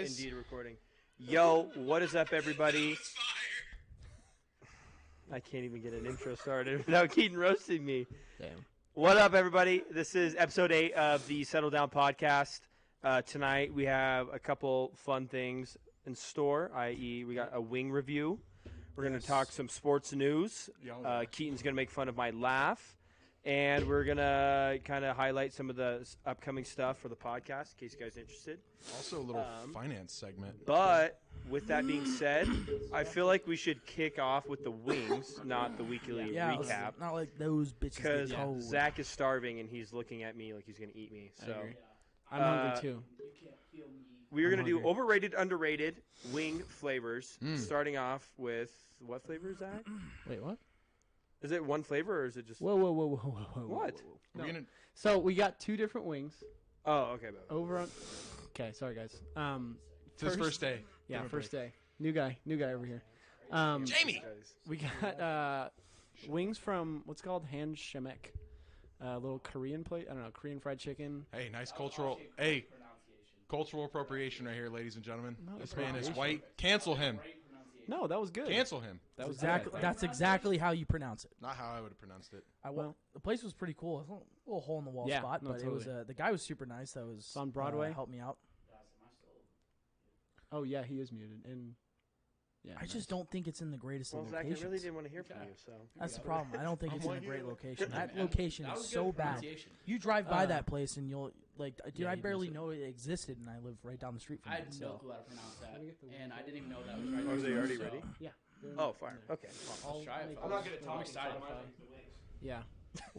guys. Indeed recording. Yo, what is up, everybody? I can't even get an intro started without Keaton roasting me. Damn. What up, everybody? This is episode 8 of the Settle Down podcast. Tonight we have a couple fun things in store, i.e. we got a wing review. We're going to talk some sports news. Keaton's going to make fun of my laugh. And we're going to kind of highlight some of the upcoming stuff for the podcast, in case you guys are interested. Also a little finance segment. But with that being said, I feel like we should kick off with the wings, not the weekly recap. Not like those bitches. Because Zach is starving and he's looking at me like he's going to eat me. So I'm hungry too. We are going to do overrated, underrated wing flavors, starting off with what flavor, Zach? Wait, what? Is it one flavor or is it just... Whoa. What? No. So we got 2 different wings. Oh, okay. Over on... Okay, sorry, guys. It's his first day. Yeah, first day. New guy over here. Jamie! We got wings from what's called Han Shemek. A little Korean plate. I don't know, Korean fried chicken. Hey, nice cultural... Hey, cultural appropriation right here, ladies and gentlemen. This man is white. Cancel him. No, that was good. Cancel him. That was exactly good. that's exactly how you pronounce it. Not how I would have pronounced it. The place was pretty cool. It was a little hole in the wall spot, but it was the guy was super nice. That was it's on Broadway. Helped me out. Oh yeah, he is muted, and yeah. I just don't think it's in the greatest of Zach, locations. I really didn't want to hear from you, so That's the problem. I don't think it's in a great location. That location is so bad. You drive by that place and you'll dude. I barely know it existed, and I live right down the street from it. I had no clue how to pronounce that, and I didn't even know that was right. Oh, are they already ready? Yeah. Oh, fire. Okay. I'll try it. I'm not going to talk excited. Yeah.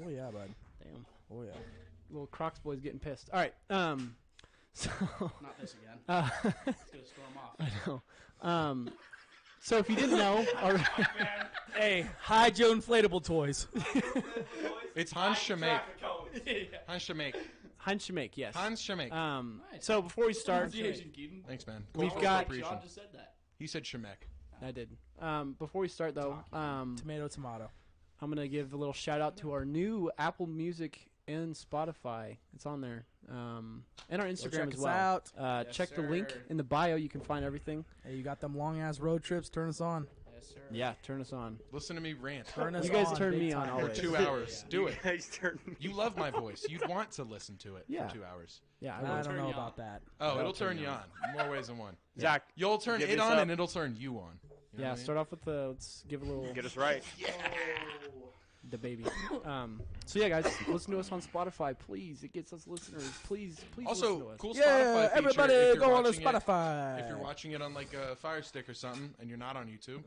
Oh yeah, bud. Damn. Oh yeah. Little Crocs boy's getting pissed. All right. So. Not this again. It's gonna storm off. I know. So if you didn't know, Hey, hi Joe Inflatable Toys. It's Hans Shemek. Hans Shemek. Hans Shemek, yes. Hans Shemek. Nice. So before we start, Thanks, man. We've Cultural got- appropriation. John just said that. He said Shemek. I did. Before we start though, Tomato. I'm gonna give a little shout out to our new Apple Music and Spotify. It's on there, and our Instagram check as us well. out. Yes, Check the link sir. in the bio. You can find everything. Hey, you got them long ass road trips. Turn us on. Yes, sir. Yeah, turn us on. Listen to me rant. Turn us You guys on. turn big me on time. For always. 2 hours. Do it. Guys, turn me. You love my voice. You'd want to listen to it Yeah. for 2 hours. Yeah, I don't turn know you about that. Oh, That'll it'll turn turn you you on. More ways than one. Zach, You'll turn give it this on, up. and it'll turn you on. You know yeah. what I mean? Start off with the. Let's give a little get us right. the baby. So yeah, guys, listen to us on Spotify, please. It gets us listeners. Please listen Also, to us. cool Spotify Yeah, feature everybody if you're go on to watching it- Spotify. If you're watching it on like a Fire Stick or something, and you're not on YouTube,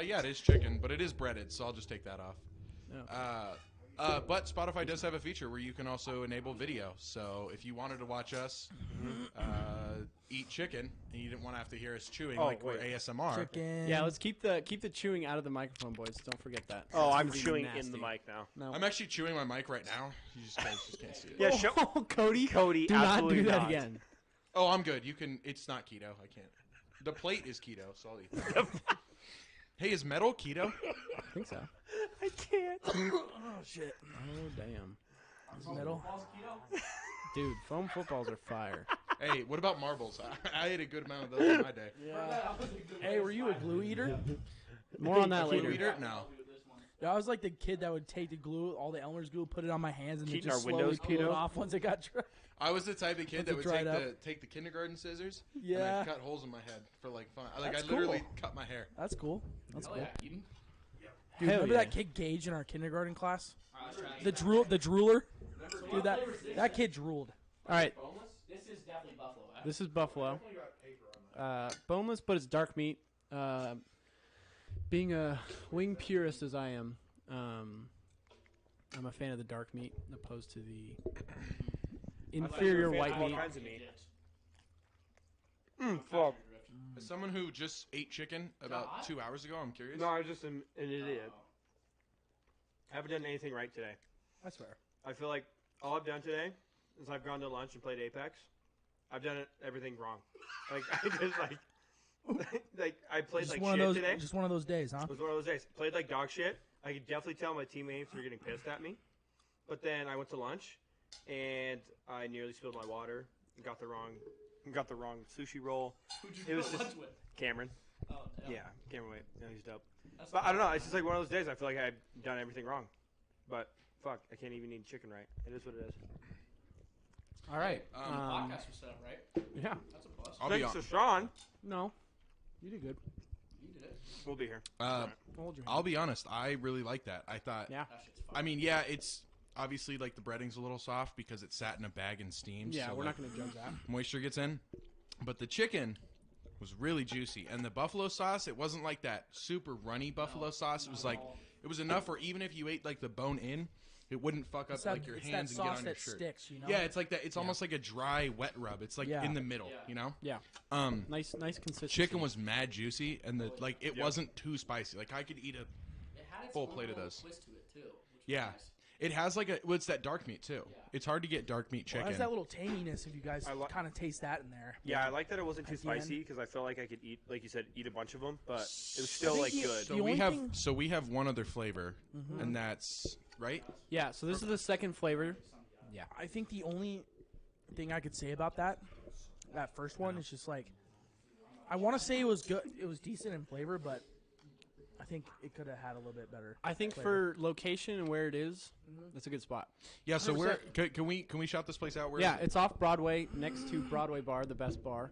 yeah, it is chicken, but it is breaded, so I'll just take that off. But Spotify does have a feature where you can also enable video. So if you wanted to watch us eat chicken, and you didn't want to have to hear us chewing like we're ASMR, Chicken. Yeah, let's keep the chewing out of the microphone, boys. Don't forget that. Oh, It's I'm gonna be chewing nasty. in the mic now. No. I'm actually chewing my mic right now. You guys just can't see it. Yeah, show. Cody, Cody, do not absolutely do that not. again. Oh, I'm good. You can. It's not keto. I can't. The plate is keto, so I'll eat that. Hey, is metal keto? I think so. I can't. Oh shit. Oh damn, Metal. dude, foam footballs are fire. Hey, what about marbles? I ate a good amount of those in my day. Hey, were you a glue eater? More on that Glue later. eater? No. I was like the kid that would take the glue, all the Elmer's glue, put it on my hands, and then Keaton, just our slowly Windows peel it keto? off once it got dry. I was the type of kid that Once would it dried take the kindergarten scissors and Yeah. I'd cut holes in my head for like fun. Like That's I literally cool. cut my hair. That's cool. That's Oh cool. yeah, Keaton. Dude, Hell remember yeah. that kid Gage in our kindergarten class? Let's try it. The drooler? Dude, that kid drooled. All right, This is definitely buffalo. this is buffalo. Boneless, but it's dark meat. Being a wing purist as I am, I'm a fan of the dark meat opposed to the inferior white all meat. kinds of meat. Fuck. As someone who just ate chicken about 2 hours ago, I'm curious. No, I was just an idiot. I haven't done anything right today. I swear. I feel like all I've done today is I've gone to lunch and played Apex. I've done everything wrong. Like I just like I played Just like one shit of those. today. Just one of those days, huh? It was one of those days. Played like dog shit. I could definitely tell my teammates were getting pissed at me. But then I went to lunch, and I nearly spilled my water. Got the wrong got the wrong sushi roll. Who'd you It was go just lunch with? Cameron. Oh, Yeah, Cameron. Wait, no, he's dope. That's But I don't know. It's just like one of those days. I feel like I've done everything wrong. But fuck, I can't even eat chicken right. It is what it is. All right. Podcast was set up, right? Yeah. That's a plus. I'll be Thanks on. to Sean. No. You did good. You did it. We'll be here. I'll hold your hand. I'll be honest. I really like that. I thought. Yeah. That shit's fun. I mean, yeah, it's obviously like the breading's a little soft because it sat in a bag and steamed. Yeah, so, we're like, not going to judge that. moisture gets in. But the chicken was really juicy, and the buffalo sauce, it wasn't like that super runny buffalo sauce. It was like it was enough where even if you ate like the bone in, it wouldn't fuck up It's that, like your it's hands that and get sauce on your that shirt. sticks, you know? Yeah, it's like that. It's almost like a dry wet rub. It's like Yeah. in the middle, Yeah. you know. Yeah. Nice consistency. Chicken was mad juicy, and the like it wasn't too spicy. Like I could eat a It had its full own plate of little those. twist to it too. Which was yeah. nice. It has like a well, it's that dark meat too. It's hard to get dark meat Well, it chicken. has that little tanginess if you guys I li- kind of taste that in there. Yeah, I like that it wasn't too At the end. spicy because I felt like I could eat, like you said, eat a bunch of them, but it was still think like you- good. so The we only have thing- we have one other flavor, and that's right. Yeah, so this is the second flavor. Yeah. I think the only thing I could say about that first one is just like, I want to say it was good. It was decent in flavor, but I think it could have had a little bit better. I think flavor. for location and where it is, that's a good spot. Yeah. So where 100%. can we shout this place out? Where Yeah, is it? it's off Broadway, next to Broadway Bar, the best bar.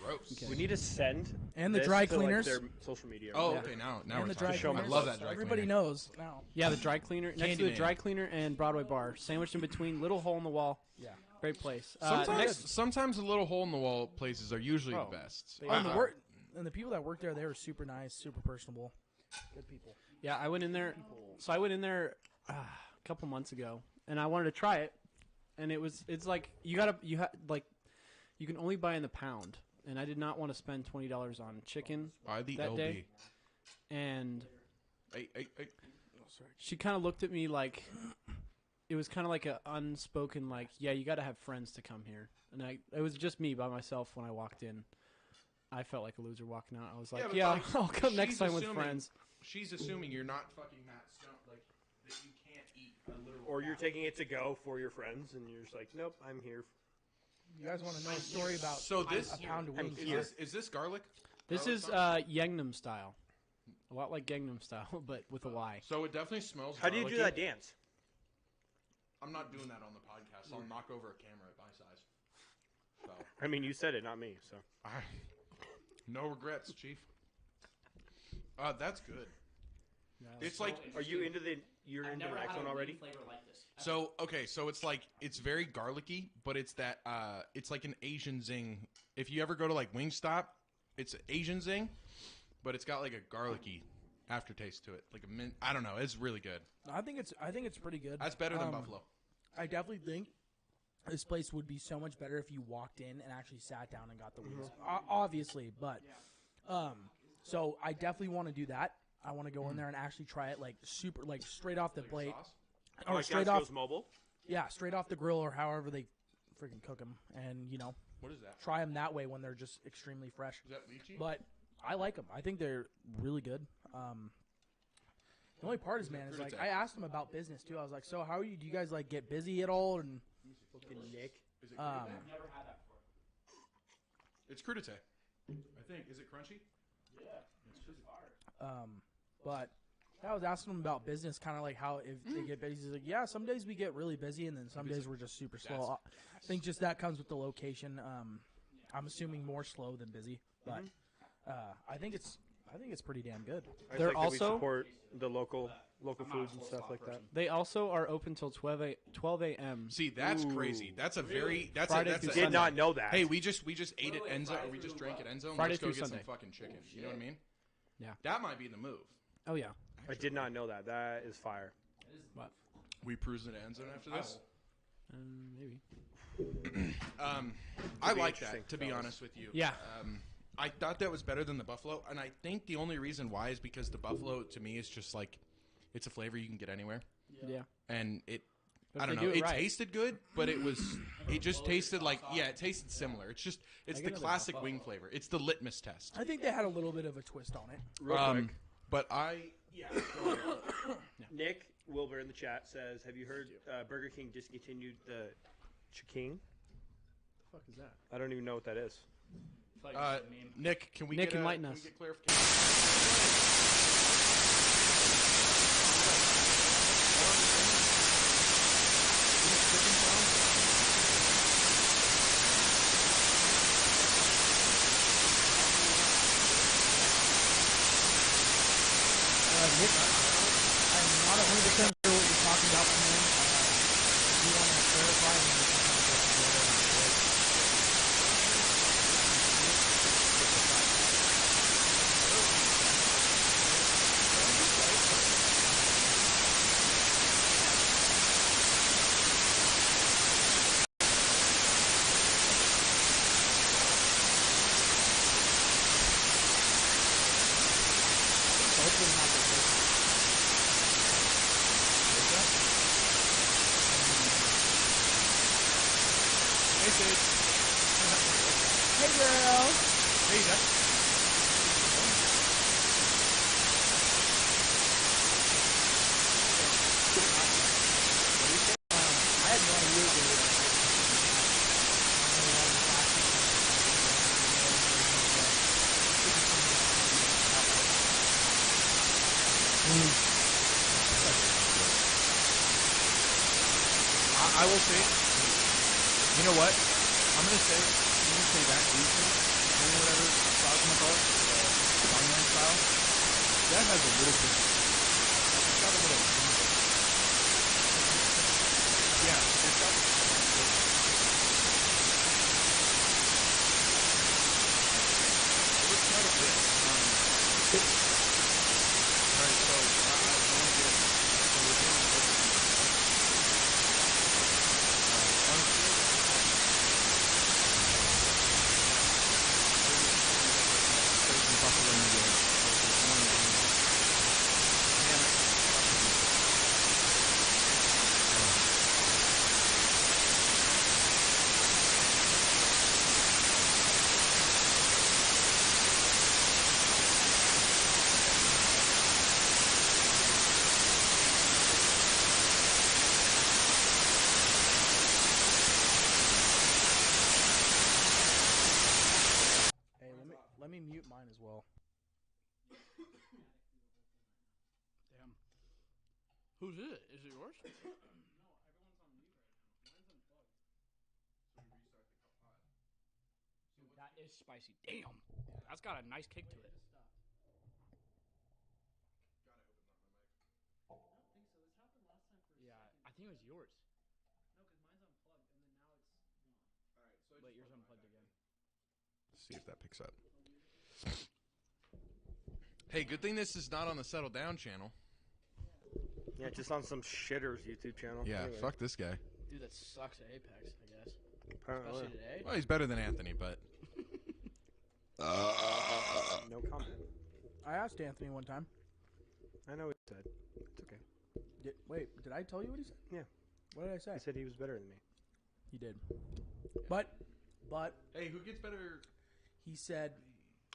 Gross. We need to send And the this dry to, like, cleaners. their social media. Oh, right? okay. Now and we're the dry talking. show my I cleaners. love that dry Everybody cleaner. knows now. Yeah, the dry cleaner next to the Candyman. dry cleaner and Broadway Bar, sandwiched in between, little hole in the wall. Yeah. Great place. Sometimes the little hole in the wall places are usually Oh, the best. they Oh, and, are. the people that work there, they were super nice, super personable. Good people. Yeah, I went in there. So I went in there a couple months ago, and I wanted to try it, and it's like you can only buy in the pound, and I did not want to spend $20 on chicken By the that LB. day. And Hey. she kind of looked at me like it was kind of like a unspoken like, yeah, you got to have friends to come here, and it was just me by myself when I walked in. I felt like a loser walking out. I was like, but, yeah, like, I'll come next she's time with assuming- friends. She's assuming you're not fucking that stoned, like that you can't eat a literal. Or you're taking it to go for your friends, and you're just like, nope, I'm here. You guys want to know a story about So this- a pound of I'm wings? here. Is this garlic? This Garlic is sauce? Gangnam style. A lot like Gangnam style, but with a Y. So it definitely smells. How do you do garlicky. that dance? I'm not doing that on the podcast. I'll knock over a camera at my size. So I mean, you said it, not me. So no regrets, Chief. That's good. It's like are you into the? You're I've into the never next had one a already? wing flavor like this. so okay. So it's like it's very garlicky, but it's that it's like an Asian zing. If you ever go to like Wingstop, it's Asian zing, but it's got like a garlicky aftertaste to it, like a mint. I don't know. It's really good. I think it's pretty good. That's better than Buffalo. I definitely think this place would be so much better if you walked in and actually sat down and got the wings. Obviously, but so I definitely want to do that. I want to go in there and actually try it like super, like straight off the plate, or Like straight Gasco's off, mobile. yeah, straight off the grill or however they freaking cook them, and What is that? try them that way when they're just extremely fresh. Is that lychee? But I like them. I think they're really good. The only part is, man, is like I asked them about business too. I was like, so how are you? Do you guys like get busy at all? And Fucking Nick. Is it um, Never had that before. It's crudité. I think. Is it crunchy? but I was asking them about business, kind of like how if they get busy. He's like, yeah, some days we get really busy, and then some days we're just super slow. I think just that comes with the location. I'm assuming more slow than busy, but I think it's pretty damn good. I They're like that we also- support the local foods and stuff like that. They also are open till 12 a.m. See, that's crazy. That's a very that's Friday a that's through a, Sunday. Did not know that. Hey, we just ate at Enzo, or we just drank at Enzo. And Friday let's go through get Sunday. some fucking chicken. You know what I mean? Yeah. That might be the move. Oh yeah. I did not know that. That is fire. What? We cruising to Enzo after this. Maybe. I be like interesting, that. To be fellas. honest with you. Yeah. I thought that was better than the buffalo, and I think the only reason why is because the buffalo to me is just like it's a flavor you can get anywhere, Yeah. and it. But I if don't they know. do it It right. tasted good, but it just tasted like it tasted similar. It's I the get another classic wing flavor. It's the litmus test. I think they had a little bit of a twist on it. Real quick. But Nick Wilbur in the chat says, "Have you heard Burger King discontinued the chicken?" fuck is that? I don't even know what that is. Nick, can we Nick, get enlighten can us. we get clarification? Nick, I'm not 100% sure what you're talking about, my man. If you want to clarify, and we can kind of go together on the Hey, Sage. Hey, girl. Hey, Jack. I had no idea what they were. I will say, you know what? I'm gonna say that recent, and whatever style you call it, the Songman style, that has a little bit. It's got a little. Yeah, it's got. It looks quite a bit. Alright, so I want to get. So we're doing Buffalo, New York. Hey, let me mute mine as well. Damn. Whose is it? Is it yours? That is spicy. Damn. That's got a nice kick to it. Yeah, I think it was yours. Wait, yours unplugged again. See if that picks up. Hey, good thing this is not on the Settle Down channel. Yeah, just on some shitter's YouTube channel. Yeah, Anyway. fuck this guy. Dude, that sucks at Apex, I guess. Apparently. Especially today. Well, he's better than Anthony, but. No comment. I asked Anthony one time. I know what he said. It's okay. Wait, did I tell you what he said? Yeah. What did I say? He said he was better than me. He did. But Hey, who gets better? he said,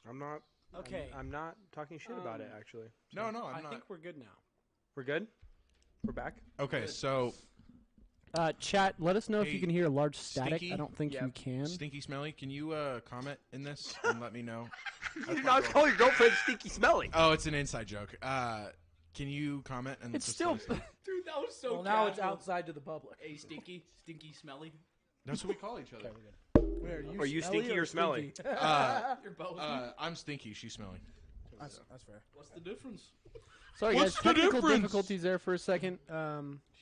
I'm not. Okay. I'm not talking shit about it, actually. No, I'm I not. think we're good now. We're good? We're back? Okay, so Chat, let us know if Hey, you can hear a large static. Stinky? I don't think Yeah. you can. Stinky Smelly, can you comment in this and let me know? You did not call your girlfriend stinky smelly. Oh, it's an inside joke. Can you comment and It's just still. let us know? Dude, that was so well, now it's casual. outside to the public. Hey, stinky, smelly. That's what we call each other. Wait, Are you smelly stinky or smelly? stinky? You're both. I'm Stinky. She's Smelly. That's fair. What's the difference? Sorry, What's guys. the Technical difference? difficulties there for a second.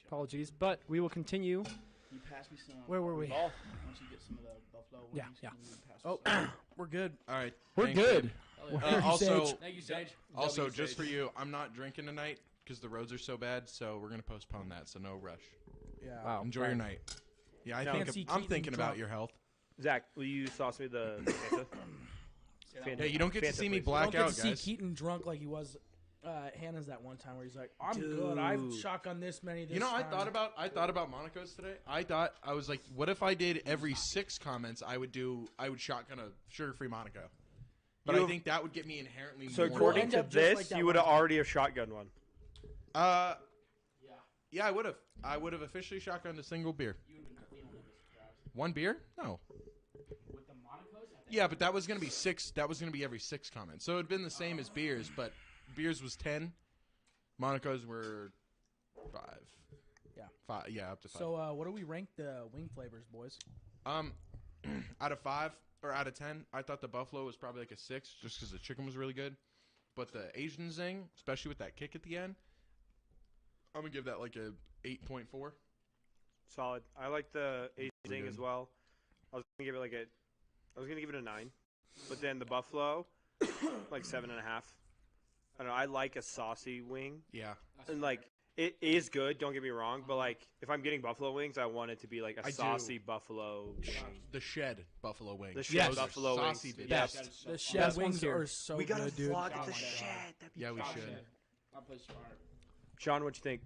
Apologies, but we will continue. You pass me some. Where were we? Once you get some of the buffalo wings, Yeah. can you pass me Oh, some? we're good. All right. We're thanks, good. babe. Hell yeah. Also, Sage. Thank you, Sage. also, W, just Sage. for you, I'm not drinking tonight because the roads are so bad. So we're gonna postpone that. So no rush. Yeah. Wow. Enjoy your night. Yeah, I No. think Can't see I'm Keaton thinking about drunk. your health. Zach, will you sauce me the Fanta? Fanta. Yeah, you don't get to Fanta, see me please. black Don't get out, to see guys. Keaton drunk like he was Hannah's that one time where he's like, I'm good. I've Dude. shotgun this many this You know, time. I thought about Monaco's today. I was like, what if I did every 6 comments? I would shotgun a sugar-free Monaco. But I You- think that would get me inherently So more. according end to up just this, like that you would have one time. already have shotgun one. Yeah, I would have. I would have officially shotgunned a single beer. You would have been clean on this, Travis. One beer? No. Yeah, but that was gonna be 6. That was gonna be every 6 comments. So it'd been the same as beers, but beers was 10. Monaco's were 5. Yeah. 5. Yeah, up to 5. So what do we rank the wing flavors, boys? Out of 5 or out of 10, I thought the buffalo was probably like a 6, just because the chicken was really good. But the Asian zing, especially with that kick at the end, I'm gonna give that like a 8.4. Solid. I like the Asian Pretty zing good. as well. I was gonna give it a 9, but then the buffalo, like 7.5. I don't know. I like a saucy wing, Yeah, and like it is good. Don't get me wrong, but like if I'm getting buffalo wings, I want it to be like a I do. saucy buffalo wing. the shed buffalo wings. The Those shed are buffalo wings. saucy bitches. Yes. That is so The fire. shed Best ones wings here. are so We got a good, dude. vlog Oh at the my shed. God. That'd be Yeah, we Top should. shit. That place is fire. Sean, what you think?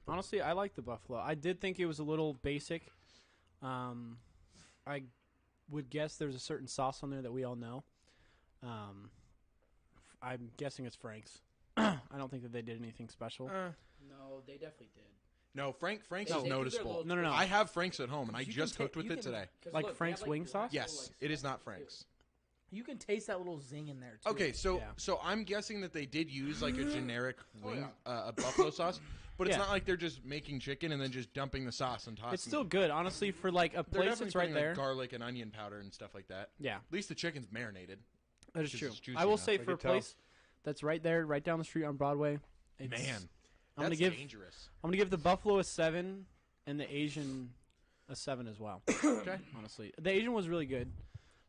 Honestly, I like the buffalo. I did think it was a little basic. I would guess there's a certain sauce on there that we all know. I'm guessing it's Frank's. I don't think that they did anything special. No, they definitely did. No, Frank's They is do their noticeable. little No. I have Frank's at home, and I You just can cooked with you it can- today. 'Cause Like look, they Frank's have, wing black sauce? Yes, little, it is not too. Frank's. You can taste that little zing in there too. Okay, so Yeah. so I'm guessing that they did use like a generic wing, yeah. a buffalo sauce, but it's Yeah. not like they're just making chicken and then just dumping the sauce and tossing. It's still it. good, honestly, for like a They're place definitely that's right putting, like, there. garlic and onion powder and stuff like that. Yeah, At least the chicken's marinated. that is Which true. is juicy I will enough. say I for a could tell. place that's right there, right down the street on Broadway. It's, Man, I'm gonna that's give dangerous. the buffalo a 7 and the Asian a 7 as well. Okay. Honestly, the Asian was really good.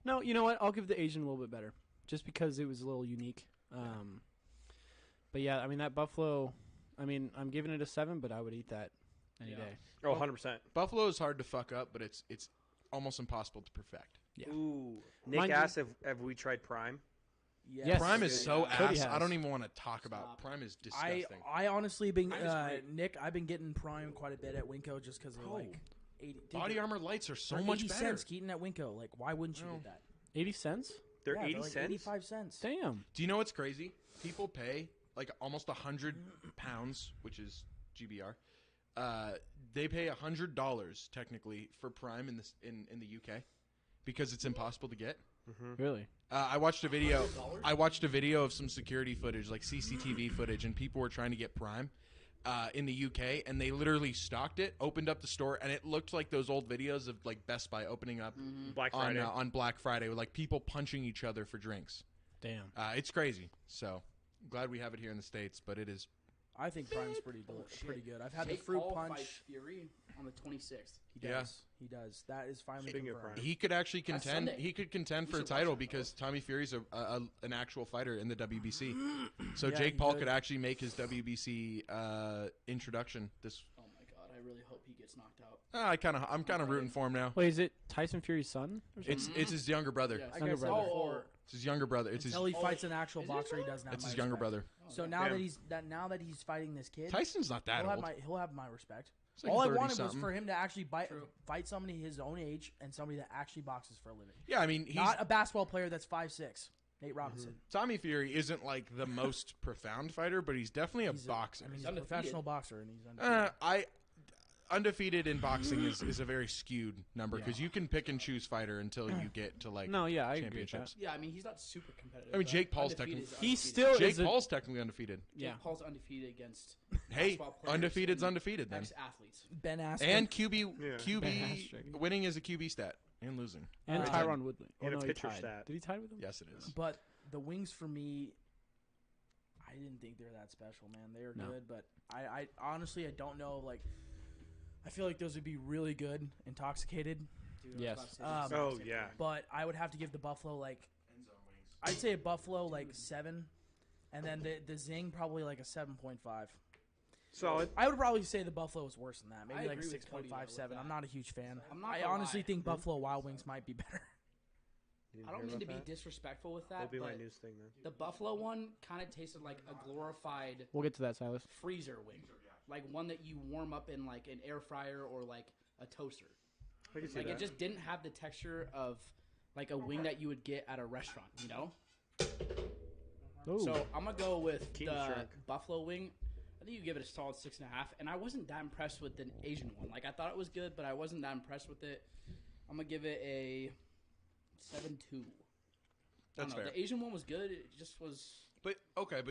No, you know what? I'll give the Asian a little bit better, just because it was a little unique. But yeah, I mean that buffalo. I mean, I'm giving it a 7, but I would eat that any Yeah. day. Oh, 100%. Buffalo is hard to fuck up, but it's almost impossible to perfect. Yeah. Ooh. Nick Mind you- asked if have we tried Prime? Yes. Prime is so Cody ass. has. I don't even want to talk about Stop. Prime. Is I disgusting. honestly been Prime is great. Nick. I've been getting Prime quite a bit at Winco just because they're Oh. like 80 dude, Body they're- armor lights are so they're much 80 better. cents Keaton at Winco. Like, why wouldn't you No. get that? 80 cents? They're Yeah, 80 like cents? 85 cents. Damn. Do you know what's crazy? People pay like almost 100 pounds, which is GBR. They pay $100 technically for Prime in the UK because it's impossible to get. Really? I watched a video. I watched a video of some security footage, like CCTV footage, and people were trying to get Prime in the UK, and they literally stocked it, opened up the store, and it looked like those old videos of like Best Buy opening up Black Friday. on Black Friday with like people punching each other for drinks. Damn. It's crazy. So glad we have it here in the States, but it is. I think Prime's pretty shit. pretty good. I've had Jake the fruit Paul punch. fights Fury on the 26th. He Yeah. does. He does. That is finally Speaking of confirmed. Prime. He could actually That's contend. Sunday. He could contend We for a should watch title it. because Tommy Fury's an actual fighter in the WBC. So Yeah, Jake he Paul could. could actually make his WBC introduction. This Oh my god, I really hope he gets knocked out. I'm kind of rooting for him now. Wait, is it Tyson Fury's son? Or something? It's his younger brother. Yes. Like Younger I said brother. before, It's his younger brother. It's his until he Oh, fights an actual is it boxer, he his doesn't have it's my his younger respect. brother. So Okay. now Damn. that he's fighting this kid, Tyson's not that old. he'll have my respect. He's like All I 30 wanted was something. for him to actually True. fight somebody his own age and somebody that actually boxes for a living. Yeah, I mean, Not a basketball player that's 5'6". Nate Robinson. Tommy Fury isn't like the most profound fighter, but he's definitely a He's boxer. I mean, he's a undefeated. professional boxer, and he's undefeated. Undefeated in boxing is a very skewed number because you can pick and choose fighter until you get to like No, yeah, I agree with championships. Yeah, I mean he's not super competitive. I mean, but Jake Paul's undefeated technically- is He undefeated. still Jake is a, Paul's technically undefeated. yeah. Jake Paul's undefeated against Hey, basketball players undefeated's and undefeated then. ex-athletes. Ben Askren. And QB Yeah. QB winning is a QB stat and losing. And Uh, Tyron Woodley. and a no, he pitcher tied. stat. Did he tie with him? Yes, it is. But the wings for me, I didn't think they're that special, man. They are No. good, but I honestly I don't know. Like, I feel like those would be really good intoxicated. Dude, I was Yes. about to say Um, the Oh, exact same yeah. thing. But I would have to give the Buffalo like, I'd say a Buffalo like 7, and then the Zing probably like a 7.5. Solid. I would probably say the Buffalo is worse than that. Maybe I like a agree with Cody, though, 6.5, with 7. that. I'm not a huge fan. I'm not I gonna honestly lie. think Buffalo Wild Wings might be better. I don't mean to be disrespectful with That'll that, be my but news thing then. the Buffalo one kind of tasted like a glorified We'll get to that, Silas. freezer wing, like one that you warm up in like an air fryer or like a toaster. I can see Like that. it just didn't have the texture of like a wing that you would get at a restaurant, you know. Oh, So I'm gonna go with Keaton the shrunk. buffalo wing. I think you give it a solid 6.5, and I wasn't that impressed with the Asian one. Like I thought it was good, but I wasn't that impressed with it. I'm gonna give it a 7.2. That's fair. The Asian one was good. It just was. But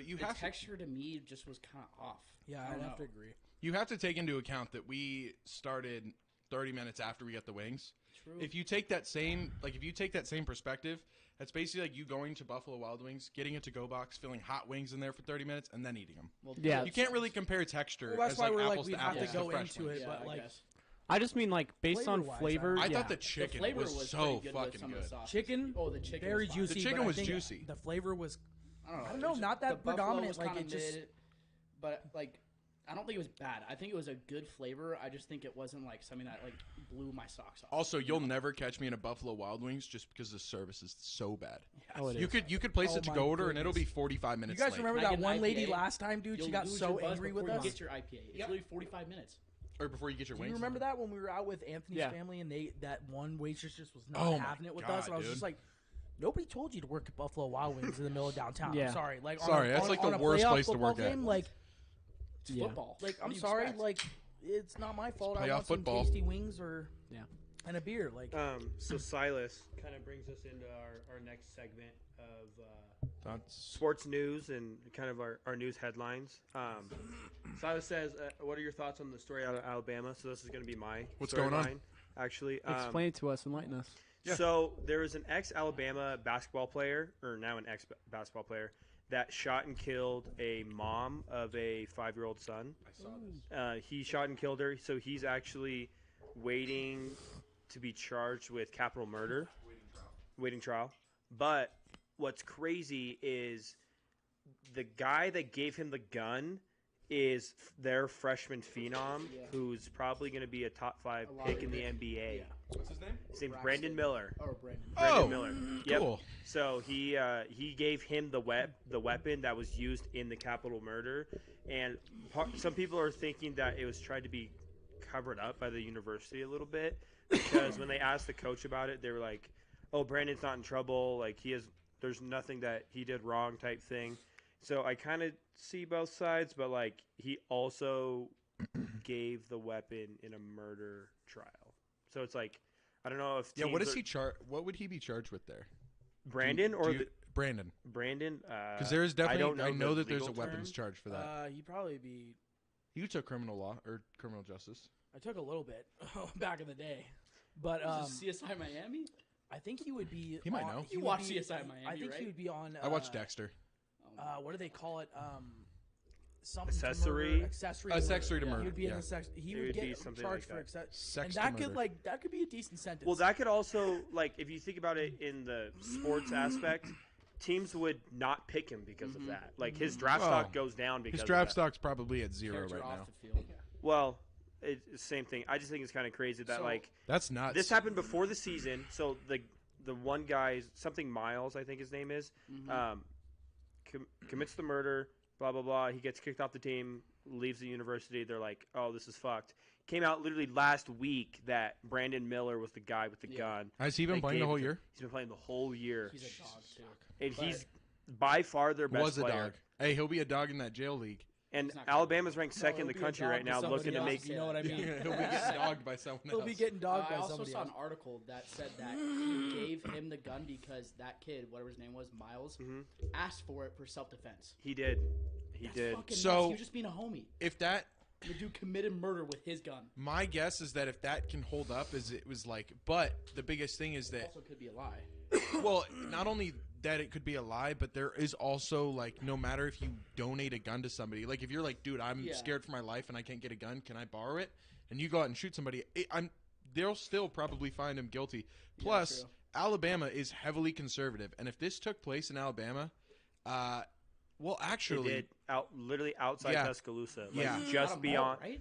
you the have texture to me just was kind of off. Yeah, I'd have to agree. You have to take into account that we started 30 minutes after we got the wings. True. If you take that same perspective, that's basically like you going to Buffalo Wild Wings, getting a to-go box, filling hot wings in there for 30 minutes, and then eating them. Well, Yeah. You can't really compare texture. Well, that's as why like we're apples we to have apples to go fresh into wings. it, but like I just mean like based on Flavor-wise, flavor. I yeah. thought the the chicken flavor was was so pretty good fucking with some good. Of the sauce. chicken, Oh, the chicken very was fine. juicy. The chicken but I was think juicy. The flavor was I don't know. I don't it know, was not just- that the buffalo predominant, was like, kinda it just- mid, but like I don't think it was bad. I think it was a good flavor. I just think it wasn't like something that like blew my socks off. Also, you'll never catch me in a Buffalo Wild Wings just because the service is so bad. Oh, it You is. could place Oh it to my go order and it'll be goodness. 45 You minutes guys late. remember Can I that get one an lady IPA? last time, dude? You'll She got lose so your buzz angry with before us. you get your IPA. It's literally 45 minutes. Or before you get your Do wings. you remember that when we were out with Anthony's Yeah. family and that one waitress just was not Oh my having it with God, us, and I was dude. just like, nobody told you to work at Buffalo Wild Wings in the middle of downtown. Yeah. I'm sorry, like Sorry, that's like the worst place to work at. game, like It's Yeah. football. Like What I'm do you sorry, expect? like it's not my fault. I playoff want some football. tasty wings or Yeah. and a beer. Like So Silas kind of brings us into our next segment of That's sports news and kind of our news headlines. Silas says, what are your thoughts on the story out of Alabama? So this is going to be my What's going on? storyline, actually. Explain it to us. Enlighten us. Yeah. So there was an ex-Alabama basketball player, or now an ex-basketball player, that shot and killed a mom of a 5-year-old son. I saw this. He shot and killed her, so he's actually waiting to be charged with capital murder. Waiting trial. But what's crazy is the guy that gave him the gun is their freshman phenom, who's probably going to be a top 5 pick in the NBA. Yeah. What's his name? His name's Brandon Miller. Or Brandon. Brandon Miller. Yep. Cool. So he gave him the weapon that was used in the capital murder, and some people are thinking that it was tried to be covered up by the university a little bit, because when they asked the coach about it, they were like, "Oh, Brandon's not in trouble. Like there's nothing that he did wrong," type thing. So I kind of see both sides, but like he also gave the weapon in a murder trial. So it's like I don't know if Yeah, what teams is are- he what would he be charged with there? Brandon or Brandon? Brandon? Because there is definitely I know the that there's a legal weapons term. charge for that. he'd probably be. You took criminal law or criminal justice. I took a little bit back in the day, but Is this CSI Miami? I think he would be. He might know. He You would watch be- CSI Miami, I think right? he would be on. I watched Dexter. What do they call it? Something to Accessory? murder, accessory. Accessory to He murder, would be yeah. in the he It would would be get something charged like for that. and Sex that to could murder. that could be a decent sentence. Well, that could also like if you think about it in the sports aspect, teams would not pick him because of that. Like his draft Oh. stock goes down because His of draft that. stock's probably at 0 Character right off now. the field. Well, it's the same thing. I just think it's kind of crazy that So- like That's nuts. this happened before the season. So the one guy, something Miles, I think his name is, commits the murder. Blah blah blah. He gets kicked off the team, leaves the university. They're like, "Oh, this is fucked." Came out literally last week that Brandon Miller was the guy with the gun. Has he been They playing the gave whole it to- year? He's been playing the whole year, He's a dog too. and But- he's by far their best Was a player. dog. Hey, he'll be a dog in that jail league. And He's not gonna Alabama's ranked second in he'll the be a country dog right to now, somebody looking to else. make. You know what I mean? He'll be getting dogged by someone else. He'll be getting dogged I by also somebody saw else. an article that said that he gave him the gun because that kid, whatever his name was, Miles, asked for it for self-defense. He did. He That's did. fucking So- nuts. He was just being a homie. If that, The dude committed murder with his gun. my guess is that if that can hold up, is it was like, but the biggest thing is that, Also could be a lie. well, not only that it could be a lie, but there is also like, no matter if you donate a gun to somebody, like if you're like, dude, I'm Yeah. scared for my life and I can't get a gun, can I borrow it? And you go out and shoot somebody, they'll still probably find him guilty. Plus, true. Alabama is heavily conservative, and if this took place in Alabama, well, He actually, did literally outside Yeah. Tuscaloosa, like Yeah. just Not a beyond. vote, right?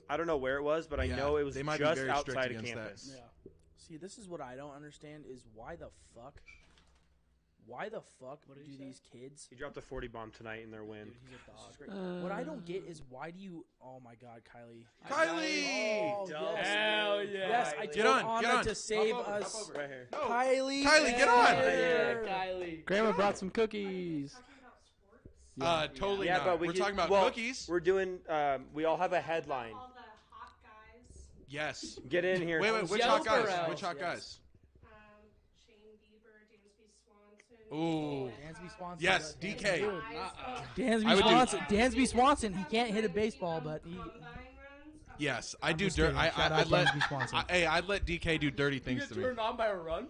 I don't know where it was, but I Yeah, know it was they might be just very strict outside of against that. campus. Yeah. See, this is what I don't understand is why the fuck What did do he say? these kids? He dropped a 40 bomb tonight in their win. Dude, he's a dog. What I don't get is why do you? Oh my God, Kylie! Kylie! Oh, Don't. yes. Hell yeah. Yes, I Get told on, get Anna on. to save Hop over, hop us. over. Right here. No. Kylie, Kylie, get on. there. Kylie. Grandma brought some cookies. Totally Yeah, not. but We're we talking about well, cookies. We're doing. We all have a headline. All the hot guys, Yes. Get in here. Wait, which Yellow hot guys? Burrells, Which hot yes. guys? Shane Ooh. Dansby Swanson. Yes, Dude, DK. Dansby I would do- Swanson. Dansby Swanson. He can't hit a baseball, but he. Yes, I I'm do just dirt. kidding. Shout out I'd let. Dansby Swanson. I'd let DK do dirty things to me. on by a run?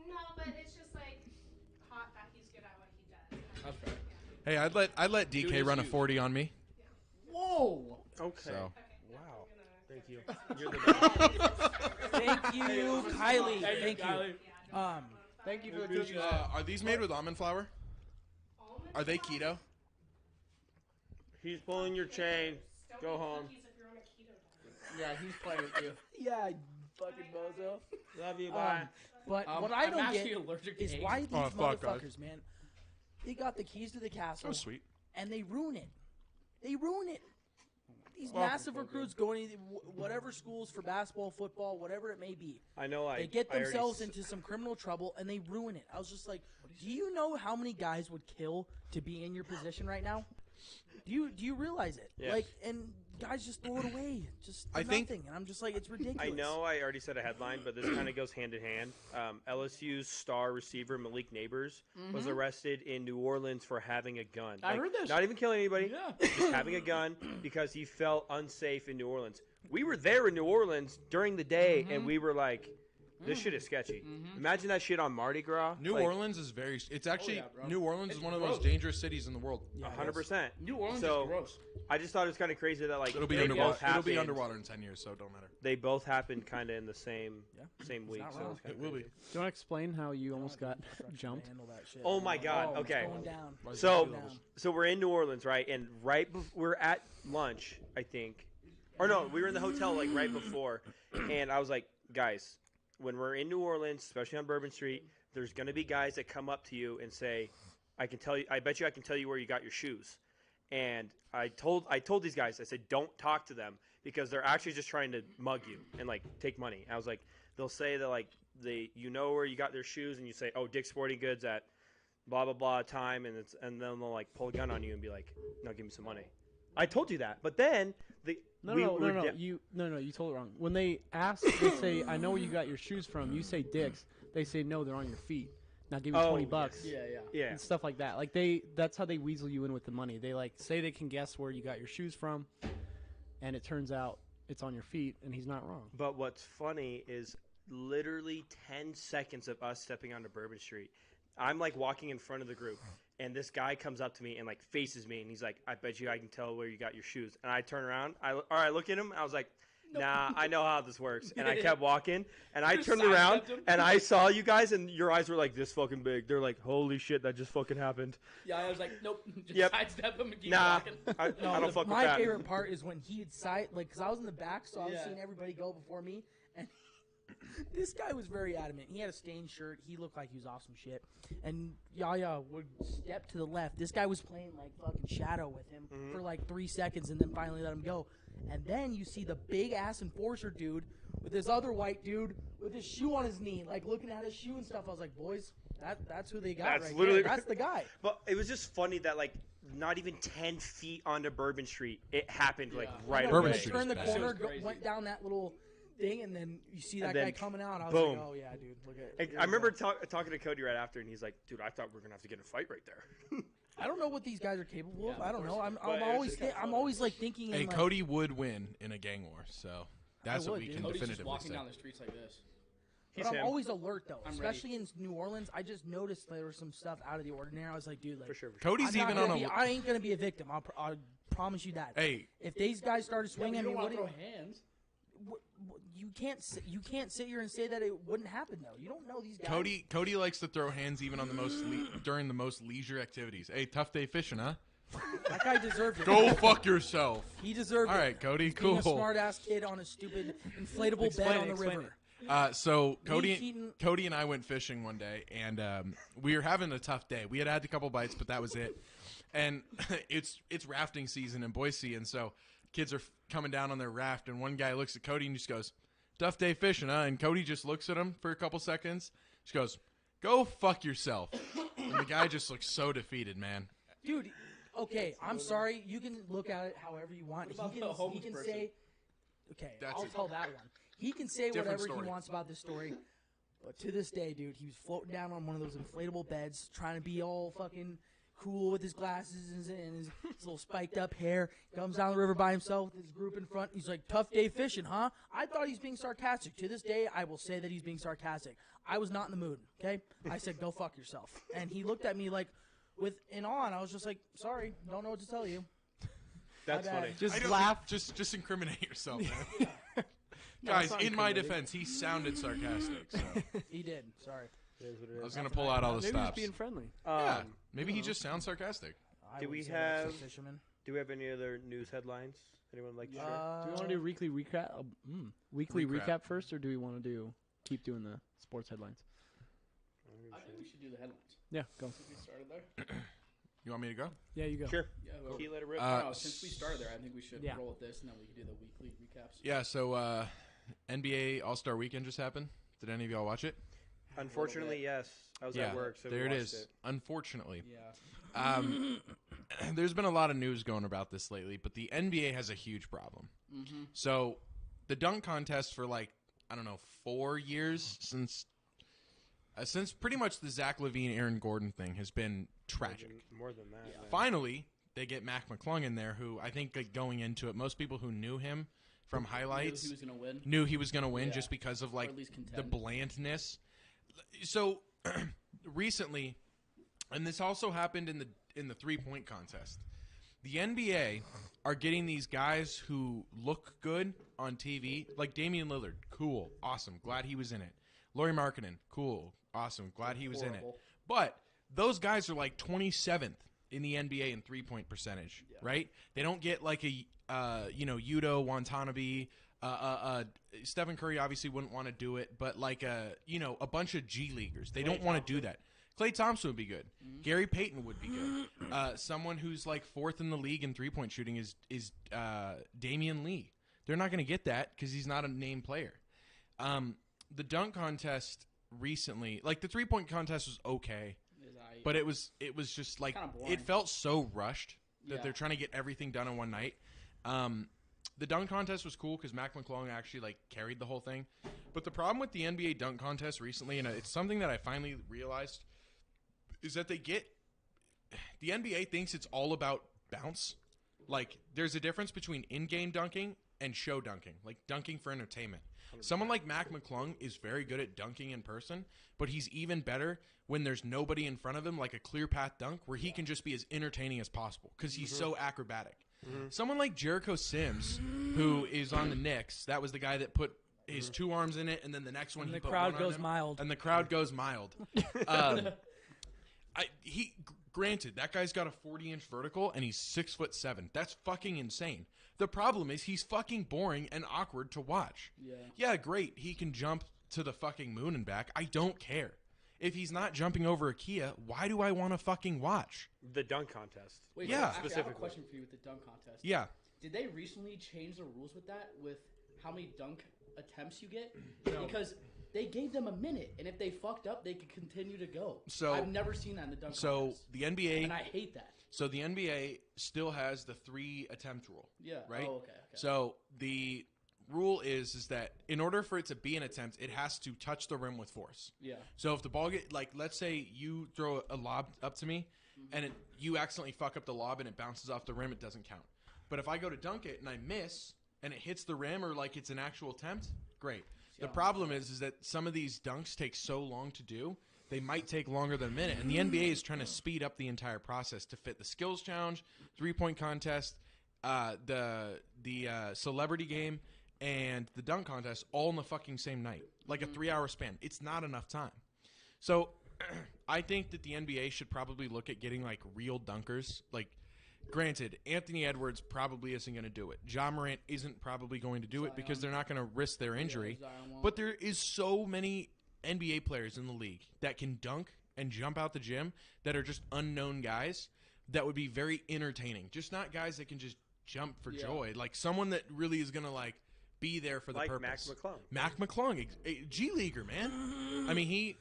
No, but it's just like hot that he's good at what he does. That's fair. Hey, I'd let Dude DK is run a huge. 40 on me. Whoa! Okay. So. Wow. Thank you. You're the best. Thank you, Kylie. Thank you. Thank you for the cookies. Are these made with almond flour? Are they keto? He's pulling your chain. Go home. Yeah, he's playing with you. Yeah, you fucking bozo. Love you. Bye. But what I I'm don't actually get allergic to is eggs. why these Oh, fuck, guys. motherfuckers, man, they got the keys to the castle Oh, sweet. and they ruin it. They ruin it. These Well, massive recruits going to whatever schools for basketball, football, whatever it may be. I know. They get I already themselves s- into some criminal trouble and they ruin it. I was just like, do you know how many guys would kill to be in your position right now? Do you realize it? Yes. Like, and guys just throw it away, just for I think- nothing. And I'm just like, it's ridiculous. I know I already said a headline, but this kind of goes hand in hand. LSU's star receiver Malik Neighbors was arrested in New Orleans for having a gun. I heard this. Not even killing anybody, Yeah. just having a gun because he felt unsafe in New Orleans. We were there in New Orleans during the day, and we were like, this shit is sketchy. Imagine that shit on Mardi Gras. New Like, Orleans is very. It's actually yeah, bro. New Orleans It's is one of the most gross. dangerous cities in the world. 100%. New Orleans So, is gross. I just thought it was kind of crazy that like It'll be they underwater. both It'll be happened- underwater in 10 years, so it don't matter. They both happened kind of in the same week. not So wrong. it's kinda It will be. crazy. Do you want to explain how you almost got jumped? Handle that shit. Oh my God. Oh, it's Okay. going down. So, Down. so we're in New Orleans, right? And we're at lunch, I think, or no, we were in the hotel like right before, and I was like, guys, when we're in New Orleans, especially on Bourbon Street, there's gonna be guys that come up to you and say, I bet you I can tell you where you got your shoes. And I told these guys, I said, don't talk to them because they're actually just trying to mug you and like take money. I was like, they'll say that like you know where you got their shoes, and you say, oh, Dick's Sporting Goods at blah blah blah time, and then they'll like pull a gun on you and be like, no, give me some money. I told you that, but then No, you told it wrong. When they ask, they say, "I know where you got your shoes from." You say Dick's. They say, "No, they're on your feet." Now give me Oh, $20 Yeah, yeah. yeah. and stuff like that. Like that's how they weasel you in with the money. They like say they can guess where you got your shoes from, and it turns out it's on your feet, and he's not wrong. But what's funny is literally 10 seconds of us stepping onto Bourbon Street. I'm like walking in front of the group, and this guy comes up to me and like faces me, and he's like, I bet you I can tell where you got your shoes. And I turn around, I look at him, I was like, nah, I know how this works. And I kept walking, and I turned around, sidestepped him? and I saw you guys, and your eyes were like this fucking big. They're like, holy shit, that just fucking happened. Yeah, I was like, nope. Just Yep. sidestep him and keep Nah, walking. I don't fuck with My that. favorite part is when he'd because I was in the back, so I was Yeah. seeing everybody go before me, and this guy was very adamant. He had a stained shirt. He looked like he was off some shit. And Yaya would step to the left. This guy was playing like fucking shadow with him for like 3 seconds, and then finally let him go. And then you see the big ass enforcer dude with this other white dude with his shoe on his knee, like looking at his shoe and stuff. I was like, boys, that's who they got That's right literally- there. That's the guy. But it was just funny that like not even 10 feet onto Bourbon Street, it happened like right I know, Bourbon when away. they Street turned the is bad. corner, That shit was crazy. went down that little thing, and then you see that And then guy coming out. I was boom. like, oh yeah, dude, look at. I remember talking to Cody right after, and he's like, "Dude, I thought we were gonna have to get in a fight right there." I don't know what these guys are capable of. Yeah, I of don't course. know. I'm But it was always just kinda I'm funny. always like thinking. Hey, in, like, Cody would win in a gang war, so that's what would, we dude. can Cody's just definitively walking say. down the streets like this. He's But I'm him. always alert though, I'm especially in New Orleans. I just noticed there was some stuff out of the ordinary. I was like, dude, like, for sure. Cody's I'm not even on gonna a. be, I ain't gonna be a victim. I promise you that. Hey, If these guys started Yeah, swinging, you I don't mean, want to what throw hands. you can't sit here and say that it wouldn't happen though. You don't know these guys. Cody likes to throw hands even on the most during the most leisure activities. Hey, tough day fishing, huh? that guy deserved it. Go fuck yourself. He deserved All it. right, Cody, Being cool. a smart ass kid on a stupid inflatable Explain bed it, on the explain river. So Keaton- Cody and I went fishing one day, and we were having a tough day. We had a couple bites, but that was it. And it's rafting season in Boise, and so kids are coming down on their raft, and one guy looks at Cody and just goes, "Tough day fishing, huh?" And Cody just looks at him for a couple seconds. Just goes, "Go fuck yourself." And the guy just looks so defeated, man. Dude, okay, I'm sorry. You can look at it however you want. What about the He homeless can person? say, okay, That's I'll it. tell that one. He can say Different whatever story. he wants about this story, But to this day, dude, he was floating down on one of those inflatable beds, trying to be all fucking cool with his glasses and his little spiked up hair. Comes down the river by himself with his group in front. He's like, tough day fishing, huh? I thought he's being sarcastic. To this day, I will say that he's being sarcastic. I was not in the mood, okay? I said, go fuck yourself. And he looked at me like, in awe, and I was just like, sorry, don't know what to tell you. That's funny. Just laugh. Just incriminate yourself, man. Guys, in my defense, he sounded sarcastic. So. He did. Sorry. I was going to pull out all the Maybe stops. just being friendly. Yeah, maybe he just sounds sarcastic. Do we wouldn't say that's have- a fisherman. Do we have any other news headlines? Anyone like to share? Do we want to do weekly recap? Weekly Recap. recap first, or do we want to keep doing the sports headlines? I think we should do the headlines. Yeah, go. Since we started there. You want me to go? Yeah, you go. Sure. Yeah, well, Key, let it rip. no, since we started there, I think we should Yeah. roll with this, and then we can do the weekly recaps. Yeah, so NBA All-Star Weekend just happened. Did any of y'all watch it? Unfortunately, yes. I was Yeah, at work, so there we it watched is. it. Unfortunately. Yeah. There's been a lot of news going about this lately, but the NBA has a huge problem. Mm-hmm. So the dunk contest for 4 years since pretty much the Zach LaVine, Aaron Gordon thing has been tragic. More than that. Yeah. man. Finally, they get Mac McClung in there, who I think going into it, most people who knew him from highlights He was going to win. knew he was going to win Yeah. just because of Or at least the contend. blandness. So recently, and this also happened in the 3-point contest. The NBA are getting these guys who look good on TV, like Damian Lillard. Cool, awesome, glad he was in it. Lauri Markkanen, cool, awesome, glad he was in it. Horrible. But those guys are like 27th in the NBA in 3-point percentage, right? They don't get like a Yudo Watanabe. Stephen Curry obviously wouldn't want to do it, but like a bunch of G leaguers, they don't want to do that. Klay Thompson would be good. Mm-hmm. Gary Payton would be good. Someone who's like 4th in the league in 3-point shooting is Damian Lee. They're not going to get that because he's not a name player. The dunk contest recently, like the 3-point contest was okay, but it was just like Kinda boring. it felt so rushed that Yeah. they're trying to get everything done in one night. The dunk contest was cool because Mac McClung actually like carried the whole thing. But the problem with the NBA dunk contest recently, and it's something that I finally realized, is that the NBA thinks it's all about bounce. Like there's a difference between in-game dunking and show dunking, like dunking for entertainment. 100%. Someone like Mac McClung is very good at dunking in person, but he's even better when there's nobody in front of him, like a clear path dunk, where he can just be as entertaining as possible because he's so acrobatic. Someone like Jericho Sims, who is on the Knicks, that was the guy that put his 2 arms in it, and then the next one And he the put crowd one on goes him, mild. and the crowd goes mild. Granted, that guy's got a 40-inch vertical and he's 6'7". That's fucking insane. The problem is he's fucking boring and awkward to watch. Yeah, great. He can jump to the fucking moon and back. I don't care. If he's not jumping over a Kia, why do I want to fucking watch? The dunk contest. Wait, Yeah. actually, I have a Specifically. question for you with the dunk contest. Yeah. Did they recently change the rules with that, with how many dunk attempts you get? No. Because they gave them a minute, and if they fucked up, they could continue to go. So- I've never seen that in the dunk So contest. the NBA, And I hate that. so the NBA still has the 3 attempt rule. Yeah. Right? Oh, okay. So the rule is that in order for it to be an attempt, it has to touch the rim with force. Yeah. So if the ball let's say you throw a lob up to me, and you accidentally fuck up the lob and it bounces off the rim, it doesn't count. But if I go to dunk it and I miss and it hits the rim or like it's an actual attempt, great. The problem is that some of these dunks take so long to do, they might take longer than a minute. And the NBA is trying to speed up the entire process to fit the skills challenge, 3-point contest, the celebrity game, and the dunk contest all in the fucking same night. Like a 3-hour span. It's not enough time. So I think that the NBA should probably look at getting like real dunkers. Like, granted, Anthony Edwards probably isn't going to do it. Ja Morant isn't probably going to do it because they're not going to risk their injury. Zion won't. But there is so many NBA players in the league that can dunk and jump out the gym that are just unknown guys that would be very entertaining. Just not guys that can just jump for joy. Like someone that really is going to like be there for the Like purpose. Mac McClung. Mac McClung, a G leaguer, man. I mean,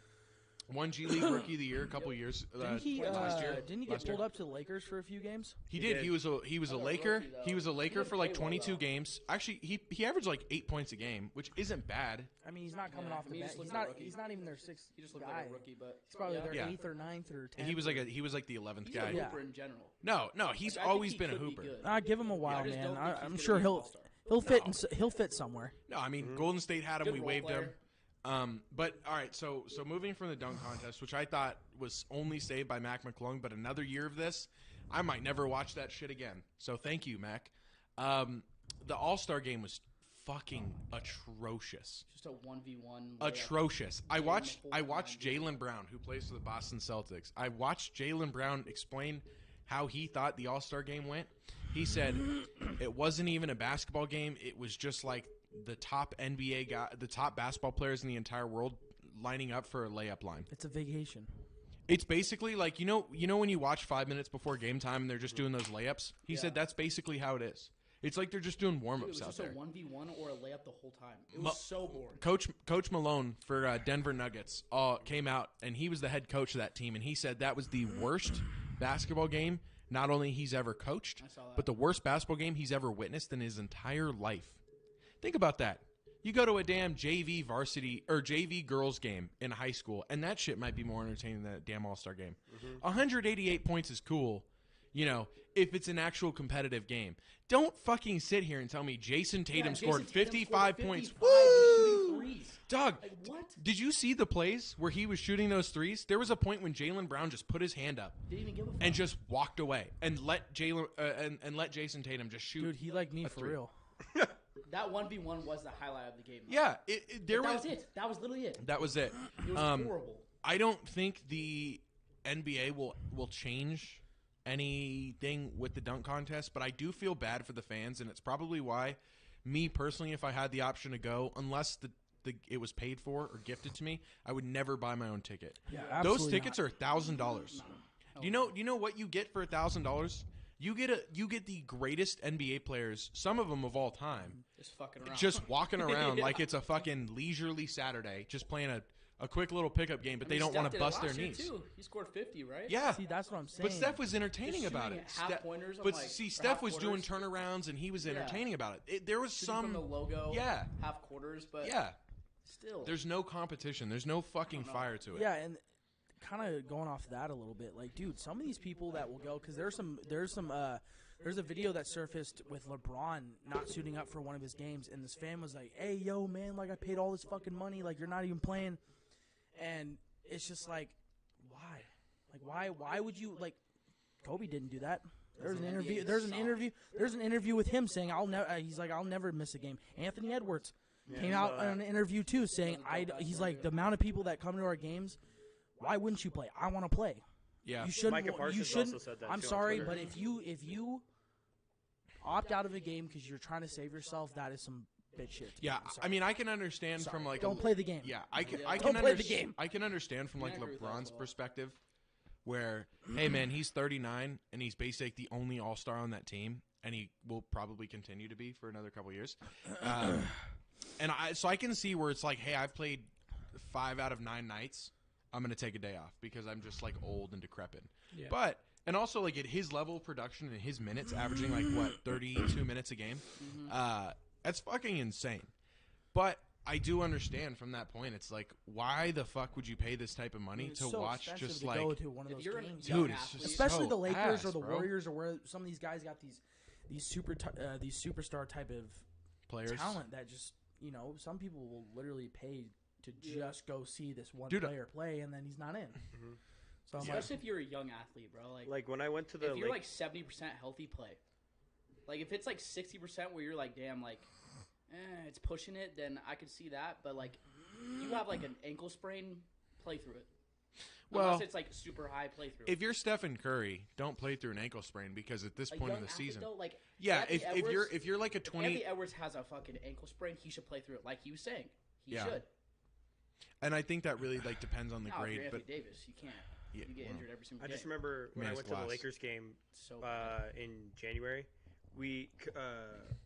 Won G League Rookie of the Year a couple years. Didn't he last year. get Last year. pulled up to the Lakers for a few games? He did. He was a Laker. rookie, though. He was a Laker didn't for like play well, 22 though. games. Actually, he averaged like 8 points a game, which isn't bad. I mean, he's not coming Yeah, off I the mean, he bench. just He's looked like a not. rookie. He's not even their sixth He just looked guy. like a rookie, but He's probably their Yeah. 8th or 9th or 10th. He was like the 11th he's guy. a Yeah. hooper in general. No, he's Like, I think always he been a could be hooper. good. Give him a while, I just man. don't think he's I'm gonna sure be an he'll all-star. he'll fit somewhere. No, I mean Golden State had him. Good We role waived him. player. But all right, so moving from the dunk contest, which I thought was only saved by Mac McClung, but another year of this, I might never watch that shit again. So thank you, Mac. The All-Star game was fucking atrocious. Just a 1v1. Atrocious. I Game watched the whole time, dude. Jaylen Brown, who plays for the Boston Celtics. I watched Jaylen Brown explain how he thought the All-Star game went. He said it wasn't even a basketball game. It was just like the top NBA guy, the top basketball players in the entire world lining up for a layup line. It's a vacation. It's basically like you know when you watch 5 minutes before game time and they're just doing those layups. He said that's basically how it is. It's like they're just doing warm Dude, it ups was out just there. a 1v1 or a layup the whole time. It was so boring. Coach Malone for Denver Nuggets came out and he was the head coach of that team and he said that was the worst basketball game not only he's ever coached, I saw that. but the worst basketball game he's ever witnessed in his entire life. Think about that. You go to a damn JV varsity or JV girls game in high school, and that shit might be more entertaining than that damn All-Star game. 188 points is cool, if it's an actual competitive game. Don't fucking sit here and tell me Jason Tatum scored 55 points. Just shooting Woo! threes. Dog, Like, what? did you see the plays where he was shooting those threes? There was a point when Jaylen Brown just put his hand up Didn't even give a fuck. and just walked away and let Jason Tatum just shoot. Dude, he like me a for three. real. That 1v1 was the highlight of the game. though. Yeah, there That was was it. That was literally it. That was it. It was horrible. I don't think the NBA will change anything with the dunk contest, but I do feel bad for the fans, and it's probably why me personally, if I had the option to go, unless it was paid for or gifted to me, I would never buy my own ticket. Yeah, Those absolutely tickets are $1,000. Do you know what you get for $1,000? You get the greatest NBA players, some of them of all time, Just fucking around. just walking around Yeah. like it's a fucking leisurely Saturday, just playing a quick little pickup game, but they don't want to bust their knees. Too. He scored 50, right? Yeah, See, that's what I'm saying. but Steph was entertaining Just about shooting it. half-pointers, I'm But like, see, or Steph was doing half-quarters. turnarounds, and he was Yeah. entertaining about it. There was Shooting some, from the logo. yeah, Half quarters, but yeah. still. There's no competition. There's no fucking fire to it. Yeah, and kind of going off that a little bit, like, dude, some of these people that will go because there's a video that surfaced with LeBron not suiting up for one of his games, and this fan was like, "Hey, yo, man, like I paid all this fucking money, like you're not even playing," and it's just like, why? Like, why would you like? Kobe didn't do that. There's an interview. There's an interview with him saying, He's like, I'll never miss a game. Anthony Edwards came out in an interview too, saying, He's like, the amount of people that come to our games, why wouldn't you play? I want to play. Yeah. You shouldn't. Micah Parsons You shouldn't. also said that I'm too on sorry, Twitter. but if you opt out of a game because you're trying to save yourself, that is some bitch shit. to me. Yeah, I'm sorry. I mean, I can understand Sorry. from like Don't play the game. Yeah, I can Don't play the game. I can understand from like I agree with that LeBron's as well. perspective, where hey man, he's 39 and he's basically the only All Star on that team, and he will probably continue to be for another couple years. And I can see where it's like, hey, I've played 5 out of 9 nights. I'm gonna take a day off because I'm just like old and decrepit. Yeah. But and also like at his level of production and his minutes, averaging like what 32 minutes a game, that's fucking insane. But I do understand from that point. It's like, why the fuck would you pay this type of money It's to so watch expensive just to like, go to one of If those you're games. young dude, it's athlete- just Especially so the Lakers ass, or the bro. Warriors or where some of these guys got these superstar type of players? talent that just some people will literally pay to just go see this one Dude, player play and then he's not in. So I'm like, Especially if you're a young athlete, bro. Like when I went to the if you're like 70% healthy, play. Like if it's like 60% where you're like, damn, like, it's pushing it, then I could see that. But like, you have like an ankle sprain, play through it. Well, Unless it's like super high, play through it. if you're Stephen Curry, don't play through an ankle sprain because at this A point young of the athlete, season, though, like, yeah, Anthony if Edwards- you're like a if 20, Anthony Edwards has a fucking ankle sprain, he should play through it. Like he was saying, he Yeah. should. and I think that really like depends on the No, if grade, you're but Anthony Davis, you can't. Yeah, You get well. injured every single I game. just remember when I Man's went to the glass. Lakers game So bad. in January. We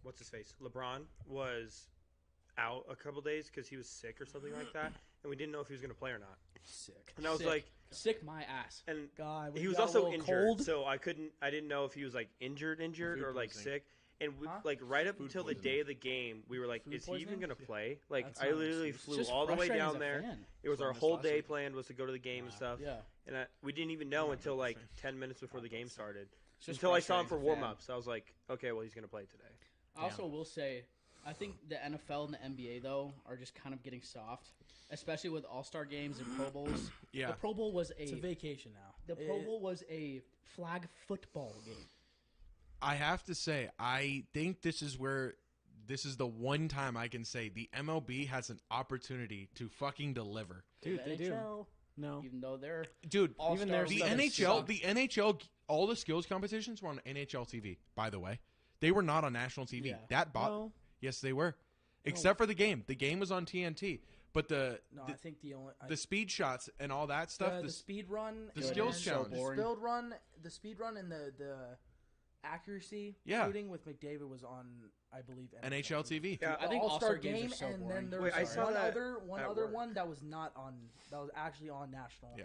what's his face? LeBron was out a couple days because he was sick or something like that, and we didn't know if he was going to play or not. Sick. And I was Sick. like, Sick my ass. and God, when he you was got a also little injured, cold. so I didn't know if he was like injured Food or like poisoning. sick. And we, Huh? like right up Food until the poisoning. day of the game, we were like, Food is he even poisoning? going to play? Like That's I not an literally excuse. flew Just all the way frustrating as down a there. fan. It was So I our missed whole last day week. planned was to go to the game and stuff. Yeah. And we didn't even know Yeah, until that's like fair. 10 minutes before the game started. It's just Until I saw him for frustrating as a fan. warm-ups. I was like, okay, well, he's going to play today. I also will say, I think the NFL and the NBA though are just kind of getting soft, especially with All-Star games and Pro Bowls. Yeah. The Pro Bowl was It's a vacation now. the Pro Bowl was a flag football game. I have to say, I think this is the one time I can say the MLB has an opportunity to fucking deliver. Dude, The they do. NHL, No. even though they're Dude, All-Star even their the stuff NHL, all the skills competitions were on NHL TV, by the way. They were not on national TV. Yeah. No. Yes, they were. Except for the game. The game was on TNT. But the I think the speed shots and all that stuff, the speed run, the and skills then challenge. the speed run, and the accuracy Yeah. shooting with McDavid was on, I believe, NHL TV. Yeah, I think All-Star All-Star games game, are so and boring. then there Wait, was I saw one that other at work. one that was not on. That was actually on national. Yeah.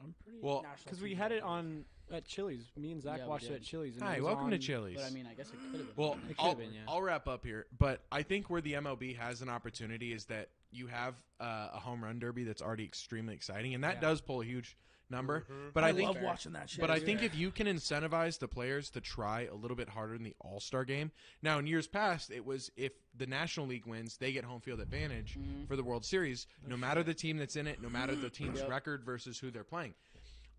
I'm pretty. Well, national Because we TV, had I it believe. on at Chili's. Me and Zach Yeah, we watched it did. at Chili's. And Hi, it was welcome to on- Chili's. But I mean, I guess it could have been. Well, on It I'll, could've been, yeah. I'll wrap up here, but I think where the MLB has an opportunity is that you have a home run derby that's already extremely exciting, and that Yeah. does pull a huge number. Mm-hmm. But I think, love watching that shit. but I think if you can incentivize the players to try a little bit harder in the All Star game. Now, in years past, it was if the National League wins, they get home field advantage for the World Series, no matter the team that's in it, no matter the team's Yep. record versus who they're playing.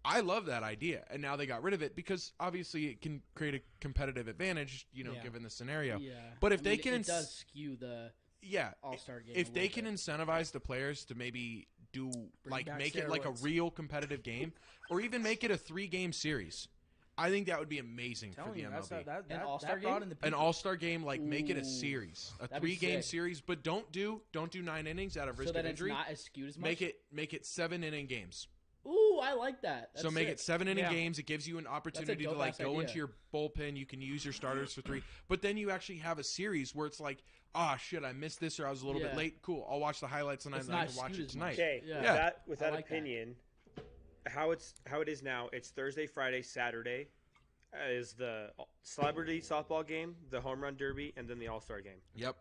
I love that idea, and now they got rid of it because obviously it can create a competitive advantage, Yeah. given the scenario. Yeah. But if I they mean, can, it does skew the yeah, All-Star game. if a they little can bit. incentivize the players to maybe do like back make it like a steroids. real competitive game, or even make it a 3-game series, I think that would be amazing for telling the you, that's MLB. that All-Star that brought game? in the An people. All-Star game, like make it a Ooh. series, a That'd be 3-game sick. series, but don't do 9 innings out of risk so that of it's injury. not as skewed as much. Make it 7-inning games. Ooh, I like that. That's So make it sick. 7-inning Yeah. games. It gives you an opportunity to like dope-ass go idea. into your bullpen. You can use your starters for 3, but then you actually have a series where it's like, ah, shit, I missed this or I was a little bit Yeah. late. Cool, I'll watch the highlights tonight It's and I not can watch skewed it as much. tonight. Okay, Yeah. with Yeah. that, with I that like that. opinion, how it is now, it's Thursday, Friday, Saturday is the celebrity softball game, the home run derby, and then the All-Star game. Yep.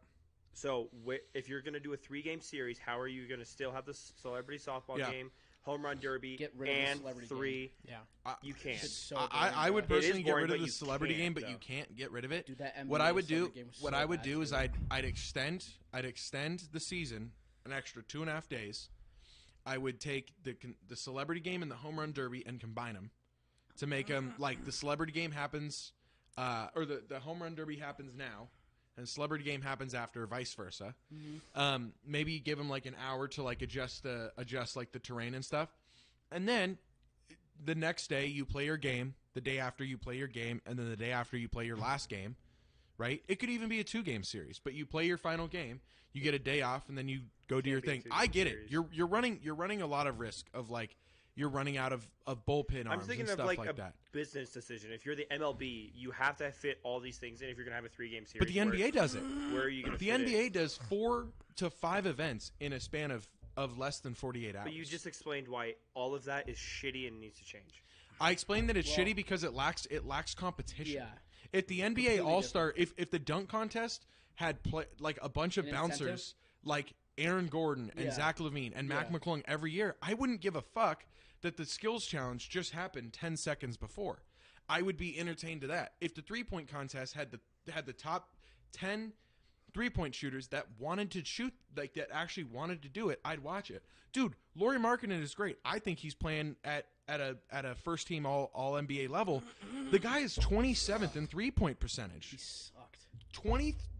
So if you're going to do a 3-game series, how are you going to still have the celebrity softball Yeah. game, home run derby, Get rid of the and celebrity 3? Yeah. You can't. It's so I boring, would bro. It is personally get boring, rid of but the you celebrity can't, game, but though. you can't get rid of it. Dude, that NBA What I would do, celebrity game was what so I would bad, do is too. I'd extend the season an extra 2.5 days. I would take the celebrity game and the home run derby and combine them to make them like the celebrity game happens, or the home run derby happens now, and the celebrity game happens after, vice versa. Maybe give them like an hour to like adjust like the terrain and stuff, and then the next day you play your game. The day after you play your game, and then the day after you play your last game. Right? It could even be a 2-game series, but you play your final game, you get a day off, and then you go do your be a thing. 2-game I get series. it. You're running a lot of risk of like you're running out of bullpen arms I'm thinking and of stuff like like a that. business decision. If you're the MLB, you have to fit all these things in if you're going to have a 3-game series. But the NBA does it. Where are you going to The NBA does 4 to 5 events in a span of less than 48 hours. But you just explained why all of that is shitty and needs to change. I explained that it's Well- shitty because it lacks competition. Yeah. If the NBA Completely All Star, if the dunk contest had like a bunch of An bouncers incentive? like Aaron Gordon and Yeah. Zach LaVine and Mac Yeah. McClung every year, I wouldn't give a fuck that the skills challenge just happened 10 seconds before. I would be entertained to that. If the 3-point contest had the top 10 3-point shooters that wanted to shoot, like that actually wanted to do it, I'd watch it. Dude, Lauri Markkanen is great. I think he's playing at a first team all NBA level. The guy is 27th in 3-point percentage. He sucked.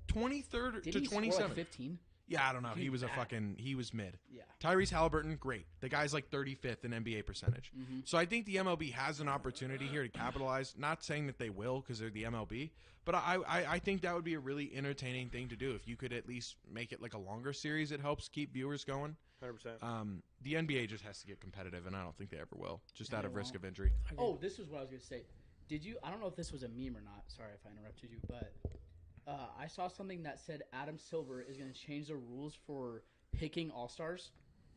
23rd Did to he score 27th. like 15? Yeah, I don't know. He He's was bad. he was mid. Yeah. Tyrese Halliburton, great. The guy's like 35th in NBA percentage. Mm-hmm. So I think the MLB has an opportunity here to capitalize. Not saying that they will because they're the MLB, but I think that would be a really entertaining thing to do. If you could at least make it like a longer series, it helps keep viewers going. 100%. The NBA just has to get competitive, and I don't think they ever will, just out They of risk won't. of injury. Oh, this is what I was going to say. Did you? I don't know if this was a meme or not. Sorry if I interrupted you, but I saw something that said Adam Silver is going to change the rules for picking All Stars.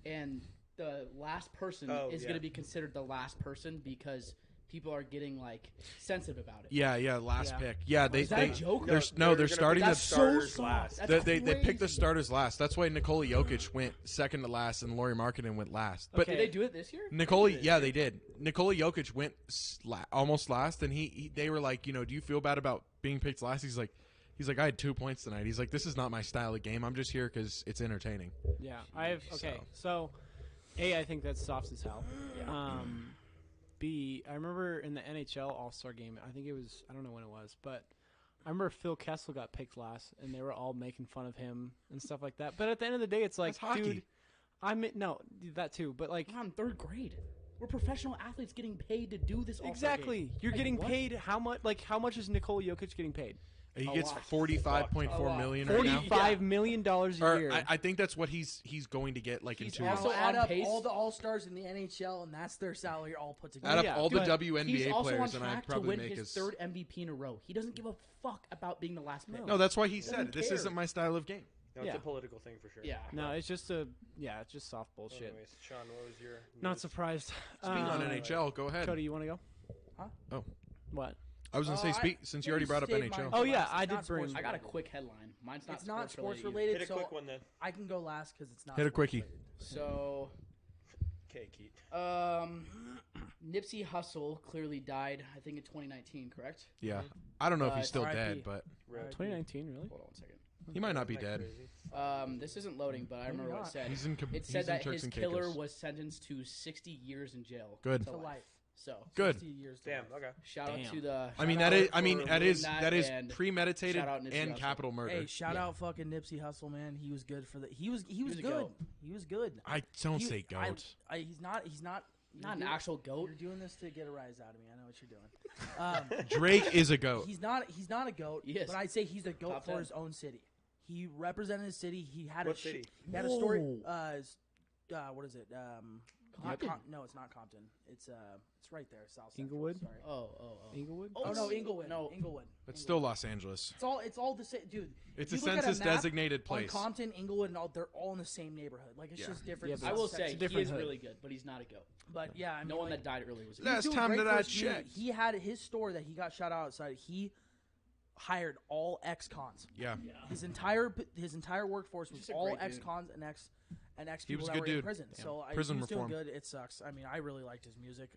and the last person is going to be considered the last person because people are getting like sensitive about it. Yeah, last pick. Yeah, Is that a joke? They're starting That's the so soft. That's they picked the crazy. starters last. That's why Nikola Jokic went second to last and Lauri Markkanen went last. But Did they do it this year? They did. Nikola Jokic went almost last, and they were like, do you feel bad about being picked last? He's like, I had 2 points tonight. He's like, this is not my style of game. I'm just here because it's entertaining. Yeah, So, I think that's soft as hell. Yeah. B, I remember in the NHL All-Star game, I think it was, I don't know when it was, but I remember Phil Kessel got picked last, and they were all making fun of him and stuff like that. But at the end of the day, it's like, That's hockey. dude, no, that too, but like, We're on third grade. We're professional athletes getting paid to do this. All-Star exactly, game. you're Like, getting what? paid how much? Like, how much is Nikola Jokic getting paid? He A gets lot. $45.4 million right now. $45 million a Or year. I think that's what he's going to get like in He's 2 also years. add on up pace. all the All-Stars in the NHL, and that's their salary all put together. Add up Yeah, all the but He's WNBA also players, on and I'd track to probably win make his third MVP in a row. He doesn't give a fuck about being the last pick. No, that's why he Doesn't said this care. isn't my style of game. No, it's Yeah. a political thing for sure. Yeah. No, it's just it's just soft bullshit. Anyways, Sean, what was your Not news? surprised. Speaking on NHL, go ahead. Cody, you want to go? Huh? Oh. What? I was gonna say, since you already brought up saved NHL. mine Oh, for yeah, last. I It's did not bring- sports I got a related. quick headline. Mine's not It's not sports either. related, Hit a so quick one then. I can go last because it's not. Hit a sports quickie. related. So, Okay, Keith. Nipsey Hussle clearly died, I think in 2019, correct? Yeah, I don't know if he's still RIP. dead, but Red. 2019, really? Hold on one second. he might not be Like dead. crazy. This isn't loading, but I Maybe remember what it not. said. He's in. It said that Turks his and killer Caicos. was sentenced to 60 years in jail. Good. To life. So, Good. 60 years to Damn. life. Okay. shout out Damn. to the. I mean shout that out is. I mean for that doing is that is and premeditated shout out Nipsey and Hussle. capital murder. Hey, shout out fucking Nipsey Hussle, man. He was good for the. He was was a good. goat. He was good. I don't He- say goat. He's not. you're Not an doing- actual goat. You're doing this to get a rise out of me. I know what you're doing. Drake is a goat. He's not a goat. He is. But I'd say he's a goat Top for 10. his own city. He represented his city. He had What a city? He had a story. Whoa. What is it? Compton? No, it's not Compton. It's right there, South Central. Inglewood? Sorry. Oh. Inglewood? Oh no, Inglewood. No. Inglewood. It's still Los Angeles. It's all the same, dude. It's if a you look at census map designated place. On Compton, Inglewood, and all, they're all in the same neighborhood. Like it's Yeah. just different. Yeah, but I will It's a say he different is hood. really good, but he's not a goat. But yeah, I mean, No one like, that died early was a Last goat. he's doing time great that for I his community. checked. He had his store that he got shot outside. He hired all ex-cons. Yeah. His entire workforce was Just a all great dude. ex-cons and ex He people was a that good were in dude. prison. Yeah. So Prison he was reform. doing good. It sucks. I mean, I really liked his music,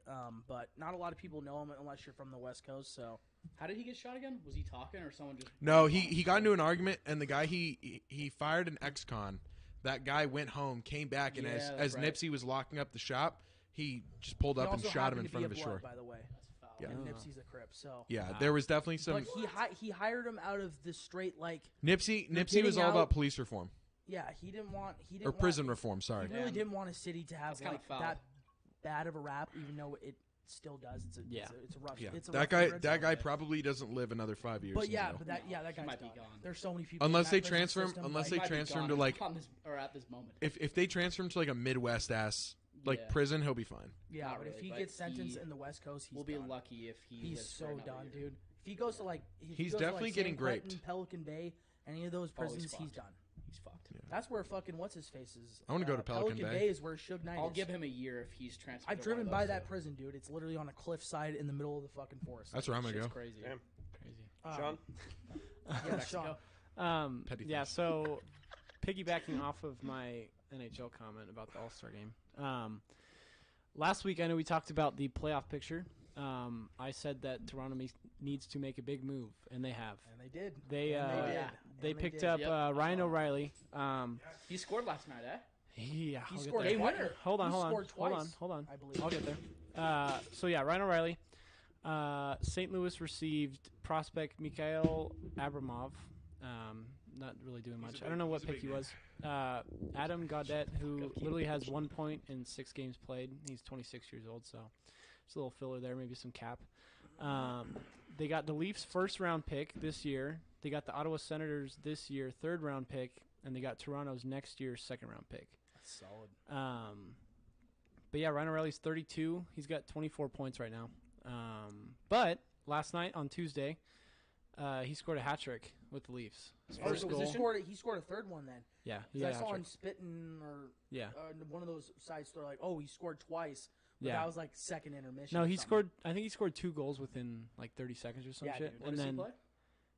but not a lot of people know him unless you're from the West Coast. So How did he get shot again? Was he talking or someone just? No, he got into an argument, and the guy he fired an ex-con. That guy went home, came back, and Yeah, as that's right. Nipsey was locking up the shop, he just pulled he up and also shot him happened in to front be of a his blood, store. by the way. That's foul. Yeah. And Nipsey's a Crip. So Yeah, Wow. there was definitely some. but he hired him out of the straight like Nipsey was getting all out- about police reform yeah he didn't want or prison reform. Sorry. He really Damn. didn't want his city to have That's kinda like foul. that bad of a rap, even though it still does. Yeah. It's a rough. Yeah, It's a that rough guy neighborhood. probably doesn't live another 5 years. But in yeah, jail. but that guy's might be done. gone. There's so many people. Unless in they that prison transfer him, system, unless like, they He might be transfer him gone to like on this, or at this moment. if they transfer him to like a Midwest ass like Yeah. prison, he'll be fine. yeah, Not but if really, he but gets sentenced he in the West Coast, he's We'll be done. lucky if he. He's lives for so another done, year. dude. If he goes to like, if he He's goes to, definitely like, getting San Quentin, graped. Pelican Bay, any of those Oh, he's prisons, he's fucked. done. He's fucked. That's where fucking what's his face is. I wanna go to Pelican Bay. is where Suge Knight I'll is. give him a year if he's transferred. I've to one driven of by those, that so. prison, dude. It's literally on a cliffside in the middle of the fucking forest. That's where I'm gonna Shit's go. crazy. Damn. Crazy. Sean? Yeah, Sean. Petty Yeah, fish. so piggybacking off of my NHL comment about the All-Star game. Last week, I know we talked about the playoff picture. I said that Toronto needs to make a big move, and they have. And they did. They And they did. yeah. they And picked did. up Yep. Ryan O'Reilly. He scored last night, eh? Yeah, He I'll get scored there. a winner. Hold on, He hold on, scored hold on, twice, hold on. I believe. I'll get there. So yeah, Ryan O'Reilly. St. Louis received prospect Mikhail Abramov. Not really doing much. I don't know what pick he was. Adam Gaudette, who literally has 1 point in 6 games played. He's 26 years old, so just a little filler there, maybe some cap. They got the Leafs' first-round pick this year. They got the Ottawa Senators this year, third-round pick, and they got Toronto's next year's second-round pick. That's solid. But yeah, Ryan O'Reilly's 32. He's got 24 points right now. But last night on Tuesday, He scored a hat trick with the Leafs. His Oh, first so goal. he scored a third one then. Yeah, he 'Cause got I a hat saw trick. him spitting or Yeah. one of those sites. They're like, oh, he scored twice. But Yeah. that was like second intermission. No, or he something. scored. I think he scored 2 goals within like 30 seconds or some Yeah, shit. dude. What And does then he play?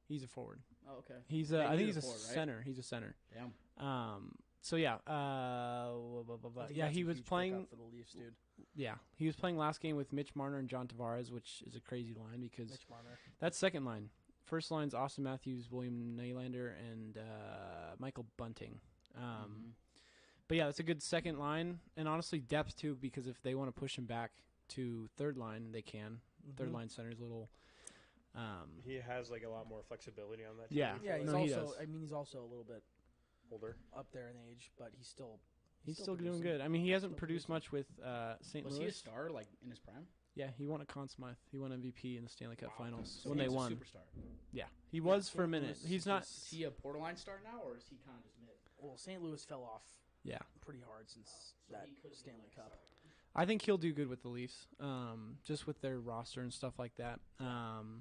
he's a forward. Oh, okay. He's Yeah, I think he's he's a a forward, right? center. He's a center. Damn. So yeah. I think Yeah, that's he a was huge playing. pickup for the Leafs, dude. Yeah, he was playing last game with Mitch Marner and John Tavares, which is a crazy line because Mitch Marner. that's second line. First line's Austin Matthews, William Nylander, and Michael Bunting. But yeah, it's a good second line, and honestly depth too, because if they want to push him back to third line, they can. Third line center's a little. He has like a lot more flexibility on that. Yeah. team. Yeah, he's No, he also. does. I mean, he's also a little bit Older. up there in age, but he's still. He's still doing producing. good. I mean, he hasn't Still produced producing. much with St. Was Louis. he a star like in his prime? Yeah, he won a Conn Smythe. He won MVP in the Stanley Cup Finals So when they he's a won. superstar. Yeah, he was for a St. minute. Louis He's not. Is he a borderline star now, or is he kind of just mid? Well, St. Louis fell off Yeah, pretty hard since So that he could be Stanley like Cup. I think he'll do good with the Leafs. Just with their roster and stuff like that. 100%.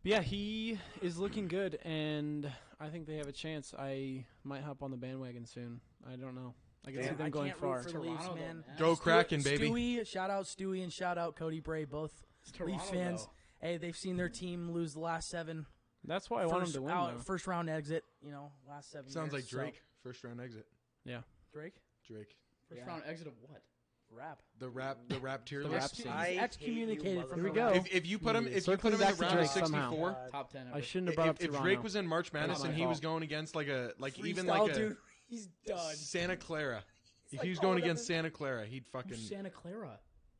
But yeah, he is looking good, and I think they have a chance. I might hop on the bandwagon soon. I don't know. I can see Damn. them I going can't far. root for the Leafs, Toronto, though, man. man. Go Kraken, baby. Stewie, shout out Stewie and shout out Cody Bray, both It's Toronto, Leafs fans. though. Hey, they've seen their team lose the last 7. That's why I want him to win. Though. First round exit, last 7 Sounds years. like Drake. First round exit. So, Drake? Drake. First Yeah. round exit of what? Rap. The rap tier The list. rap scene. I He's hate excommunicated you, from Here we the go. rap. If you put him, if you Circling put him in back the to round of Drake somehow. 64, Top 10 ever. I shouldn't have brought up if Toronto. Drake was in March Madness my and he was fault. going against even Freestyle, like a dude, he's done. Santa Clara, if like he was going calling against up Santa Clara, he'd fucking Santa Clara.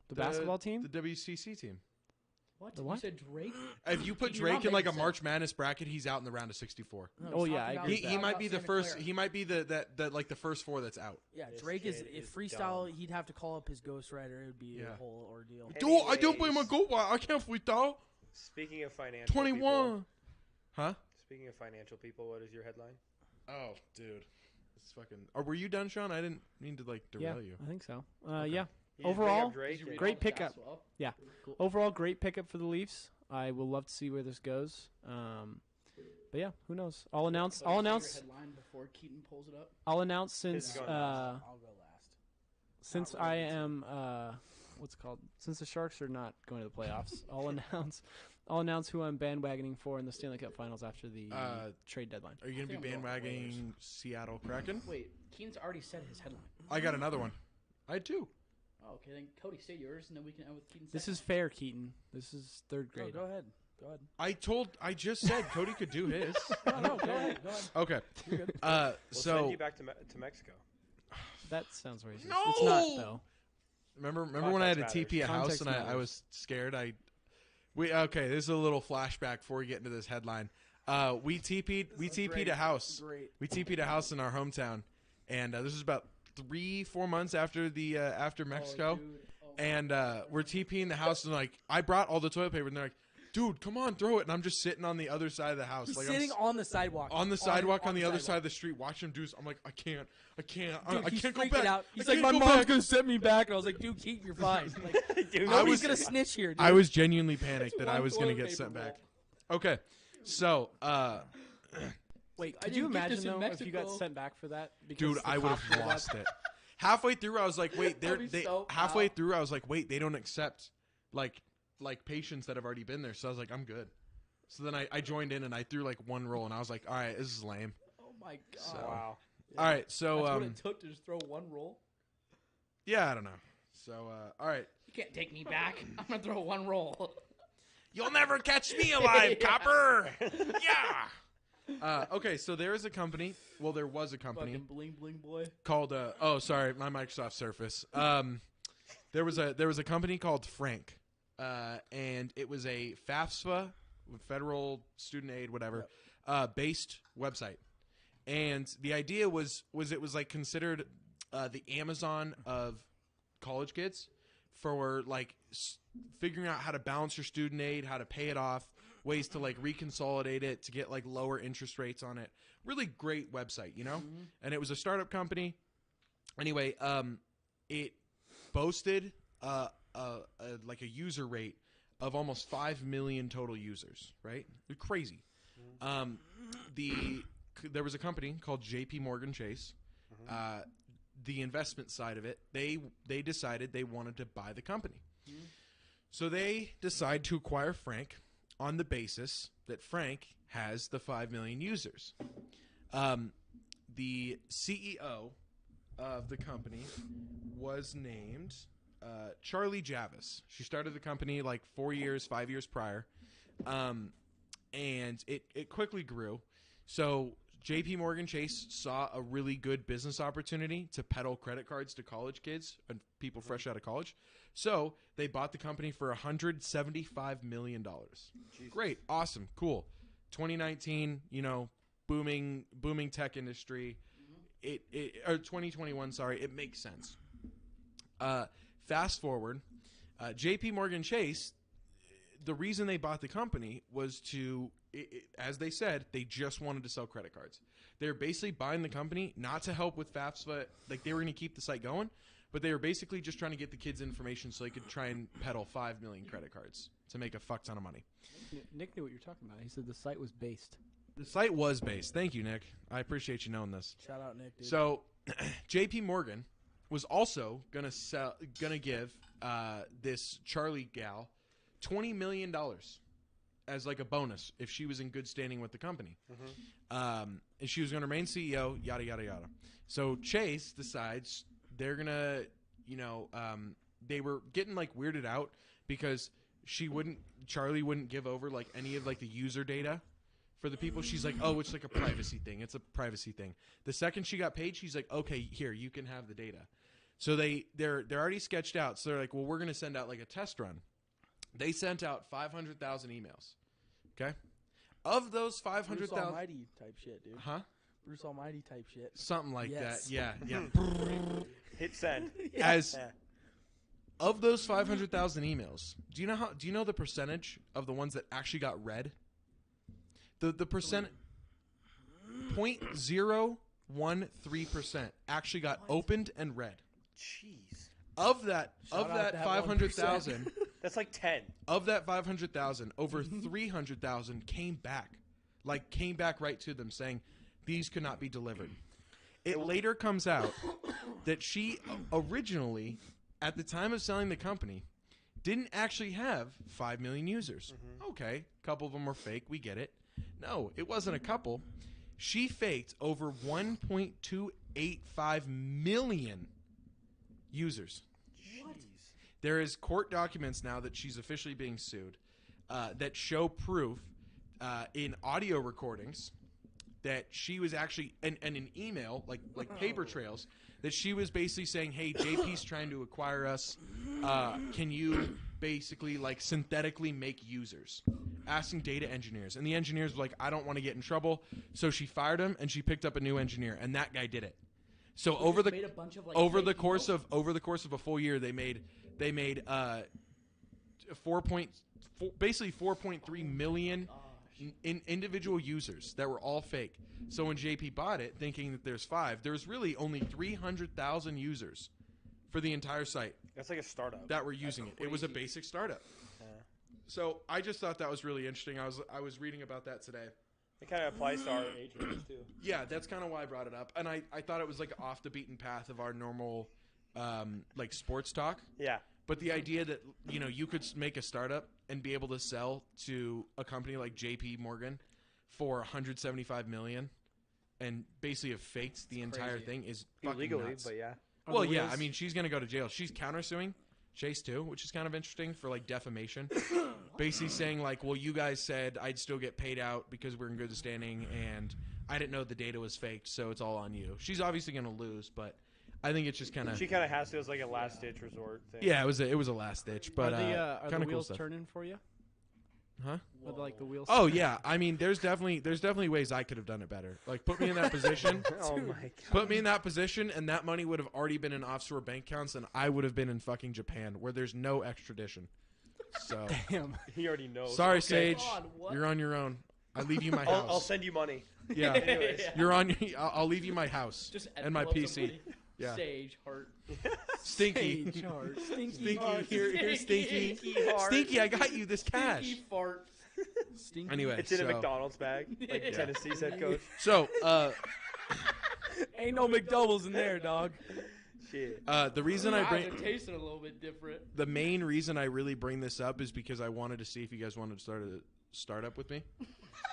the basketball team. the WCC team. What? The what? You said Drake? If you put You're not Drake in like a making March Madness bracket, he's out in the round of 64. No, Oh, he's yeah, talking I about- agree He, with he that. might be the Santa first. Clara. He might be the like the first 4 that's out. Yeah, This Drake is kid if is freestyle, dumb. he'd have to call up his ghostwriter. It would be Yeah. a whole ordeal. Dude, I don't play my Anyways. goal. I can't freestyle. Speaking of financial 21. people, Huh? speaking of financial people, what is your headline? Oh, dude. It's fucking. Or were you done, Sean? I didn't mean to like Yeah, derail you. I think so. Okay. Yeah. You just bring up Overall, Drake Did you and- read great all the stats pickup. as well? Yeah. Cool. Overall, great pickup for the Leafs. I will love to see where this goes. But yeah, who knows? I'll announce. Cody, I'll say your announce. headline before Keaton pulls it up. I'll announce since Who's going last? I'll go last. since Not I really. am what's it called? Since the Sharks are not going to the playoffs, I'll announce who I'm bandwagoning for in the Stanley Cup Finals after the trade deadline. Are you gonna be I think I'm going bandwagoning Seattle Kraken? Wait, Keaton's already said his headline. I got another one. I had 2. Oh, okay, then Cody, say yours, and then we can end with Keaton's. This second. is fair, Keaton. This is third No, grade. go ahead. Go ahead. I just said Cody could do his. No, go ahead. Go ahead. Okay. You're good. We'll So send you back to Mexico. That sounds racist. No! It's not though. remember when I had to Context TP a house Context and I matters. was scared. Okay, this is a little flashback before we get into this headline. We TP'd a house. Great. We TP'd a house in our hometown, and this is about 3-4 months after the after Mexico. Oh, dude. Oh, And we're TPing the house, and like I brought all the toilet paper, and they're like, "Dude, come on, throw it!" And I'm just sitting on the other side of the house, He's like sitting on the sidewalk. on the sidewalk on the other sidewalk. side of the street, watching him do. I'm like, I can't, Dude, I he's can't go freaking back. out. He's I like, can't my go mom's back." gonna send me back, and I was like, dude, Keith, you're fine. Like, Dude, I nobody's was- gonna snitch here, dude. I was genuinely panicked that One I was gonna toilet get paper sent back. roll. Okay, so Wait, I could you didn't get imagine this in though if you got Mexico. sent back for that? Because dude, the I would cops have showed up? lost it. Halfway through, I was like, wait, That'd be so halfway out. through, I was like, wait, they don't accept like patients that have already been there. So I was like, I'm good. So then I joined in and I threw like one roll, and I was like, all right, this is lame. Oh my god. So- Wow. All right, so That's what it took to just throw one roll. yeah, I don't know. So all right, You can't take me back. I'm gonna throw one roll. you'll never catch me alive, copper. Yeah. Okay, so there is a company. Well, there was a company Fucking bling bling boy. called. Oh, sorry, my Microsoft Surface. There was a company called Frank, and it was a FAFSA, federal student aid, whatever, based website. And the idea was it was like considered the Amazon of college kids for like figuring out how to balance your student aid, how to pay it off, ways to like reconsolidate it to get like lower interest rates on it. Really great website, you know? And it was a startup company. Anyway, it boasted like a user rate of almost 5 million total users, right? They're crazy. There was a company called J.P. Morgan Chase. The investment side of it, they decided they wanted to buy the company. So they decide to acquire Frank on the basis that Frank has the 5 million users. The CEO of the company was named Charlie Javis. She started the company like 5 years prior. And it quickly grew. So J.P. Morgan Chase saw a really good business opportunity to peddle credit cards to college kids and people fresh out of college. So they bought the company for $175 million. Jesus. Great. Awesome. Cool. 2019, booming tech industry. Or 2021, sorry. It makes sense. Fast forward, J.P. Morgan Chase, the reason they bought the company was to, as they said, they just wanted to sell credit cards. They're basically buying the company not to help with FAFSA, like they were going to keep the site going, but they were basically just trying to get the kids information so they could try and peddle 5 million credit cards to make a fuck ton of money. Nick knew what you're talking about. He said the site was based. The site was based. Thank you, Nick. I appreciate you knowing this. Shout out, Nick, dude. So, J.P. Morgan was also gonna give this Charlie gal $20 million as like a bonus if she was in good standing with the company. And she was going to remain CEO, yada, yada, yada. So Chase decides they're going to, they were getting like weirded out because Charlie wouldn't give over like any of like the user data for the people. She's like, oh, it's like a privacy thing. It's a privacy thing. The second she got paid, she's like, okay, here, you can have the data. So they're already sketched out. So they're like, well, we're going to send out like a test run. They sent out 500,000 emails. Okay? Of those 500,000... Bruce Almighty type shit, dude. Huh? Bruce Almighty type shit. Something like that. Yeah. Hit send. Of those 500,000 emails, do you know the percentage of the ones that actually got read? The percent... 0.013% actually got opened and read. Jeez. Of that 500,000... That's like 10. Of that 500,000, over 300,000 came back right to them saying these could not be delivered. It later comes out that she originally, at the time of selling the company, didn't actually have 5 million users. Okay, a couple of them were fake. We get it. No, it wasn't a couple. She faked over 1.285 million users. There is court documents now that she's officially being sued that show proof in audio recordings that she was actually and an email like paper trails that she was basically saying, hey, JP's trying to acquire us. Can you basically like synthetically make users? Asking data engineers. And the engineers were like, I don't want to get in trouble. So she fired him and she picked up a new engineer, and that guy did it. So over the course of a full year, they made basically 4.3 million individual users that were all fake. So when JP bought it, thinking that there's 5, there's really only 300,000 users for the entire site. That's like a startup that were using it. It was a basic startup. So I just thought that was really interesting. I was reading about that today. It kind of applies to our age groups too. Yeah, that's kind of why I brought it up, and I thought it was like off the beaten path of our normal like sports talk. Yeah. But the idea that you could make a startup and be able to sell to a company like J.P. Morgan for 175 million, and basically have faked the entire thing is fucking illegally, nuts. but yeah. Well, yeah, I mean she's gonna go to jail. She's countersuing Chase too, which is kind of interesting for like defamation. Basically saying like, well, you guys said I'd still get paid out because we're in good standing, and I didn't know the data was faked, so it's all on you. She's obviously gonna lose, but I think it's just kind of... She kind of has to as like a last-ditch resort thing. Yeah, it was a last-ditch, but are the cool wheels stuff. turning for you? Huh? With like the wheels. Oh yeah, I mean, there's definitely ways I could have done it better. Like put me in that position. Oh my god. Put me in that position, and that money would have already been in offshore bank accounts, and I would have been in fucking Japan, where there's no extradition. So Damn. He already knows. Sorry, Okay. Sage. God, what? You're on your own. I leave you my house. I'll send you money. Yeah. Anyways. You're on. I'll leave you my house Just and my envelopes of PC. money. Yeah. Sage, heart. Stinky. Sage heart. Stinky. Here's Stinky. Stinky, I got you this cash. Stinky fart. Anyway, It's in a so- McDonald's bag, like Tennessee's head coach. So, Ain't no McDoubles in there, dog. Shit. the reason I bring It tasted a little bit different. the main reason I really bring this up is because I wanted to see if you guys wanted to start a startup with me.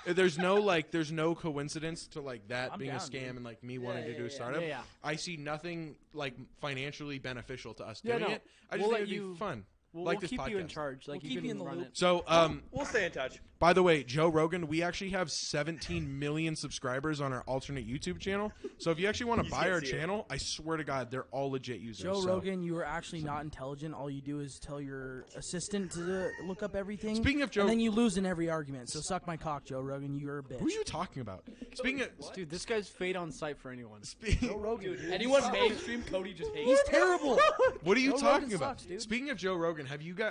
There's no coincidence to like that I'm being a down, scam dude. and like me wanting to do a yeah. startup. Yeah. I see nothing like financially beneficial to us Yeah, doing no. it. I just We'll think let it'd be you- fun. We'll like this keep you in podcast. charge. Like We'll you keep can you in the run loop. it. So, We'll stay in touch. by the way, Joe Rogan, we actually have 17 million subscribers on our alternate YouTube channel. So if you actually want to You buy can't our see it. channel, I swear to God, they're all legit users. Joe so. Rogan, you are actually not intelligent. All you do is tell your assistant to look up everything. Speaking of Joe- and then you lose in every argument. So suck my cock, Joe Rogan. You're a bitch. Who are you talking about? Speaking of, Dude, this guy's fade on sight for anyone. Joe Rogan. dude. Anyone mainstream, Cody just hates. He's terrible. what are you Joe talking Rogan about? sucks, dude. Speaking of Joe Rogan,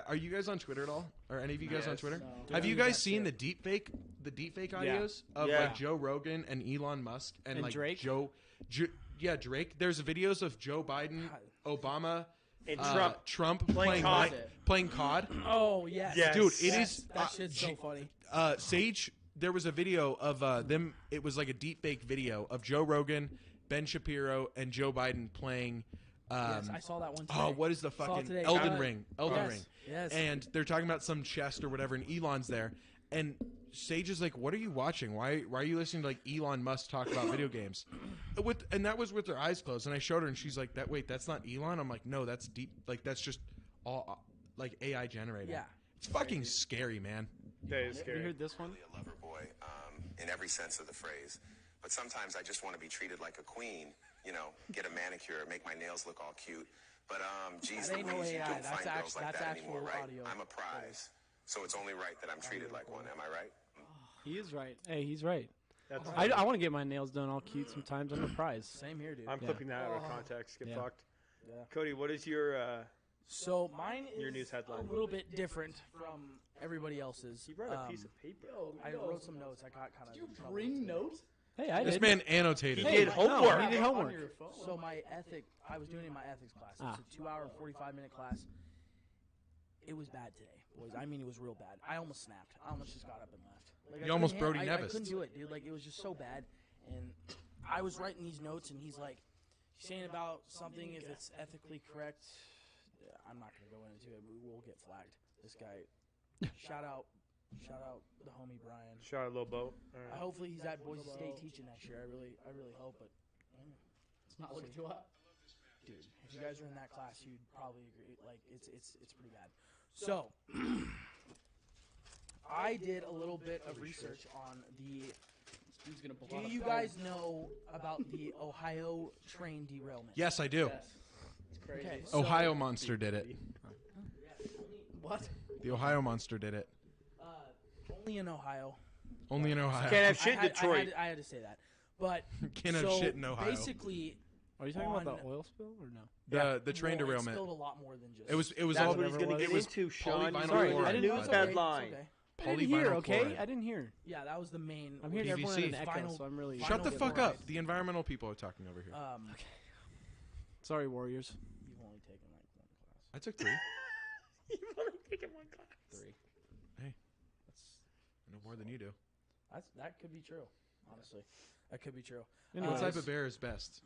are you guys on Twitter at all? Or any of you guys on Yes. Twitter? No. Have you Dude, guys that seen shit. the deepfake audios of Yeah. like Joe Rogan and Elon Musk and like Drake? Drake? There's videos of Joe Biden, Obama, And Trump Playing playing COD. playing COD. Oh yes. Yes. Dude, it Yes, is that shit's so funny. Sage. There was a video of them. It was like a deepfake video of Joe Rogan, Ben Shapiro, and Joe Biden playing. Yes, I saw that one today. Oh, what is the Saw it fucking today. Elden Uh, Ring? Elden yes, Ring. yes. And they're talking about some chest or whatever, and Elon's there. And Sage is like, "What are you watching? Why are you listening to like Elon Musk talk about video games?" And that was with their eyes closed. And I showed her, and she's like, that's not Elon." I'm like, "No, that's deep. Like that's just all like AI generated." Yeah. It's fucking scary, man. That is Have you scary. heard this one? A lover boy, in every sense of the phrase. But sometimes I just want to be treated like a queen, get a manicure, make my nails look all cute. But, geez That ain't no Louise, you AI. don't That's find girls like that's that anymore, actual right? audio. I'm a prize. So it's only right that I'm treated like one, am I right? He is right. Hey, he's right. That's I want to get my nails done all cute sometimes. I'm a prize. Same here, dude. I'm Yeah. clipping that out of context. Get Yeah. fucked. Yeah. Cody, what is your? So mine is Your news headline. a little bit different from everybody else's. You brought a piece of paper. I wrote some notes. I got kind of. You bring notes? Hey, I This did. man annotated. He did homework. No, he did homework. On your phone. So my I was doing it in my ethics class. It's a 2-hour, 45-minute class. It was bad today, boys. I mean, it was real bad. I almost snapped. I almost just got up and left. Like, You I almost couldn't Brody I Nevis. couldn't do it, dude. Like it was just so bad. And I was writing these notes, and he's like, saying about something if it's ethically correct. I'm not gonna go into it. We'll get flagged. This guy. Shout out the homie Brian. Shot a little boat. All right. Hopefully he's at Boise State teaching next year. I really hope. But It's not looking too hot. dude, if you guys are in that class, you'd probably agree. Like it's pretty bad. So I did a little bit of research on the. This dude's gonna blow Do out a you phone. guys know about the Ohio train derailment? Yes, I do. Yes. It's crazy. Okay. So, Ohio Monster did it. What? The Ohio Monster did it. only in Ohio. Only in Ohio. Can't have shit in I Detroit. I had to say that. But Can't have so shit in Ohio. basically, Are you talking about on- the oil spill or no? The train well, it derailment. spilled a lot more than just. It was That's all what he's going to it get was into, Sean. polyvinyl Sorry, chloride, I didn't know News but- It's okay, headline. it's okay. I didn't hear. Polyvinyl Okay, chloride. I didn't hear. Yeah, that was the main. I'm hearing everyone in an echo, Vinyl- so I'm really. Shut the Vinyl fuck chloride. up. The environmental people are talking over here. Sorry, Warriors. You've only taken like one class. I took 3. You've only taken one class. 3. Hey, that's I know more than you do. That could be true. Honestly, that could be true. Anyways. What type of bear is best?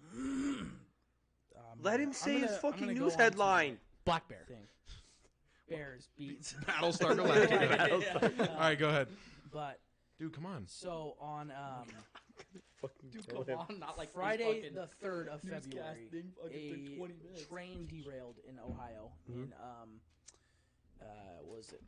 Let him I'm say his gonna fucking go news on to headline. Black bear. Thing. Bears beats. Battlestar Galactica. All right, go ahead. But Dude, come on. so on Dude, come on. Not like Friday fucking the 3rd of newscast February, thing fucking took a 20 minutes. train derailed in Ohio in was it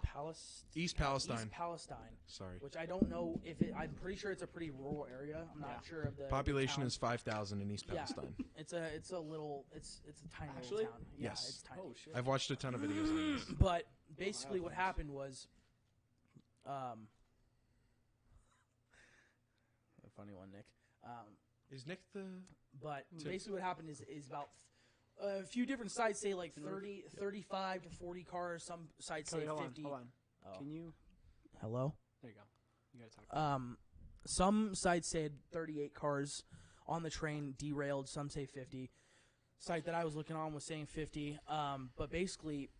East Palestine. East Palestine, Sorry. which I don't know if it. I'm pretty sure it's a pretty rural area. I'm not sure of the Population town. is 5,000 in East Yeah. Palestine. It's a little. It's a tiny Actually? little town. Yeah, Yes. it's tiny. Oh shit. I've watched a ton of videos on this. But basically, what happened was, a funny one, Nick. Is Nick the... But basically, what happened is about a few different sites say like 30, 35 to 40 cars. Some sites say Cody, 50. hold on. Oh. Can you? Hello. There you go. You gotta talk. Some sites said 38 cars on the train derailed. Some say 50. site that I was looking on was saying 50. But basically,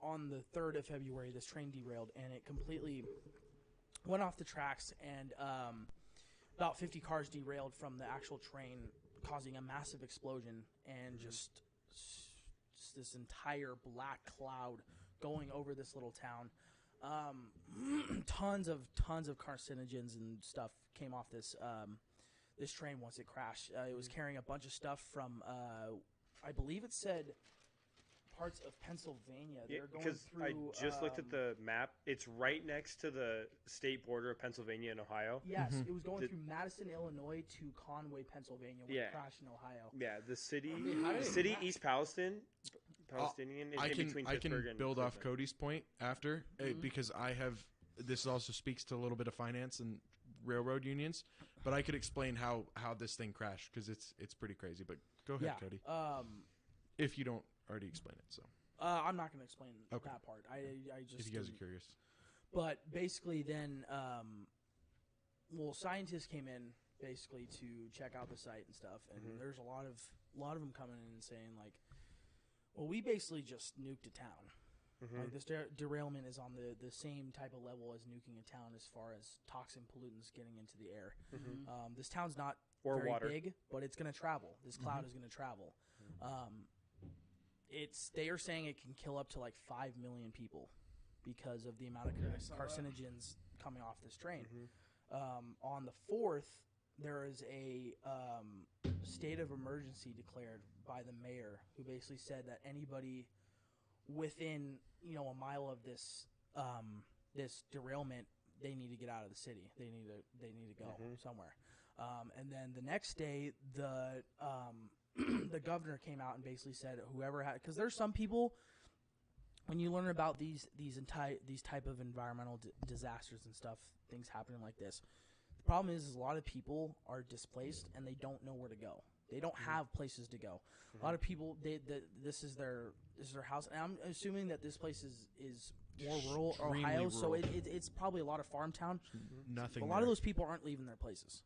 on the 3rd of February, this train derailed, and it completely went off the tracks, and about 50 cars derailed from the actual train, causing a massive explosion, and just this entire black cloud going over this little town. Tons of carcinogens and stuff came off this this train once it crashed. It was carrying a bunch of stuff from, I believe it said parts of Pennsylvania. Yeah, They're going because through. I just looked at the map. It's right next to the state border of Pennsylvania and Ohio. Yes, it was going through Madison, Illinois to Conway, Pennsylvania, when it crashed in Ohio. Yeah, the city, how did it crash? East Palestinian is in between Pittsburgh and build off Cleveland. Cody's point after because I have. This also speaks to a little bit of finance and railroad unions, but I could explain how this thing crashed because it's pretty crazy. But go ahead, Cody. If you don't already explain it, so I'm not going to explain Okay. that part. I just if you guys are curious, But basically, then, scientists came in basically to check out the site and stuff, and there's a lot of them coming in and saying like, well, we basically just nuked a town. Like this derailment is on the same type of level as nuking a town as far as toxin pollutants getting into the air. This town's not very big, but it's going to travel. This cloud is going to travel. They are saying it can kill up to like 5 million people because of the amount of carcinogens coming off this train. On the 4th, there is a state of emergency declared by the mayor, who basically said that anybody within a mile of this this derailment, they need to get out of the city. They need to go somewhere. And then the next day, the the governor came out and basically said whoever had, because there's some people, when you learn about these type of environmental disasters and stuff, things happening like this, the problem is a lot of people are displaced and they don't know where to go. They don't have places to go. A lot of people, this is their house, and I'm assuming that this place is more rural Extremely Ohio, rural. so it's probably a lot of farm town. nothing. A lot of those people aren't leaving their places.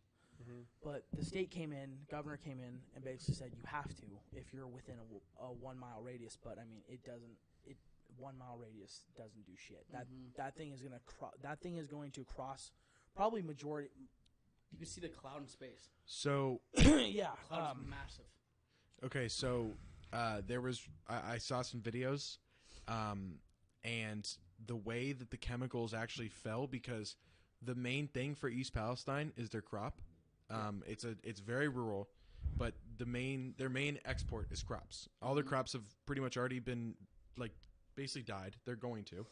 But the state came in, governor came in, and basically said you have to if you're within a 1 mile radius. But I mean, it doesn't. 1 mile radius doesn't do shit. That thing is going to cross probably majority. You can see the cloud in space. So Yeah, Cloud is massive. okay, so there was I saw some videos, and the way that the chemicals actually fell, because the main thing for East Palestine is their crop. It's very rural, but their main export is crops. All their crops have pretty much already been like basically died. They're going to,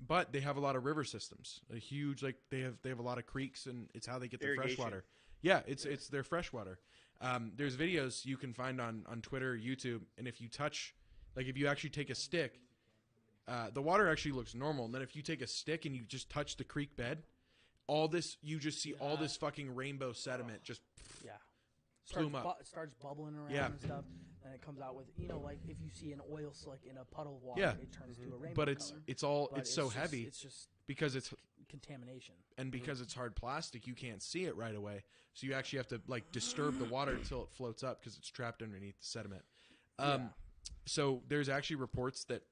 but they have a lot of river systems. A huge they have a lot of creeks, and it's how they get their fresh Irrigation. water. Yeah, it's their fresh water. There's videos you can find on Twitter, YouTube, and if you touch, if you actually take a stick, the water actually looks normal. And then if you take a stick and you just touch the creek bed, you just see all this fucking rainbow sediment just plume up. Starts bubbling around Yeah. and stuff, and it comes out with like if you see an oil slick in a puddle of water, Yeah. it turns to a rainbow. But color. But it's so just- heavy It's just because it's contamination. and because it's hard plastic, you can't see it right away. So you actually have to disturb the water until it floats up because it's trapped underneath the sediment. So there's actually reports that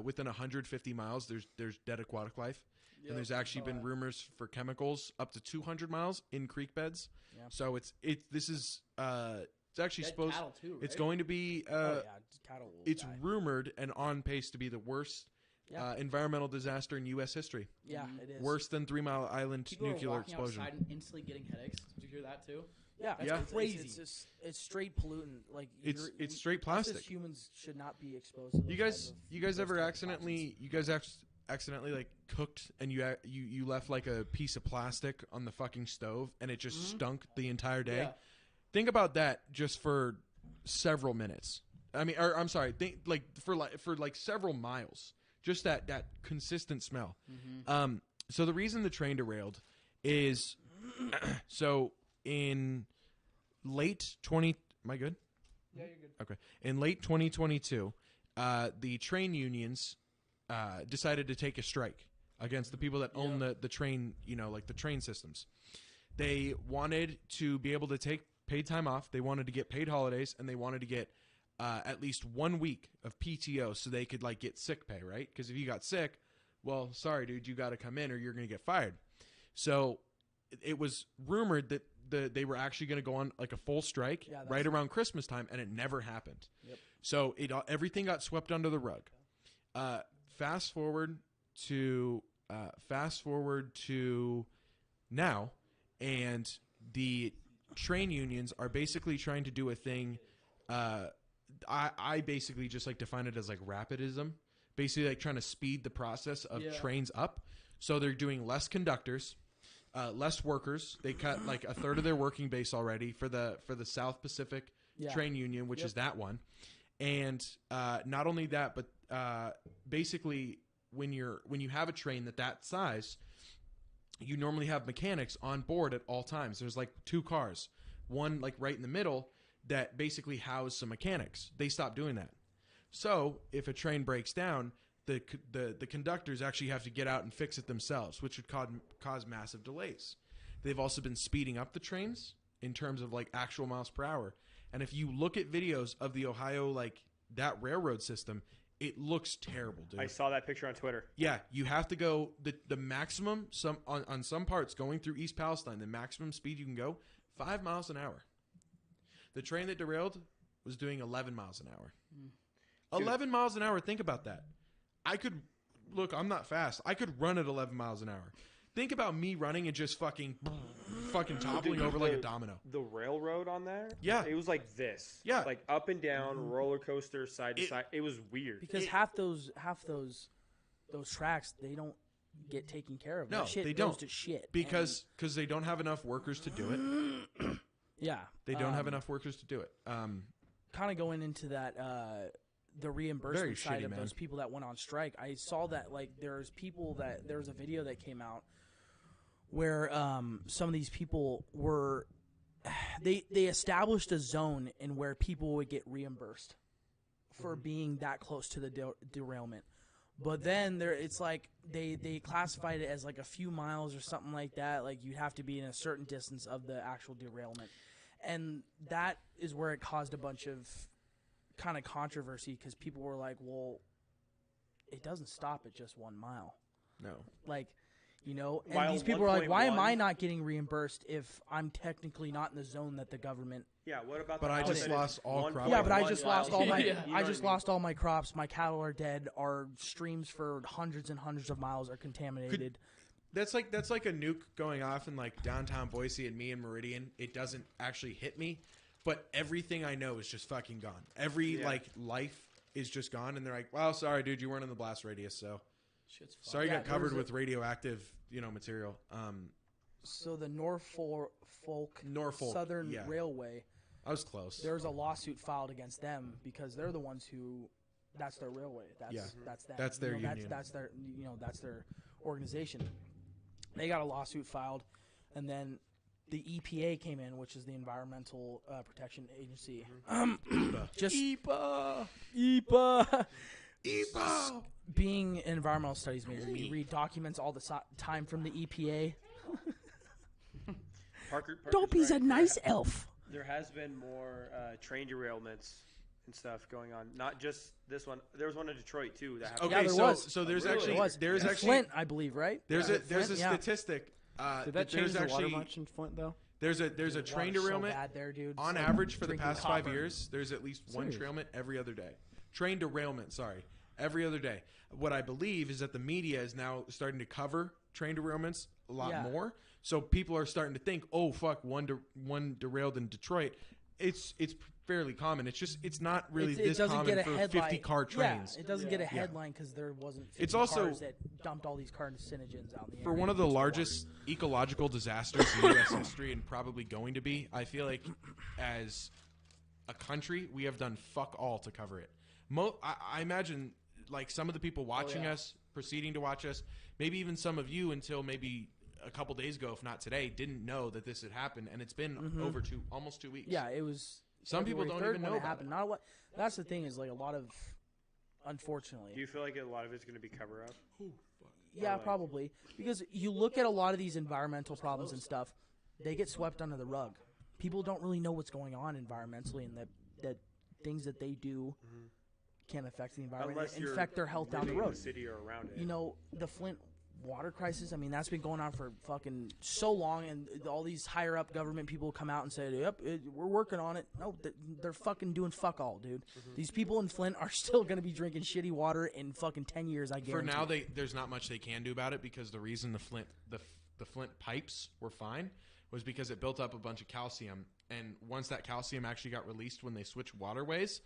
within 150 miles there's dead aquatic life. And there's actually been rumors for chemicals up to 200 miles in creek beds. Yeah. So it's actually Dead supposed cattle too, it's right? going to be Cattle will it's die. rumored and on pace to be the worst environmental disaster in U.S. history. Yeah, it is. Worse than 3 Mile Island People nuclear are walking explosion. outside and instantly getting headaches. Did you hear that too? Yeah, Yeah. it's crazy. It's straight pollutant. Like It's straight us as plastic. humans should not be exposed to those You guys those ever type of accidentally cooked and you left a piece of plastic on the fucking stove and it just stunk the entire day? Yeah. Think about that just for several minutes. I'm sorry. Think for several miles. Just that consistent smell. So the reason the train derailed is so in late 20. Am I good? Yeah, you're good. Okay. In late 2022, the train unions decided to take a strike against the people that own the train, the train systems. They wanted to be able to take paid time off. They wanted to get paid holidays, and they wanted to get at least 1 week of PTO so they could like get sick pay, right? Because if you got sick, well, sorry, dude, you got to come in or you're going to get fired. So it was rumored that they were actually going to go on like a full strike right around Christmas time, and it never happened. Yep. So everything got swept under the rug. Fast forward to now, and the train unions are basically trying to do a thing. I basically just like define it as like rapidism, basically like trying to speed the process of trains up. So they're doing less conductors, less workers. They cut like a third of their working base already for the South Pacific Train Union, which is that one. And not only that, but basically when you have a train that size, you normally have mechanics on board at all times. There's like 2 cars, one like right in the middle that basically house some mechanics. They stopped doing that. So if a train breaks down, the conductors actually have to get out and fix it themselves, which would cause massive delays. They've also been speeding up the trains in terms of like actual miles per hour. And if you look at videos of the Ohio, like that railroad system, it looks terrible, dude. I saw that picture on Twitter. Yeah, you have to go the maximum on some parts going through East Palestine. The maximum speed you can go 5 miles an hour. The train that derailed was doing 11 miles an hour. 11 miles an hour. Think about that. I'm not fast. I could run at 11 miles an hour. Think about me running and just fucking toppling over like a domino. The railroad on there? Yeah. It was like this. Yeah. Like up and down, roller coaster, side to side. It was weird. Because half those tracks, they don't get taken care of. No, that shit they goes don't. To shit. Because they don't have enough workers to do it. Yeah. They don't have enough workers to do it. Kind of going into that, the reimbursement side of those people that went on strike. I saw that like there's a video that came out where some of these people were they established a zone in where people would get reimbursed for being that close to the derailment. But then it's like they classified it as like a few miles or something like that. Like you'd have to be in a certain distance of the actual derailment. And that is where it caused a bunch of kind of controversy because people were like, well, it doesn't stop at just 1 mile. No. Like, and these people were like, why am I not getting reimbursed if I'm technically not in the zone that the government? Yeah, what about But I just lost all crops. Yeah, but I just lost all my lost all my crops. My cattle are dead. Our streams for hundreds and hundreds of miles are contaminated. That's like a nuke going off in like downtown Boise and me in Meridian. It doesn't actually hit me, but everything I know is just fucking gone. Every like life is just gone, and they're like, "Well, sorry, dude, you weren't in the blast radius, so sorry, you got covered with radioactive, material." So the Norfolk Southern Railway. I was close. There's a lawsuit filed against them because they're the ones who. That's their railway. That's them. That's their union. That's their that's their organization. They got a lawsuit filed, and then the EPA came in, which is the Environmental Protection Agency. EPA. Being an environmental studies major, you read documents all the time from the EPA. Parker's Dopey's right. a nice elf. There has been more train derailments and stuff going on. Not just this one. There was one in Detroit too. That happened. Okay, yeah, there was. So there's Really? actually there's in actually Flint, I believe, right? There's a statistic. Did that change the water much in Flint though? There's a train derailment. So bad there, dude. On average, for the past 5 years, there's at least one derailment every other day. Train derailment, every other day. What I believe is that the media is now starting to cover train derailments a lot more. So people are starting to think, oh fuck, one derailed in Detroit. It's fairly common. It's not really this common for 50-car trains. Yeah, it doesn't get a headline because there wasn't 50 it's also cars that dumped all these carcinogens out in the air. For one of the largest ecological disasters in U.S. history and probably going to be, I feel like as a country, we have done fuck all to cover it. I imagine like some of the people watching us, proceeding to watch us, maybe even some of you until maybe a couple days ago, if not today, didn't know that this had happened, and it's been over almost 2 weeks. Yeah, it was. Some people don't even know it about happened. Not a lot. That's the thing is like a lot of, unfortunately. Do you feel like a lot of it's going to be cover up? Yeah, probably because you look at a lot of these environmental problems and stuff, they get swept under the rug. People don't really know what's going on environmentally, and that things that they do can affect the environment Unless and you're affect their health down the living in road. the city or around it. You know, the Flint water crisis, I mean, that's been going on for fucking so long, and all these higher up government people come out and say, yep, we're working on it. No, they're fucking doing fuck all, dude. These people in Flint are still going to be drinking shitty water in fucking 10 years, I guarantee. For now, there's not much they can do about it, because the reason the Flint pipes were fine was because it built up a bunch of calcium, and once that calcium actually got released when they switched waterways,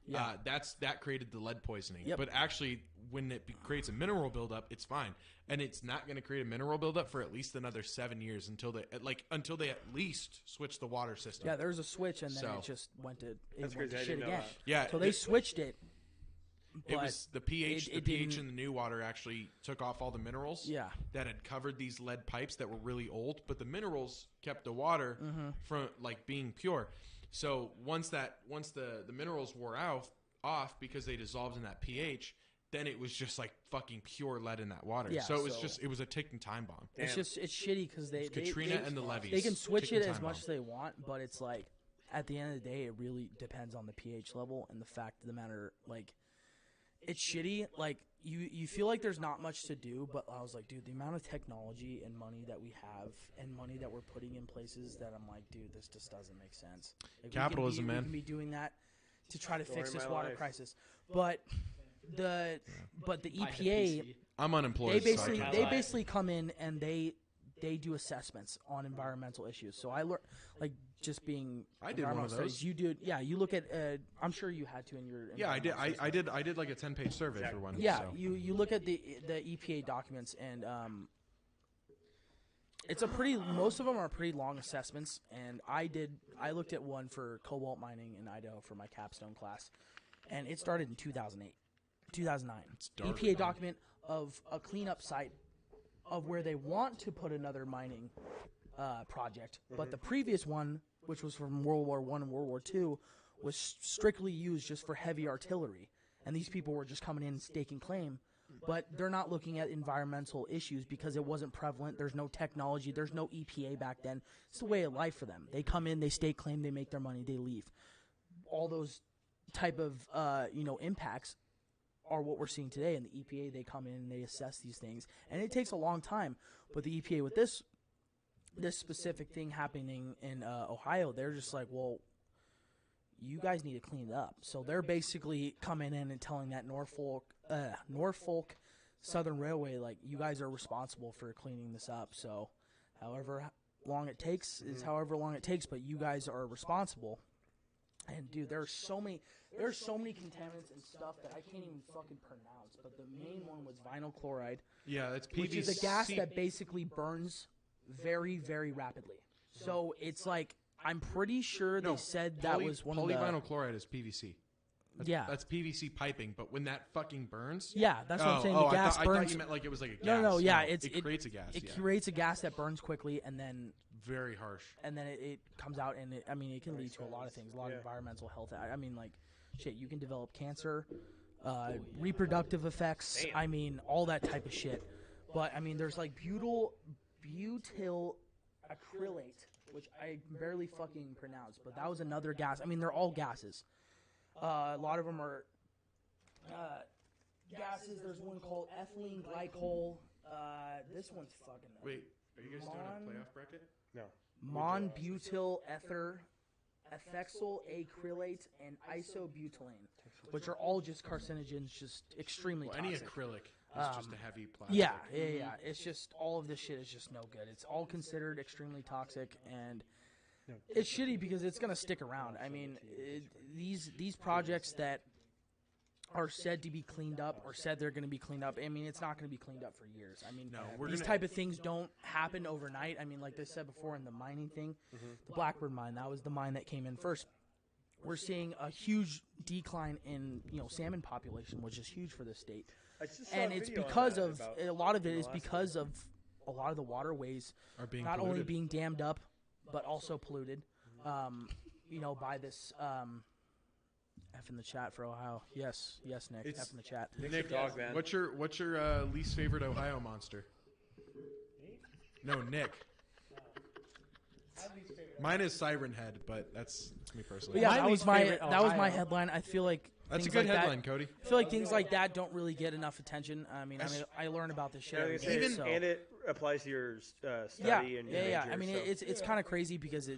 that created the lead poisoning. Yep. But actually, when it creates a mineral buildup, it's fine, and it's not going to create a mineral buildup for at least another 7 years until they at least switch the water system. Yeah, there was a switch, and then it just went to crazy. I shit didn't know again. that. Yeah, So they switched it. It but was the pH. it The pH didn't- in the new water actually took off all the minerals. Yeah. That had covered these lead pipes that were really old, but the minerals kept the water from being pure. So once the minerals wore off because they dissolved in that pH, then it was just like fucking pure lead in that water. Yeah, so it was a ticking time bomb. It's shitty because they Katrina and the levees. They can switch Ticking it as time much bomb. as they want, but it's like at the end of the day, it really depends on the pH level and the fact of the matter. Like, it's shitty. Like you feel like there's not much to do, but I was like, dude, the amount of technology and money that we have and money that we're putting in places that I'm like, dude, this just doesn't make sense. Like, Capitalism, we man. can be doing that to try to fix Story of this my water life. crisis, but the Buy the EPA. PC. I'm unemployed. They so I basically can't they lie. basically come in and they do assessments on environmental issues. So I learned, like, just being I did one of environmental those. studies, you do, yeah. You look at, I'm sure you had to in your. Yeah, I did. environmental studies. I did like a 10-page survey for one. Yeah, so. you look at the EPA documents, and it's most of them are pretty long assessments. And I looked at one for cobalt mining in Idaho for my capstone class, and it started in 2008, 2009. It's dark, EPA man. document of a cleanup site of where they want to put another mining project, but the previous one, which was from World War I and World War II, was strictly used just for heavy artillery, and these people were just coming in and staking claim, but they're not looking at environmental issues because it wasn't prevalent. There's no technology. There's no EPA back then. It's the way of life for them. They come in, they stake claim, they make their money, they leave. All those type of impacts are what we're seeing today. And the EPA, they come in and they assess these things, and it takes a long time. But the EPA, with this specific thing happening in Ohio, they're just like, well, you guys need to clean it up. So they're basically coming in and telling that Norfolk Southern Railway, like, you guys are responsible for cleaning this up. So however long it takes is however long it takes, but you guys are responsible. And dude, there's so many contaminants and stuff that I can't even fucking pronounce. But the main one was vinyl chloride, Yeah, it's PVC. which is a gas that basically burns very, very rapidly. So it's like, I'm pretty sure they said that was one of the. polyvinyl chloride is PVC. Yeah. That's PVC piping, but when that fucking burns. Yeah, that's what I'm saying. The gas I burns. thought you meant like it was like a gas. No, yeah, it creates a gas. It yeah. creates a gas that burns quickly, and then Very harsh. it comes out, and it can lead to a lot of things, a lot of environmental health. I mean, like, shit, you can develop cancer, reproductive effects. I mean, all that type of shit. But I mean, there's like butyl acrylate, which I barely fucking pronounce, but that was another gas. I mean, they're all gases. A lot of them are gases. There's one called ethylene glycol. This one's fucking. Wait, are you guys doing a playoff bracket? No. Monbutyl ether, ethexyl acrylate, and isobutylene, which are all just carcinogens, just extremely Well, any toxic. acrylic is just a heavy plastic. Yeah. It's just all of this shit is just no good. It's all considered extremely toxic, and it's shitty because it's gonna stick around. I mean, these projects that are said to be cleaned up or said they're going to be cleaned up. I mean, it's not going to be cleaned up for years. I mean, these type of things don't happen overnight. I mean, like they said before in the mining thing, the Blackbird mine, that was the mine that came in first. We're seeing a huge decline in, salmon population, which is huge for the state. And it's because of, a lot of it is because of a lot of the waterways Are being not only polluted. being dammed up, but also polluted, by this, F in the chat for Ohio. Yes, Nick. It's- F in the chat. Nick, dog, man. what's your least favorite Ohio monster? No, Nick. Mine is Siren Head, but that's me personally. But yeah, My that was least my favorite, my Ohio. headline. I feel like That's a things good like headline, That, Cody. I feel like things like that don't really get enough attention. I mean, I learn about this shit Yeah, I every was gonna day. say, so. and it applies to your yeah, study and your yeah. major, I mean, so. it's kind of crazy because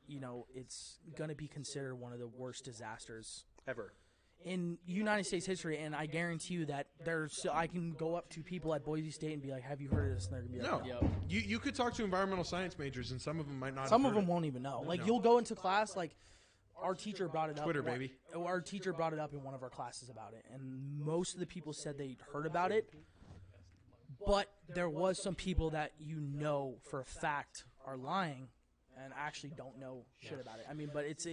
it's gonna be considered one of the worst disasters ever. in United States history, and I guarantee you that I can go up to people at Boise State and be like, "Have you heard of this?" And they're gonna be like, No. "No." Yep. You could talk to environmental science majors, and some of them might not. Some have of heard them it. won't even know. Like No. you'll go into class, like our teacher brought it up. Twitter, baby. Our teacher brought it up in one of our classes about it, and most of the people said they'd heard about it. But there was some people that for a fact are lying and actually don't know shit about it. I mean, but it's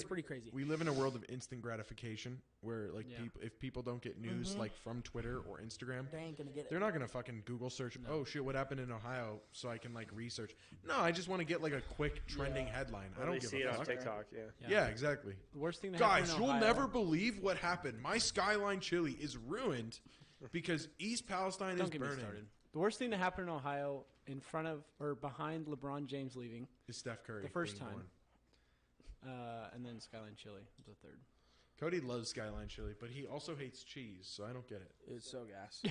pretty crazy. We live in a world of instant gratification where like Yeah. if people don't get news like from Twitter or Instagram, They ain't gonna get it. they're not gonna fucking Google search. Oh shit, what happened in Ohio? So I can like research. No, I just want to get like a quick trending headline. I Or don't they give see a it on fuck. TikTok. Yeah. Yeah, exactly. The worst thing that Guys, happened in you'll Ohio, never believe what happened. My Skyline chili is ruined because East Palestine Don't is get me burning. started. The worst thing that happened in Ohio, in front of or behind LeBron James leaving, Is Steph Curry the first being time, born. and then Skyline Chili was the third. Cody loves Skyline chili, but he also hates cheese, so I don't get it. It's so gas.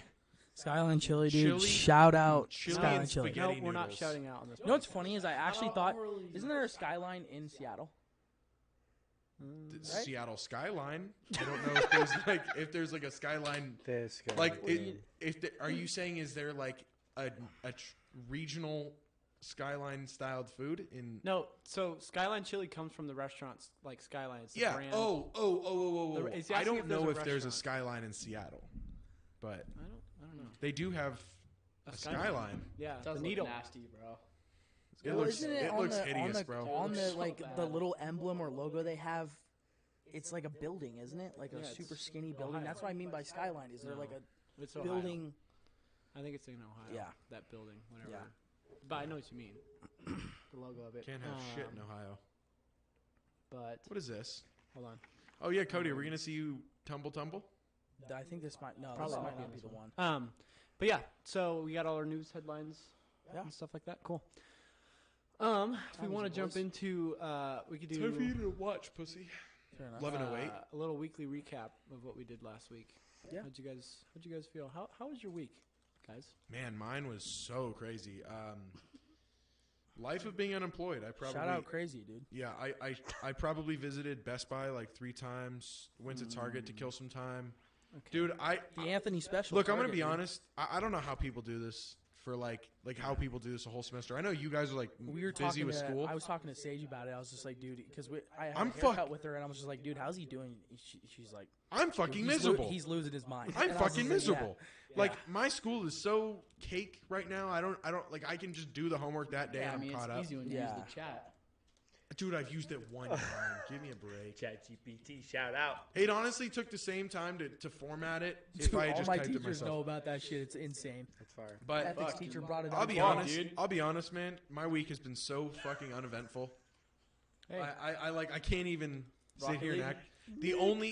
Skyline Chili, dude. Chili- Shout out chili Skyline and Chili. spaghetti. No, we're not noodles. shouting out on this. You know what's funny is I actually thought, isn't there a Skyline in Seattle? The Seattle skyline. I don't know if there's like a skyline. This guy. Like, are you saying is there like a regional skyline styled food in? No, so Skyline Chili comes from the restaurants like Skyline. It's the Yeah. brand. Oh. Is he I asking don't if there's know a if there's a restaurant? skyline in Seattle, but I don't know. they do have a skyline. Yeah, Does the look needle. nasty, bro. It looks isn't it, looks on hideous, the, bro. On the So like bad. the little emblem or logo they have, it's like a building, isn't it? Like a Yeah, it's super skinny building. Ohio. That's what I mean by Skyline. Is there No. like a It's Ohio. building? I think it's in Ohio. Yeah. That building, whatever. Yeah. But I know what you mean. The logo of it. Can't have shit in Ohio. But What is this? hold on. Oh yeah, Cody, are we gonna see you tumble? I think this might Probably this might might be not be this the one. But yeah, so we got all our news headlines Yeah. and stuff like that. Cool. If we Times want to it, jump boys. into, we could Time for you do to watch, pussy. Fair enough. 11:08. a little weekly recap of what we did last week. Yeah. How'd you guys feel? How was your week, guys? Man, mine was so crazy. Life of being unemployed. I probably Shout out crazy, dude. Yeah, I probably visited Best Buy like 3 times. Went to Target to kill some time. Okay. Dude, The Anthony special. look. I'm gonna Target, be dude. honest. I don't know how people do this for like how people do this a whole semester. I know you guys are like We were busy talking with to, school. I was talking to Sage about it. I was just like, dude, because I had I'm a haircut fuck- with her, and I was just like, dude, how's he doing? She's like, I'm fucking he's miserable. he's losing his mind. I'm And I was fucking just like, yeah. miserable. Like my school is so cake right now. I don't like I can just do the homework that day. Yeah, I and mean, I'm it's caught up. easy when you use Yeah. the chat. Dude, I've used it one time. Give me a break. ChatGPT, shout out. It honestly took the same time to format it if Dude, I had all just my typed it teachers myself. know about that shit. It's insane. That's fire. But Ethics teacher brought it up. I'll be Wow, honest. dude. I'll be honest, man. My week has been so fucking uneventful. Hey. I can't even sit Rocket here and League? act.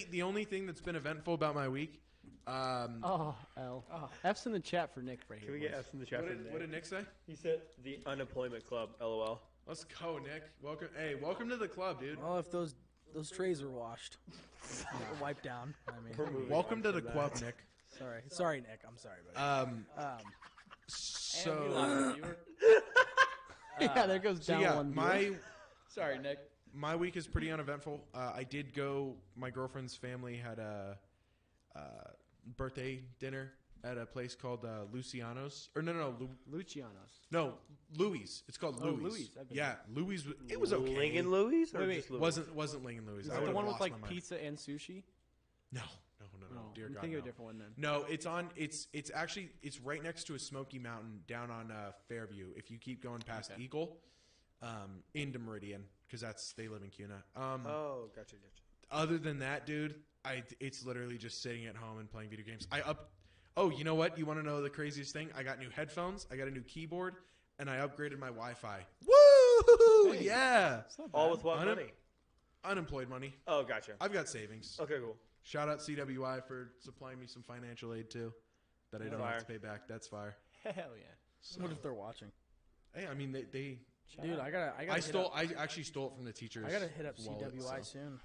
The only thing that's been eventful about my week. Oh, L. F's in the chat for Nick right here. Can we get boys. F's in the chat? What did Nick say? He said the unemployment club. LOL. Let's go, Nick. Welcome. Hey, welcome to the club, dude. Well, if those trays are washed, or wiped down. I mean, Welcome to the club, Nick. sorry, Nick. I'm sorry, buddy. So Yeah, there goes so down yeah, one. Sorry, Nick. my week is pretty uneventful. I did go. My girlfriend's family had a birthday dinner at a place called Luciano's. Or no, Luciano's. no, Louis. It's called Oh, Louis. Louis. I've been Yeah, Louis. It was okay. Ling and Louis? Or Wait, just wait. Louis? Wasn't Ling and Louis. Is I that the would've one with lost like my mind. pizza and sushi? No. Dear I'm God, thinking no. of a different one then. No, it's on. It's actually right next to a smoky mountain down on Fairview. If you keep going past Okay. Eagle, into Meridian, because they live in Cuna. Oh, gotcha. Other than that, dude, it's literally just sitting at home and playing video games. Oh, you know what? You want to know the craziest thing? I got new headphones. I got a new keyboard, and I upgraded my Wi-Fi. Woo! Hey. Yeah. It's not All bad. with what money? Unemployed money. Oh, gotcha. I've got savings. Okay, cool. Shout out CWI for supplying me some financial aid too, that I don't have to pay back. That's fire. Hell yeah. What if they're watching? Hey, I mean they Dude, I actually stole it from the teachers. I gotta hit up wallet, CWI so. soon.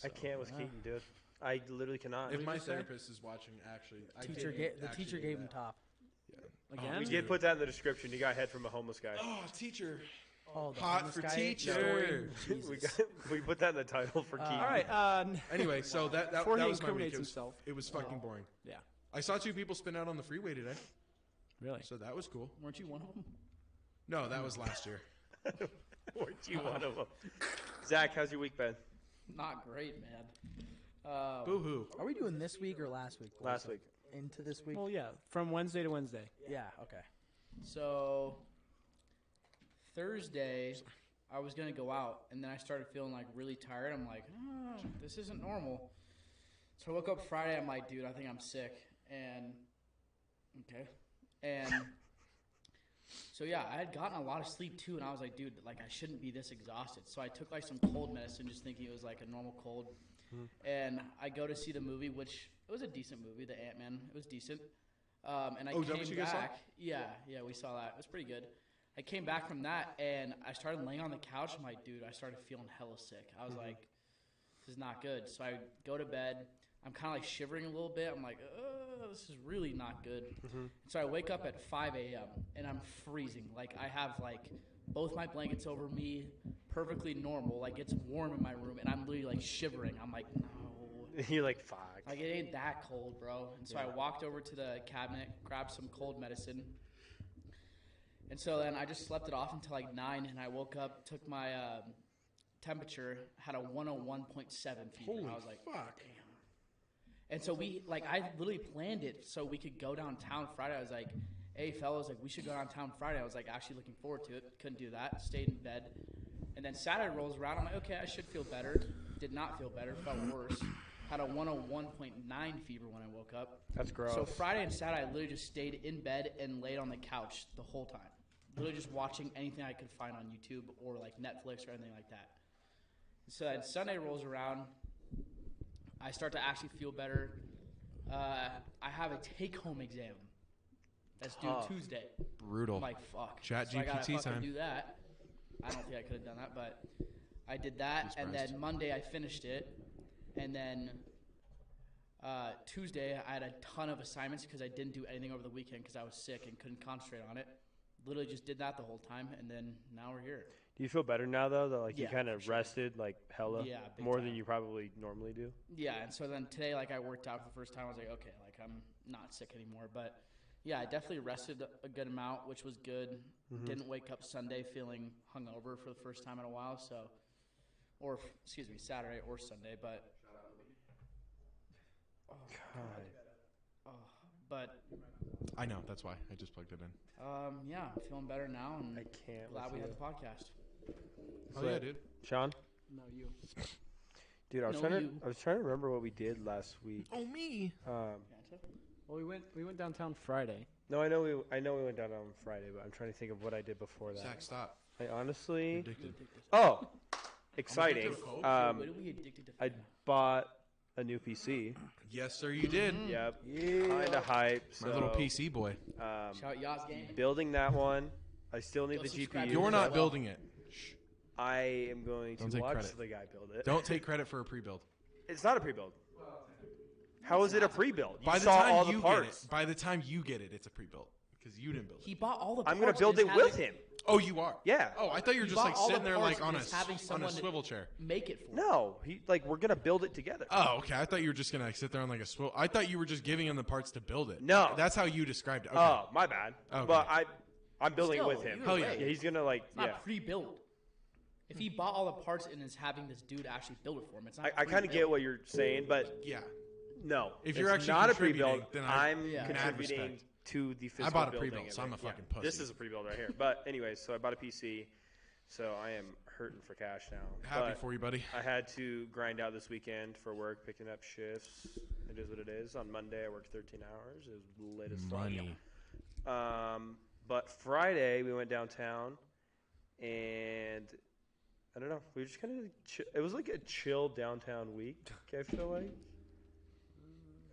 I can't with Keaton, dude. I literally cannot. If my therapist is watching, actually, The teacher gave him top. Again? We did put that in the description. You got head from a homeless guy. Oh, teacher. Oh, the Hot homeless for guy teacher. we put that in the title for Keaton. All right. Anyway, so that Before he was my week. incriminates himself. It was fucking boring. Yeah. I saw 2 people spin out on the freeway today, Really? so that was cool. Weren't you one of them? No, that was last year. Weren't you one of them? Zach, how's your week been? Not great, man. Boo hoo. Are we doing this week or last week? Last week. Into this week? Well, yeah. From Wednesday to Wednesday. Yeah, okay. So Thursday, I was gonna go out, and then I started feeling like really tired. I'm like, oh, this isn't normal. So I woke up Friday. I'm like, dude, I think I'm sick. And okay, and so yeah, I had gotten a lot of sleep too, and I was like, dude, like I shouldn't be this exhausted. So I took like some cold medicine, just thinking it was like a normal cold. And I go to see the movie, which it was a decent movie, the Ant-Man. It was decent. And I is that what you came guys saw? back. Yeah, we saw that. It was pretty good. I came back from that, and I started laying on the couch. I'm like, dude, I started feeling hella sick. I was like, this is not good. So I go to bed. I'm kind of like shivering a little bit. I'm like, this is really not good. So I wake up at 5 a.m., and I'm freezing. Like, I have, like, both my blankets over me, perfectly normal. Like, it's warm in my room, and I'm literally, like, shivering. I'm like, no. You're like, fuck. Like, it ain't that cold, bro. And so I walked over to the cabinet, grabbed some cold medicine. And so then I just slept it off until like 9, and I woke up, took my temperature, had a 101.7 fever. Holy I was like, fuck. damn. And so I literally planned it so we could go downtown Friday. I was like, hey, fellas, like we should go downtown Friday. I was like actually looking forward to it. Couldn't do that. Stayed in bed. And then Saturday rolls around. I'm like, okay, I should feel better. Did not feel better. Felt worse. Had a 101.9 fever when I woke up. That's gross. So Friday and Saturday, I literally just stayed in bed and laid on the couch the whole time. Literally just watching anything I could find on YouTube or like Netflix or anything like that. So then Sunday rolls around. I start to actually feel better. I have a take-home exam that's due Tuesday. Brutal. I'm like, fuck. Chat so I gotta GPT fucking time. do that. I don't think I could have done that, but I did that. And then Monday I finished it. And then Tuesday I had a ton of assignments because I didn't do anything over the weekend because I was sick and couldn't concentrate on it. Literally just did that the whole time, and then now we're here. Do you feel better now, though? That like you Yeah, kind for of sure. rested like hella? Yeah, big more time. than you probably normally do? Yeah, and so then today, like I worked out for the first time. I was like, okay, like I'm not sick anymore. But yeah, I definitely rested a good amount, which was good. Didn't wake up Sunday feeling hungover for the first time in a while. So, or excuse me, Saturday or Sunday. But but I know. That's why I just plugged it in. yeah, I'm feeling better now, and I can't. glad we with had you. the podcast. Oh yeah, dude. Sean? No, you. Dude, I was No, trying you. to. I was trying to remember what we did last week. Oh me. Well, we went downtown Friday. No, I know we went down on Friday, but I'm trying to think of what I did before that. Zach, stop. I You're honestly. addicted. Oh, exciting! addicted to Coke? When are we addicted to I bought a new PC. Yes, sir, you did. Yep. Kind of hype. My so, little PC boy. Shout Yas Game. Building that one. I still need Go the subscribe GPU. to You're as not well. building it. Shh. I am going Don't to take watch credit. the guy build it. Don't take credit for a pre-build. It's not a pre-build. How is it a pre-build? You By the saw time all the you parts. get it, by the time you get it, it's a pre-build because you didn't build He it. bought all the I'm parts. going to build it and with is having- him. Oh, you are. Yeah. Oh, I thought you were He just bought like all the sitting there parts like on and is having on a someone to- swivel chair. Make it for him. No, we're going to build it together. Oh, okay. I thought you were just gonna like, sit there on like a swivel. I thought you were just giving him the parts to build it. No. that's how you described it. Okay. Oh, my bad. Okay. But I'm building Still, it with him. either Hell yeah. way. He's going to like It's not yeah. pre-built. If he bought all the parts and is having this dude actually build it for him, it's not. I kind of get what you're saying, but yeah. no. If you're it's actually not a contributing, pre-build. then I'm Yeah. mad contributing respect. to the physical I bought a building pre-built, of so I'm it. a fucking Yeah. This pussy. is a pre-build right here. But anyways, so I bought a PC, so I am hurting for cash now. Happy But for you, buddy. I had to grind out this weekend for work, picking up shifts. It is what it is. On Monday, I worked 13 hours. It was late as fuck. Money. But Friday, we went downtown, and I don't know. We were just kind of it was like a chill downtown week, I feel like.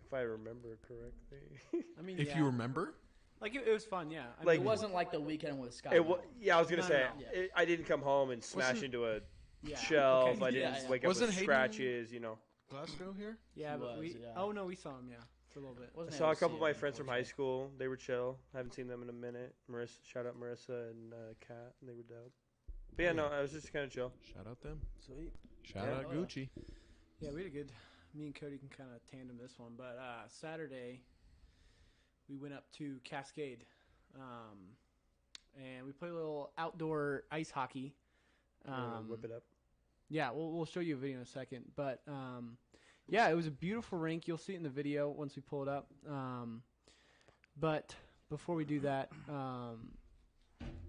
If I remember correctly. I mean, If yeah. you remember, Like it was fun, yeah. I Like- It wasn't like the weekend with Scott. Yeah, I was gonna No, say no, I didn't come home and smash into a yeah. shelf. Okay. I didn't Yeah, yeah. wake up Wasn't with Hayden- scratches. Glasgow here? Yeah, He but was, we. yeah. Oh no, we saw him. Yeah, for a little bit. I Wasn't saw able a to couple see of my him, friends from high unfortunately. school. They were chill. I haven't seen them in a minute. Shout out Marissa and Kat. They were dope. But yeah, no, I was just kind of chill. Shout out them. Sweet. Shout Yeah. out Oh, yeah. Gucci. Yeah, we had a good. Me and Cody can kind of tandem this one, but Saturday we went up to Cascade, and we played a little outdoor ice hockey. Whip it up. Yeah, we'll show you a video in a second, but yeah, it was a beautiful rink. You'll see it in the video once we pull it up. But before we do that,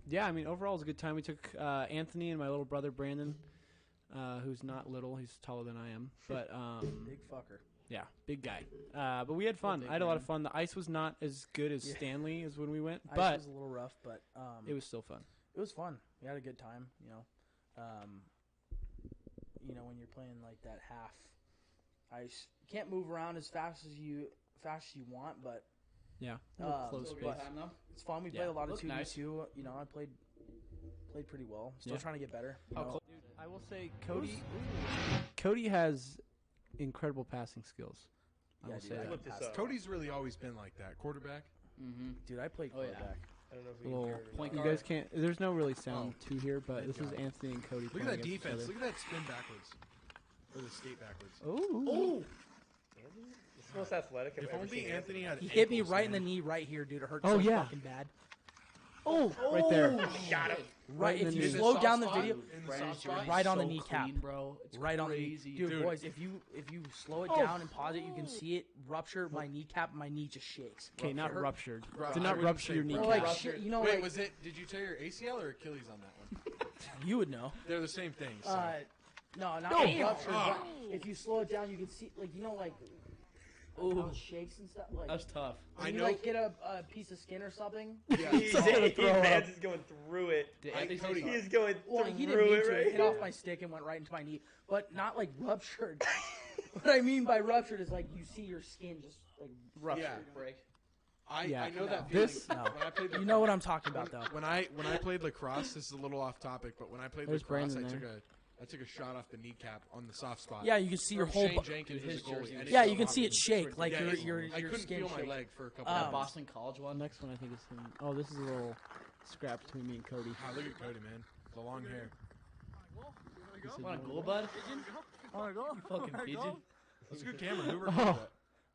yeah, I mean overall it was a good time. We took Anthony and my little brother Brandon, who's not little, he's taller than I am, but Big fucker. yeah, big guy. But we had fun. I had a lot of fun. The ice was not as good as Stanley as when we went, Ice but was a little rough, but it was still fun. it was fun. We had a good time. When you're playing like that half ice, you can't move around as fast as you want, but Yeah, close Still a space. good time though. it's fun. We Yeah. played a lot of Looked 2v2. nice. I played pretty well. Still Yeah. trying to get better. How close? Dude, I will say Cody has incredible passing skills. I Yeah, will dude, say I that. Look this up. Cody's really always been like that. Quarterback. Mm-hmm. Dude, I played Oh, yeah. quarterback. I don't know if we Little, can hear it. Point you guard. guys can't. There's no really sound to here, but Thank this is God. Anthony and Cody. Look playing at that against each defense. other. Look at that spin backwards. Or the skate backwards. Oh, It's the most athletic I've If ever only seen. Anthony had He hit me ankles, right in the man. knee right here, dude. It hurt Oh, so yeah. fucking bad. right there. Got him. Right, in if the you knee. slow soft down the spot? video, In the Brandon, soft you're spot? right on the so kneecap. clean, bro. It's right on the knee. crazy. Dude, Dude. boys, if you slow it down and pause it, you can see it rupture my kneecap. My knee just shakes. Okay, not It hurt- ruptured. Ru- Did I not wouldn't rupture say your ruptured. kneecap. Or like Ruptured. shit, you know, Wait, like was it? Did you tear your ACL or Achilles on that one? you would know. They're the same thing. So. No, not Damn. ruptured. But Ah. if you slow it down, you can see, like like how it shakes and stuff. Like That's tough. when I you know. like get a piece of skin or something. He's throw Vance is going through it. Cody, He is going Well, he didn't through mean it to. right It hit off my stick and went right into my knee, but not like ruptured. What I mean by ruptured is like you see your skin just like ruptured. Yeah. Break. I Yeah. know that feeling. This- No. When I played You know what I'm talking about, though. When I played lacrosse, this is a little off topic, but when I played There's lacrosse, Brandon I took a shot off the kneecap on the soft spot. Yeah, you can see your From whole. Shane Jenkins His as a goalie, jersey and was it Yeah, felt you can see it awful. shake like Yeah, your it's- your I your couldn't skin feel my shake. leg for a couple That minutes. Boston College one. Next one I think is him. Oh, this is a little scrap between me and Cody. Ah, look at Cody, man. The long hair. Want a goal, bud? Fucking pigeon. That's a good camera. Who recorded that?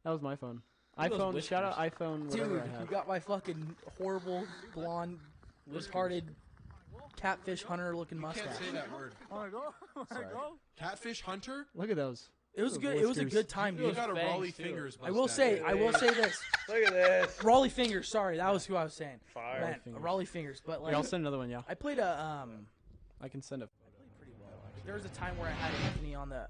That was my phone. at those iPhone. Shout out whiskers. iPhone. Dude, Whatever I you have. got my fucking horrible blonde, retarded catfish hunter looking You mustache. can't say that word. Sorry. Catfish hunter? Look at those. It was Those good. It was a whiskers. good time, You dude. got a fangs, Raleigh too. fingers. I will say this. Look at this. Raleigh fingers. Sorry, that was who I was saying. Fire. Man, fingers. Raleigh fingers. But like, Here, I'll send another one. Yeah, I played a I can send a. pretty well. There was a time where I had Anthony on the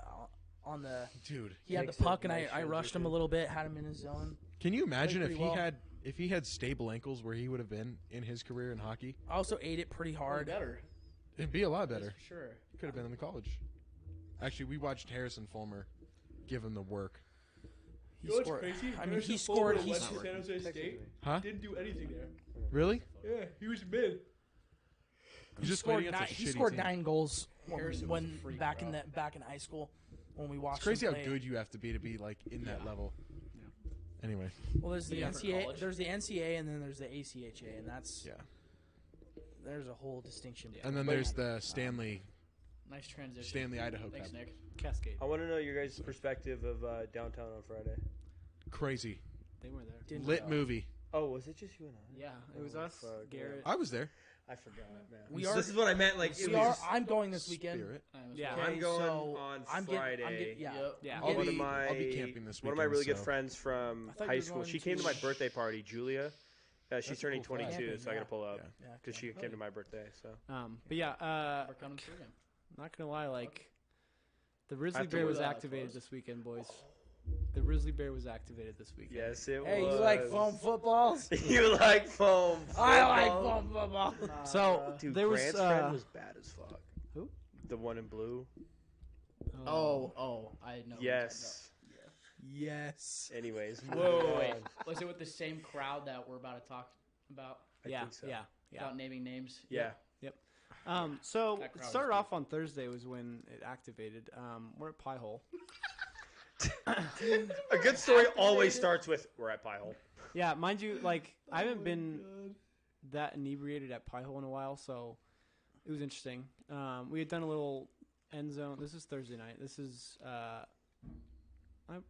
Dude, he had the Takes the puck and I nice rushed him a little bit, had him in his zone. can you imagine if pretty he well. had stable ankles where he would have been in his career in hockey? I also ate it pretty hard. Better. It'd be a lot better. For sure. He could have been in the college. Actually, we watched Harrison Fulmer give him the work. He scored. I mean, he scored. He's San Jose State. Huh? Didn't do anything there. Really? Yeah, he was mid. He's just scored playing against a he shitty scored team. 9 goals Harrison was when a freak, back bro. in high school when we watched. It's crazy him how play. good you have to be like in that level. Anyway, Well, there's the Yeah, for NCAA, college. there's the NCAA, and then there's the ACHA, and that's yeah. there's a whole distinction. And then there's the Stanley Nice transition. Stanley Idaho Thanks, Cup. Nick. Cascade. I want to know your guys' perspective of downtown on Friday. Crazy. They were there. Didn't Lit know. movie. Oh, was it just you and I? Yeah, it was Oh, us, fuck, Garrett. I was there. I forgot, man. We are- This is what I meant. Like, it We are. was. I'm going this weekend. Spirit. Yeah. Okay, I'm going so on I'm Friday. yeah. Yep. Yeah. I'll One be, of my I'll be camping this one weekend. of my really good so- friends from I thought you high were school. going She came to my to- birthday party, Julia. She's That's a turning cool flag. 22, so I Yeah. gotta pull up Yeah. Yeah, because she came to my birthday. So But yeah, We're coming through again. not gonna lie, like the Grizzly have to Bear wear was that activated clothes. this weekend, boys. The Grizzly Bear was activated this weekend. yes, it Hey, was. you like foam footballs? You like foam? I like football? foam football. So Dude, there was Grant's friend was bad as fuck. Who? The one in blue. Oh, I know. Yes. Yes. Anyways. Whoa, moving wait. on. Was it with the same crowd that we're about to talk About I yeah, think so. yeah. without naming names. Yeah. So That crowd it started was off on Thursday was when it activated. We're at Pie Hole. A good story always starts with "We're at Pie Hole." Yeah, mind you, like I haven't been that inebriated at Pie Hole in a while, so it was interesting. We had done a little end zone. This is Thursday night. This is I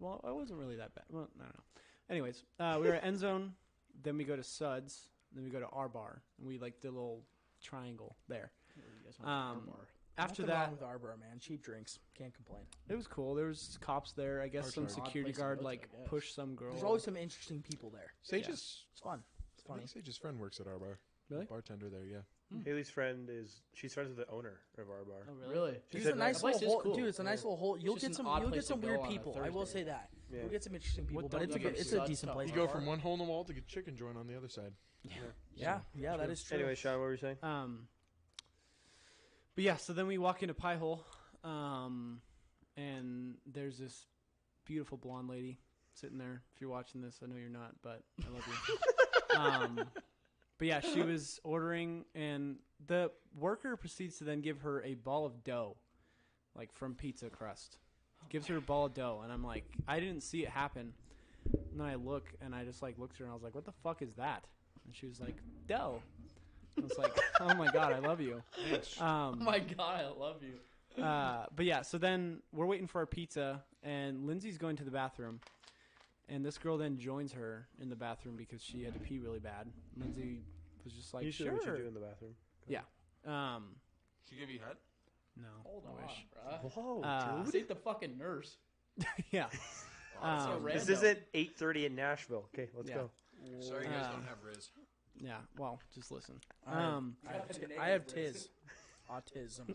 wasn't really that bad. Well, I don't know. Anyways, we were at end zone. Then we go to Suds. Then we go to our bar, and we like did a little triangle there. After Nothing that, wrong with Arbor, man. Cheap drinks. Can't complain. it was cool. There was cops there. I guess Odd some place security to guard go to, like I guess. pushed some girl. There's always some interesting people there. Sage's, It's fun. It's I funny. think Sage's friend works at our bar. Really? Bartender there, yeah. Haley's friend she's friends with the owner of our bar. Oh, Really? She Dude, said it's a nice that place little is hole. cool. Dude, it's a nice little hole. You'll It's get just some. an odd You'll place get some to weird go on a people. I will Thursday. say that. Yeah. You'll get some interesting people, What but don't it's a you good. go It's a Suds decent to place. You to go bar. from one hole in the wall to get chicken joint on the other side. Yeah, that is true. Anyway, Sean, what were you saying? But yeah, so then we walk into Pie Hole, and there's this beautiful blonde lady sitting there. If you're watching this, I know you're not, but I love you. But yeah, she was ordering, and the worker proceeds to then give her a ball of dough, like from pizza crust. Gives her a ball of dough, and I'm like, I didn't see it happen. And then I look, and I just like looked at her, and I was like, what the fuck is that? And she was like, dough. I was like, oh my god, I love you. Oh my god, I love you. But yeah, so then we're waiting for our pizza, and Lindsay's going to the bathroom, and this girl then joins her in the bathroom because she had to pee really bad. Lindsay was just like, Usually sure. what you do in the bathroom. Yeah. She give you head? No. Hold I on, wish. bruh. Whoa, This ain't the fucking nurse. Yeah. So This random. isn't 8:30 in Nashville. Okay, let's Yeah. go. Sorry, you guys don't have Riz. Yeah. Well, just listen. I have tiz. Autism.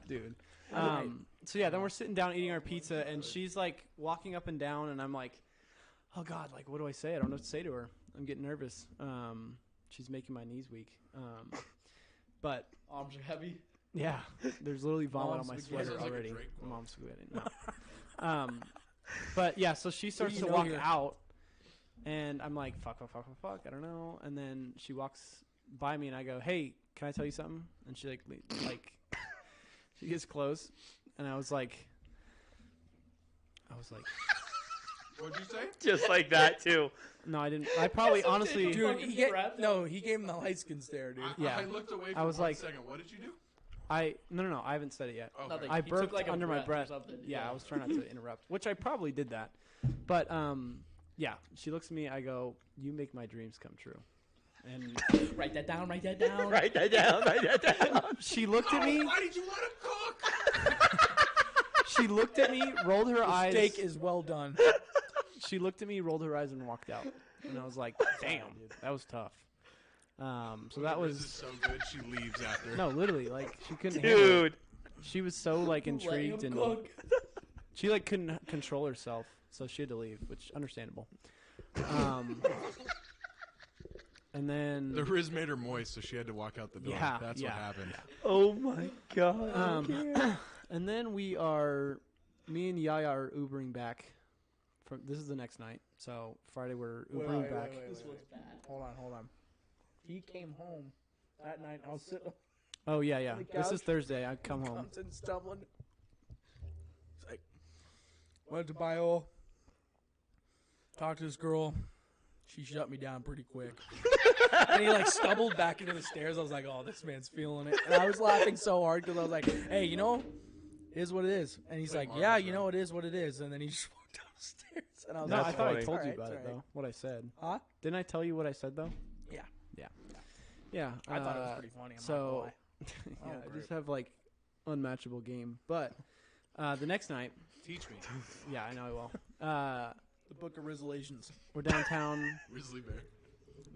Dude. So yeah, then we're sitting down eating our pizza, and she's like walking up and down, and I'm like, oh god, like what do I say? I don't know what to say to her. I'm getting nervous. She's making my knees weak. But Arms are heavy. yeah, there's literally vomit Mom's on my spaghetti. sweater Sounds like a already. Drake quote. Mom's spaghetti. No. But yeah, so she starts you to know walk here? out, and I'm like, fuck, I don't know. And then she walks by me, and I go, hey, can I tell you something? And she like she gets close, and I was like, What'd you say? Just like that too. no, I didn't. I probably honestly, Dude, Fucking he gave, breath. no, he gave him the light skin stare, dude. Yeah. I looked away for I was one like- second. What did you do? no, I haven't said it yet. Okay. Nothing. I He took, burped like, a under my breath or breath. something. Yeah, I was trying not to interrupt, which I probably did that. But yeah, she looks at me. I go, "You make my dreams come true." And Write that down. Write that down. Write that down. Write that down. she looked at me. Why did you want to cook? She looked at me, rolled her eyes. Steak is well done. She looked at me, rolled her eyes, and walked out. And I was like, "Damn, that was tough." So that Riz is was so good. She leaves after. no, literally, like she couldn't handle it. Dude. She was so like intrigued and she like couldn't control herself, so she had to leave, which understandable. And then The Riz made her moist, so she had to walk out the door. Yeah, That's yeah. what happened. Oh my god. and then me and Yaya are Ubering back. This is the next night, so Friday we're Ubering back. This one's bad. Hold on. He came home that night. I was sitting. Oh yeah. the This is couch. Thursday. I come home. Comes in stumbling. It's like, went to bio. Talked to this girl. She shut me down pretty quick. And he like stumbled back into the stairs. I was like, oh, this man's feeling it. And I was laughing so hard because I was like, hey, you know, it is what it is. And he's like, yeah, you know, it is what it is. And then he just walked down the stairs. And I was No, like, I thought I funny. told you Alright, about it it's alright. though. What I said. Huh? Didn't I tell you what I said though? Yeah. Yeah. I thought it was pretty funny. I'm not So gonna lie. yeah, Oh, I great. just have like unmatchable game. But the next night, Teach me. yeah, I know I will. The Book of Resolutions. We're downtown. Grizzly bear.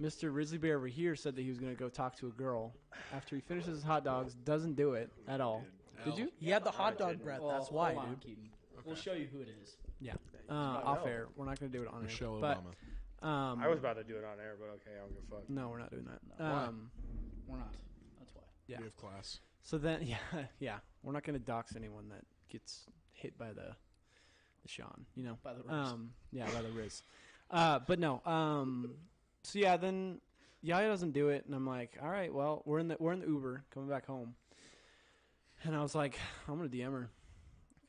Mr. Risley Bear over here said that he was going to go talk to a girl. After he finishes his hot dogs, doesn't do it at all. Did you? He had the hot dog breath. Well, That's why, hold on, dude. Keaton. We'll show you who it is. Yeah. Off air. We're not going to do it on Michelle air. But Obama. I was about to do it on air, but okay, I don't give a fuck. no, we're not doing that. Why? We're not. That's why. Yeah. We have class. So then, yeah, we're not going to dox anyone that gets hit by the Sean, you know. By the Riz. Yeah, by the Riz. But no, So yeah, then Yaya doesn't do it, and I'm like, all right, well, we're in the Uber coming back home, and I was like, I'm gonna DM her,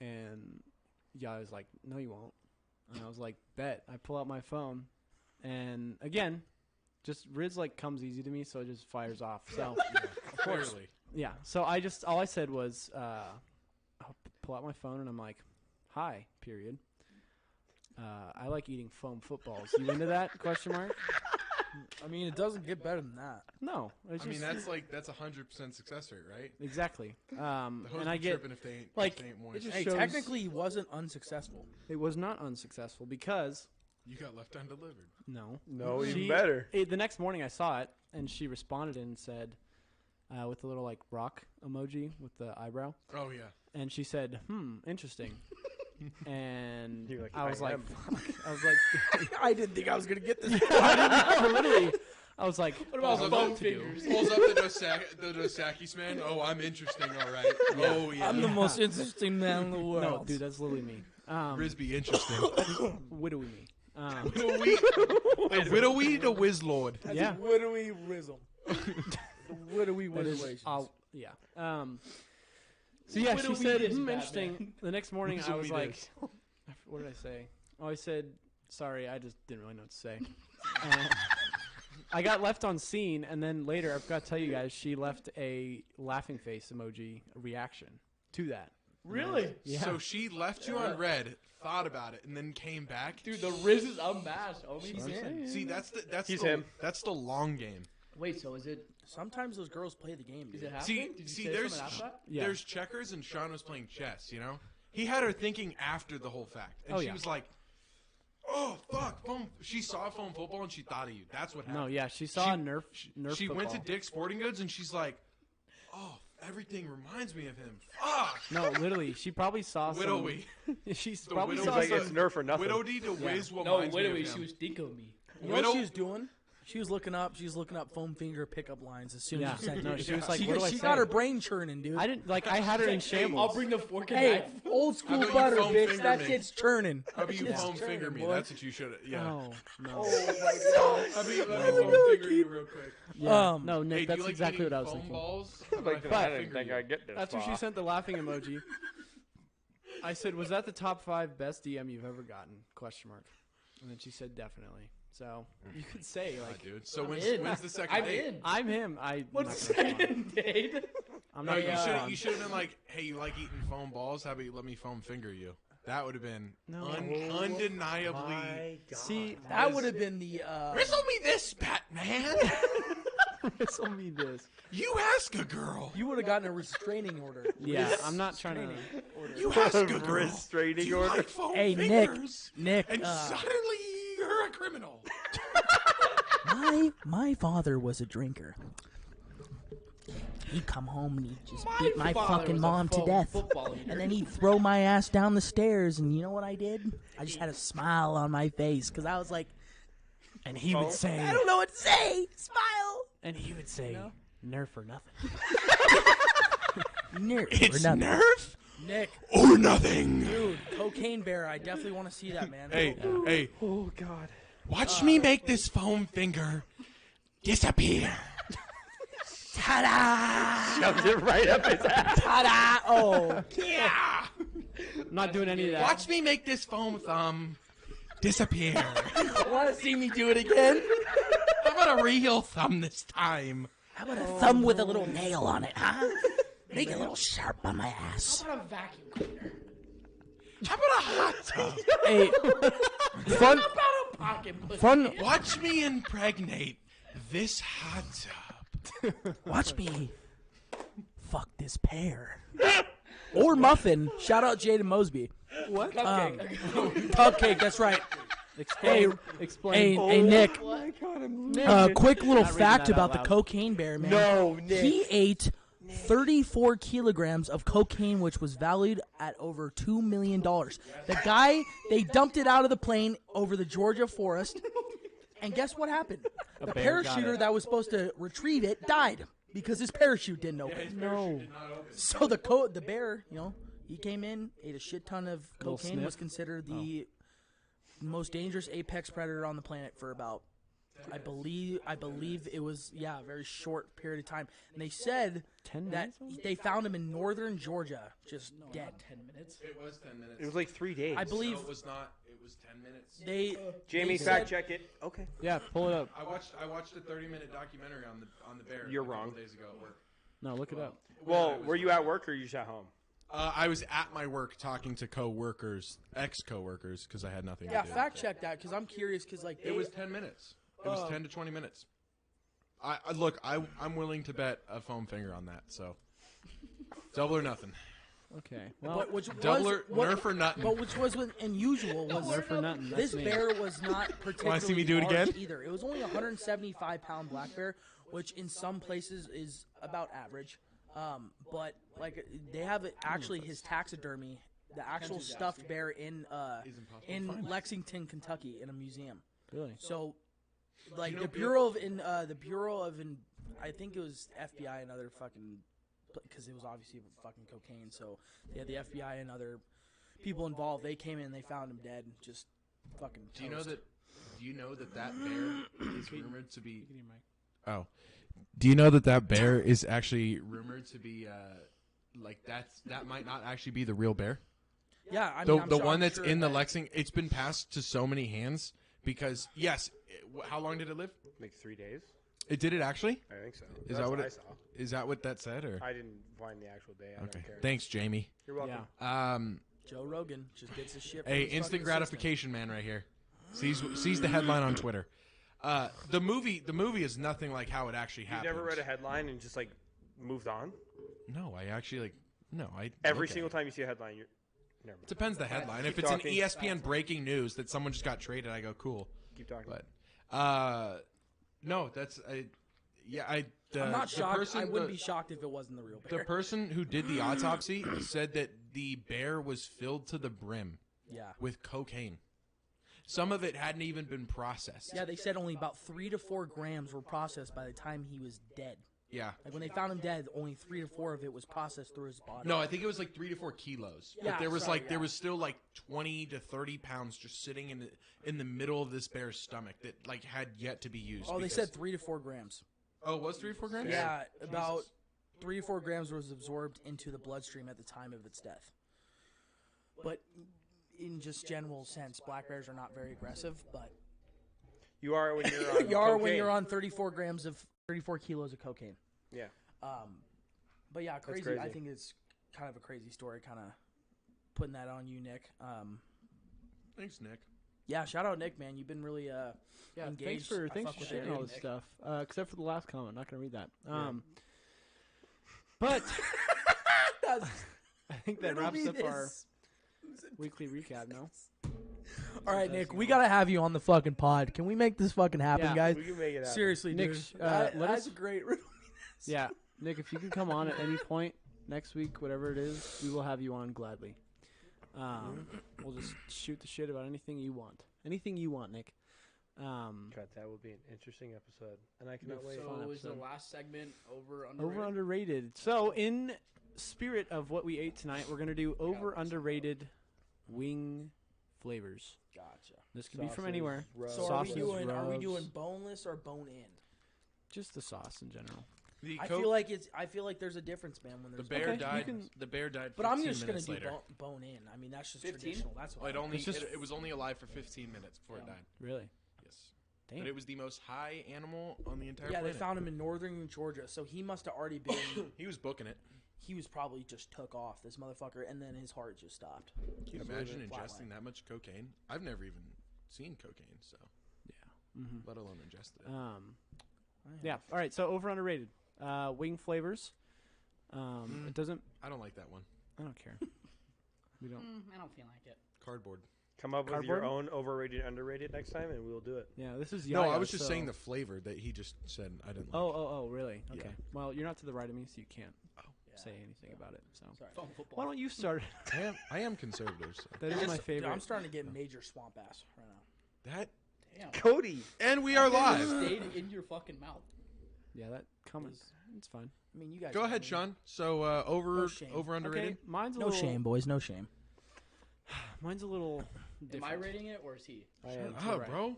and Yaya's like, no, you won't, and I was like, bet. I pull out my phone, and again, just Riz like comes easy to me, so it just fires off. So Of course. yeah, so all I said was, I'll pull out my phone, and I'm like, hi, period. I like eating foam footballs. You into that? Question mark. I mean, it doesn't get better than that. No, it's I mean, just that's 100% success rate, right? exactly. The hoes And I be get tripping if they ain't, like, if they ain't it moist. just Hey, shows technically, he wasn't unsuccessful. it was not unsuccessful because You got left undelivered. no, No, even She- better. the next morning I saw it and she responded and said, with the little like rock emoji with the eyebrow, Oh yeah. and she said, interesting. And You're like, I was I like, am. fuck. I was like, I didn't think I was gonna get this. I didn't know, literally. I was like, What about what foam to do? fingers? Pulls up the Dos Equis man. Oh, I'm interesting, all right. Oh yeah. I'm the most interesting man in the world. No, dude, that's literally me. Risby interesting. Widowy me. Widowy the Whiz Lord. That's Yeah. a widowy wisdom. The widowy That is- wisdom. yeah. So yeah, she Widowy said, is interesting. Batman. The next morning, I Widowy was like, is. what did I say? Oh, I said, sorry, I just didn't really know what to say. I got left on scene, and then later, I forgot to tell you guys, she left a laughing face emoji reaction to that. Really? Yeah. So she left you on red, thought about it, and then came back. Dude, the Riz is unmatched. Oh, She's in. See, that's He's the, him. That's the long game. Wait, so is it Sometimes those girls play the game. is Dude. it happening? Did you See, say there's something after that? Yeah. there's checkers, and Sean was playing chess. You know, he had her thinking after the whole fact, and Oh, she yeah. was like, "Oh fuck, foam." She saw foam football, and she thought of you. That's what happened. No, yeah, she saw a Nerf She went to football. Dick's Sporting Goods, and she's like, "Oh, everything reminds me of him." Fuck. No, literally, she probably saw some. Widowy. She's The probably widowy. saw Like some. it's Nerf or nothing. Widowdy to whiz what No, reminds me literally, of she him. was thinking of me. You know Widow- what she was doing? She was looking up foam finger pickup lines as soon Yeah, as you sent no, it. she was like, she, what do I she say? got her brain churning, dude. I didn't like. I had her in shambles. I'll bring the fork and Hey, knife. old How school about you butter, foam bitch. finger That me? shit's churning. How about you It's foam churning, finger me? boy. That's what you should. Yeah. No, no. How about you let me foam finger you real quick? Yeah. Um, no, Nick, Hey, do that's you like exactly eating what I was foam thinking. balls? Like, How about I finger didn't think you? I'd get this After she far. sent the laughing emoji, I said, "Was that the top 5 best DM you've ever gotten?" Question mark. And then she said, "Definitely." So you could say Ah, like, dude. So I'm when's in. the second I'm date? in. "I'm him." I'm What's not the gonna respond. second date? I'm No, not. you gonna should respond. you should have been like, "Hey, you like eating foam balls? How about you let me foam finger you?" That would have been No. undeniably. See, that would have been the. Rizzle me this, Batman. whistle me this. You ask a girl. You would have gotten a restraining order. Yeah, I'm not trying to. You ask a girl. Restraining Do you order? like foam Hey, Nick. fingers? Nick, And suddenly you're a criminal. my father was a drinker. He'd come home and he'd just beat my father fucking was a mom to foam death. football eater. And then he'd throw my ass down the stairs, and you know what I did? I just had a smile on my face because I was like, And he would say, I don't know what to say. Smile. and he would say, "Nerf or nothing." Nerf or nothing. Nerf Nick, or nothing. dude, Cocaine Bear. I definitely want to see that, man. Hey, Oh God. watch me make this foam finger disappear. Ta-da! Shoves it right up his ass. Ta-da! Oh, Yeah. I'm not doing any of that. Watch me make this foam thumb disappear. want to see me do it again? How about a real thumb this time? How about a thumb with a little nail on it, huh? Make it a little sharp on my ass. How about a vacuum cleaner? How about a hot tub? Hey, fun, How about a pocket pussy? fun. Watch me impregnate this hot tub. Watch me fuck this pear. Or muffin. Shout out Jaden Mosby. What? Cupcake, that's right. Explain. Hey, explain. Hey, Nick. my God, I'm Quick little Not reading fact that about out the loud. cocaine bear, man. No, Nick. He ate 34 kilograms of cocaine, which was valued at over $2 million. The guy, they dumped it out of the plane over the Georgia forest. And guess what happened? The bear got parachuter it. that was supposed to retrieve it died because his parachute didn't open. No. So the bear, you know, he came in, ate a shit ton of cocaine, sniff? was considered the most dangerous apex predator on the planet for about I believe it was a very short period of time. And they said 10 that minutes? they found him in northern Georgia, just dead. 10 minutes. It was 10 minutes. It was like 3 days. I believe No, it was not. It was 10 minutes. Jamie, they fact said- check it. Okay. Yeah, pull it up. I watched a 30-minute documentary on the bear. You're a couple wrong. Days ago at work. No, look it up. Well, were you at work or you just at home? I was at my work talking to ex-coworkers, because I had nothing to do. fact check that because I'm curious because like It was 10 minutes. It was 10 to 20 minutes. I'm willing to bet a foam finger on that. So, double or nothing. Okay. Well, But which Double was or nerf or nothing. But which was unusual was Nerf or nothing. this That's me. bear was not particularly see me do it large again? either. It was only a 175-pound black bear, which in some places is about average. But like they have actually his taxidermy, the actual stuffed bear in Lexington, Kentucky, in a museum. Really? So, like know the Bureau of I think it was FBI and other fucking, because it was obviously fucking cocaine. So they had the FBI and other people involved. They came in and they found him dead, just fucking. Do you know toast. that? Do you know that bear is rumored to be? Give me your mic. Oh, do you know that bear is actually rumored to be like that might not actually be the real bear? Yeah, I mean, The I'm the sure- one I'm that's sure in the that- Lexington. It's been passed to so many hands because yes. How long did it live? Like 3 days? It did it actually? I think so. Is That's that what I it? saw. Is that what that said? Or I didn't find the actual day. I okay, don't care. thanks, Jamie. You're welcome. Yeah. Joe Rogan just gets his shit. from Hey, his instant fucking gratification man right here. Sees the headline on Twitter. The movie is nothing like how it actually You happened. never read a headline and just like moved on? No, I actually I Every look at single it. time you see a headline, you're never mind. Depends the headline. If Keep it's talking. an ESPN breaking news that someone just got traded, I go cool. Keep talking. But no, that's I'm not shocked. I wouldn't be shocked if it wasn't the real bear. The person who did the autopsy said that the bear was filled to the brim Yeah. with cocaine. Some of it hadn't even been processed. Yeah, they said only about 3 to 4 grams were processed by the time he was dead. Yeah. Like when they found him dead, only 3 to 4 of it was processed through his body. No, I think it was like 3 to 4 kilos. Yeah, but there was sorry, there was still like 20 to 30 pounds just sitting in the middle of this bear's stomach that like had yet to be used. Oh, they because- said 3 to 4 grams. Oh, it was 3 to 4 grams? Yeah, about 3 to 4 grams was absorbed into the bloodstream at the time of its death. But in just general sense, black bears are not very aggressive, but You are when you're on you are when cocaine. you're on 34 kilos of cocaine. Yeah. But yeah, crazy. crazy. I think it's kind of a crazy story, kind of putting that on you, Nick. Thanks, Nick. Yeah, shout out Nick, man. You've been really Yeah, engaged. thanks I for fuck with sharing it, all dude. this stuff. Except for the last comment, not gonna read that. But I think that Riddle wraps me up our this. weekly recap. No. All right, Nick, we gotta have you on the fucking pod. Can we make this fucking happen, Yeah. guys? We can make it happen. Seriously, Nick, dude. let That's us- a great riddle. Yeah, Nick, if you can come on at any point next week, whatever it is, we will have you on gladly. We'll just shoot the shit about anything you want. Anything you want, Nick. God, that will be an interesting episode, and I cannot wait. So Fun was the episode. last segment over underrated? Over underrated. So in spirit of what we ate tonight, we're gonna do over underrated wing flavors. Gotcha. This could be from Sauces, anywhere. rubs. So are we Sauces, doing rubs. boneless or bone in? Just the sauce in general. The I feel like there's a difference, man. When the there's bear Okay, you died. can- The bear died. But I'm 15 just gonna minutes do later. bone in. I mean, that's just 15? traditional. That's what. It only It's just- it was only alive for 15 minutes before it died. Really? Yes. Damn. But it was the most high animal on the entire Yeah, they planet. found him in northern Georgia, so he must have already been. He was booking it. He was probably just took off, this motherfucker, and then his heart just stopped. Can you imagine Flatline. ingesting that much cocaine? I've never even seen cocaine, so Mm-hmm. let alone ingested it. Yeah. All right. So over underrated. Wing flavors. It doesn't. I don't like that one. I don't care. We don't. I don't feel like it. Cardboard. Come up with your Cardboard? own overrated, underrated next time, and we will do it. Yeah. This is No, I Yaya, was just so- saying the flavor that he just said I didn't like. Oh, really? Yeah. Okay. Well, you're not to the right of me, so you can't Yeah. say anything about it. So Sorry. Phone football. why don't you start? I am conservative. So. That is my Dude, favorite. I'm starting to get major swamp ass right now. That Damn. Cody. and we are live. Stayed in your fucking mouth. Yeah, that comment. It's fine. I mean, you guys. Go know ahead, me. Sean. So No shame. over underrated. Okay, mine's a No little. shame, boys. No shame. Mine's a little Am different. I rating it or is he? I am to Oh, the right. bro.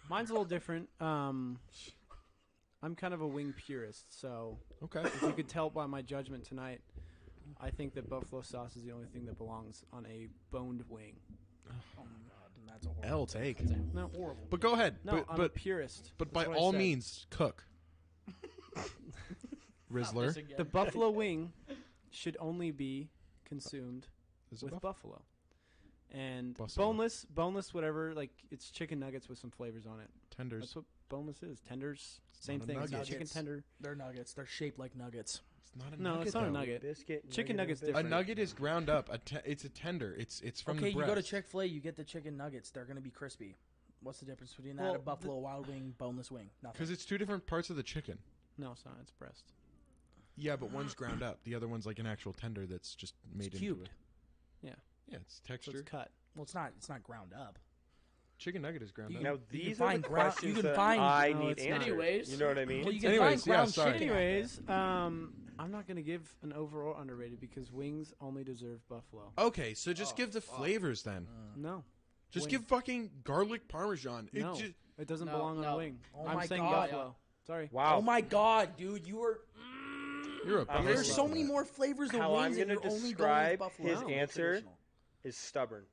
Mine's a little different. I'm kind of a wing purist, so Okay. if you could tell by my judgment tonight, I think that buffalo sauce is the only thing that belongs on a boned wing. Oh my god, that's a horrible. L take. No, Horrible. But go ahead. no, I'm a but purist. but by That's what I all said. means, cook. Rizzler. The buffalo wing should only be consumed Is it with buffalo. And Buffalo. boneless, whatever. Like it's chicken nuggets with some flavors on it. Tenders. That's what boneless is. Tenders, same not a thing. It's a nugget. chicken tender. They're nuggets. They're shaped like nuggets. It's not a No, nugget. it's not a though. nugget. Biscuit. Chicken nugget, nuggets and A different. nugget is ground up. It's a tender. It's from Okay, the you breast. go to Chick-fil-A, you get the chicken nuggets. They're gonna be crispy. What's the difference between that Well, and a Buffalo Wild Wing, boneless wing? Nothing. Because it's two different parts of the chicken. No, it's not. It's breast. Yeah, but one's ground up. The other one's like an actual tender that's just made into cubed. it. Yeah. Yeah, it's So texture. it's cut. Well, it's not. It's not ground up. Chicken nugget is ground You up. Now You can these are the find ground- questions you can that find- I No, need it's not. answered. Anyways. You know what I mean? Well, you can Anyways, find yeah, ground sorry. chicken. out there. Anyways, I'm not gonna give an over or underrated because wings only deserve buffalo. Okay, so just give the flavors then. No, Just wing. give fucking garlic parmesan. no, Just, it doesn't No, belong on no. a wing. Oh I'm my saying God. buffalo. Sorry. Wow. Oh my god, dude, you were. you're a I'm buffalo. gonna There's say so many more flavors of How I'm wings, and gonna you're only going with describe buffalo. his No, answer traditional. is stubborn.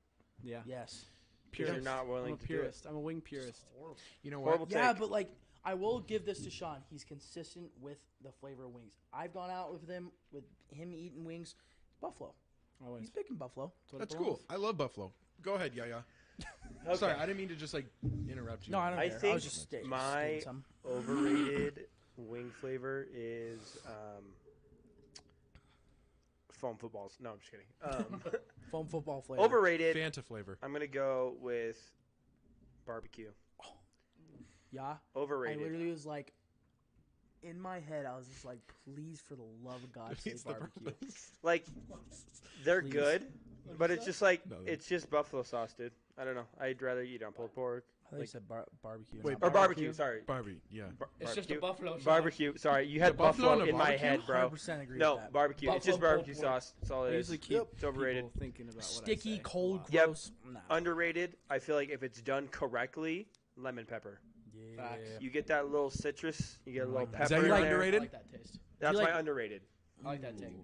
Yeah. Yes. Because you're not I'm willing a to do it. purist. I'm a wing purist. You know what? Horrible Yeah, take. but like I will give this to Sean. He's consistent with the flavor of wings. I've gone out with him eating wings. Buffalo. Always. He's picking buffalo. what it That's belongs. cool. I love buffalo. Go ahead, Yaya. Okay. Sorry, I didn't mean to just like interrupt you. No, I don't I care. I think was just my stating some. overrated wing flavor is foam footballs. No, I'm just kidding. Foam football flavor. Overrated. Fanta flavor. I'm gonna go with barbecue. Yeah. I Overrated. literally was like, in my head, I was just like, please, for the love of God, say It's the barbecue. Like, they're Please. good, but it's just like No, it's just buffalo sauce, dude. I don't know. I'd rather eat on pulled pork I think you said barbecue. Wait, not or barbecue. Sorry, Barbie, yeah. It's just a barbecue. buffalo sauce. Barbecue. Sorry, you had The buffalo buffalo and a in my barbecue? head, bro. 100% agree No, with that. barbecue. It's just Buffalo barbecue pulled pork. sauce. That's all I it is. usually keep It's overrated. people thinking about what Sticky, I say. cold, Yep. gross. Nah. Underrated. I feel like if it's done correctly, lemon pepper. Yeah. Facts. You get that little citrus. You get a little like that. pepper. Is that your in I there. underrated? like that taste. That's You like- my underrated. I like that take.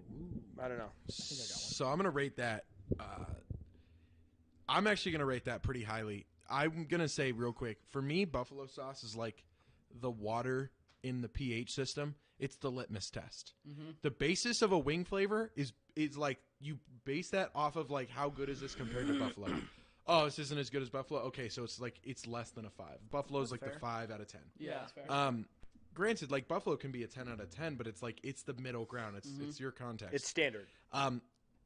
I don't know. So I'm gonna rate that. I'm actually gonna rate that pretty highly. I'm gonna say real quick. For me, buffalo sauce is like the water in the pH system. It's the litmus test. The basis of a wing flavor is like you base that off of like how good is this compared to buffalo. Oh, this isn't as good as buffalo. Okay, so it's like it's less than a 5. Buffalo's like the 5 out of 10. Yeah, that's fair. Granted, like buffalo can be a 10 out of 10, but it's like it's the middle ground. It's your context. It's standard.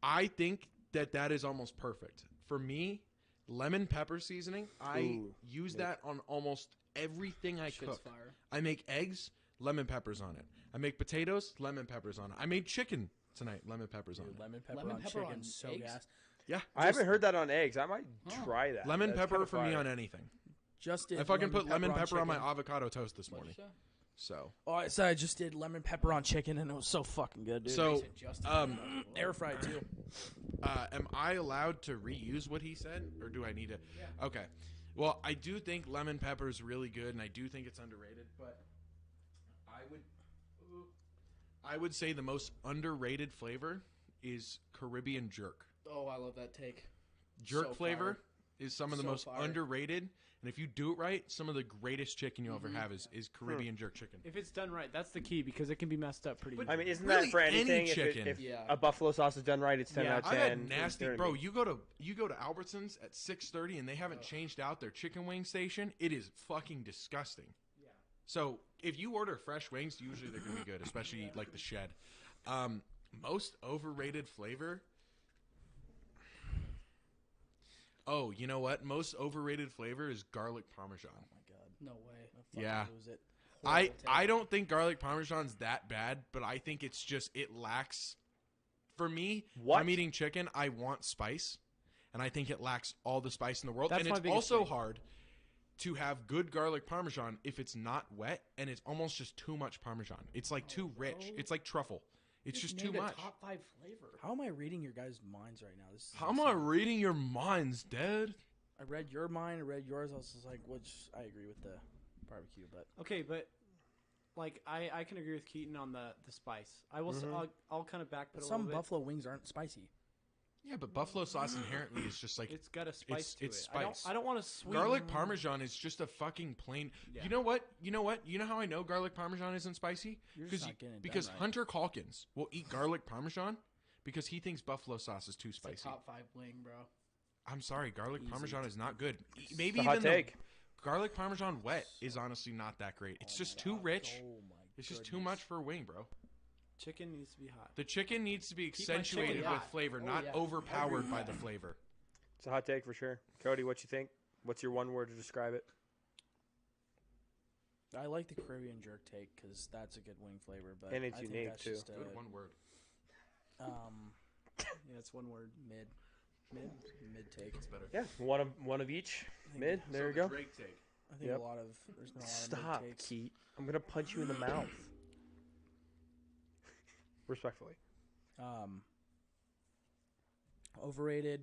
I think that is almost perfect for me. Lemon pepper seasoning. I Ooh, use that on almost everything I Shit's cook. fire. I make eggs, lemon peppers on it. I make potatoes, lemon peppers on it. I made chicken tonight, lemon peppers on it. Lemon pepper Lemon on pepper chicken, on so eggs? gas. Yeah, I haven't heard that on eggs. I might try that. lemon That's pepper kinda for me fire. on anything. Just did I fucking put lemon pepper on my chicken. avocado toast this morning. What'd you say? So, Oh, I said I just did lemon pepper on chicken, and it was so fucking good, dude. so Just air fried too. am I allowed to reuse what he said, or do I need to? Yeah. Okay. Well, I do think lemon pepper is really good, and I do think it's underrated. But I would say the most underrated flavor is Caribbean jerk. Oh, I love that take. Jerk So flavor fire. is some of the So most fire. underrated, and if you do it right, some of the greatest chicken you'll ever have is Caribbean jerk chicken. If it's done right, that's the key because it can be messed up pretty. But- easily. I mean, isn't Really, that for any anything? chicken. If Yeah. a buffalo sauce is done right, it's 10 Yeah. out of I've 10. had nasty, You know what I bro. mean? You go to Albertsons at 6:30 and they haven't changed out their chicken wing station. It is fucking disgusting. Yeah. So if you order fresh wings, usually they're gonna be good, especially like the shed. Most overrated flavor. Oh, you know what? Most overrated flavor is garlic parmesan. Oh my god. No way. Fucking Yeah. lose it. I don't think garlic parmesan's that bad, but I think it's just it lacks. For me, What? when I'm eating chicken, I want spice, and I think it lacks all the spice in the world. That's and my it's biggest also thing. hard to have good garlic parmesan if it's not wet and it's almost just too much parmesan. It's like too rich. It's like truffle. It's just too named a much. Top 5 flavor. How am I reading your guys' minds right now? This is How am I reading your minds, Dad? I read your mind. I read yours. I was just like, which I agree with the barbecue, but Okay, but like I can agree with Keaton on the spice. I will. I'll kind of backpedal. some a little bit. buffalo wings aren't spicy. Yeah, but buffalo sauce inherently is just like It's got a spice to it's it. spice. I don't want to sweet. Garlic parmesan is just a fucking plain. Yeah. You know what? You know what? You know how I know garlic parmesan isn't spicy? You're just not getting it Because done right. Hunter Calkins will eat garlic parmesan because he thinks buffalo sauce is too It's a spicy. top 5 wing, bro. I'm sorry, garlic Easy. parmesan is not good. Maybe It's a hot even the take. garlic parmesan wet is honestly not that great. It's just too rich. Oh my! It's just too goodness. much for a wing, bro. Chicken needs to be hot. The chicken needs to be my chicken accentuated with hot. flavor, Oh, not yeah. overpowered by the flavor. It's a hot take for sure. Cody, what you think? What's your one word to describe it? I like the Caribbean jerk take because that's a good wing flavor, but And it's I think unique, that's too. Just Good one word. Yeah, it's one word. mid take. It's better. Yeah, one of each. Mid. There you go. Drake take. I think Yep. a lot of there's been a lot Stop, of mid takes. Keat. I'm gonna punch you in the mouth. Respectfully. Overrated.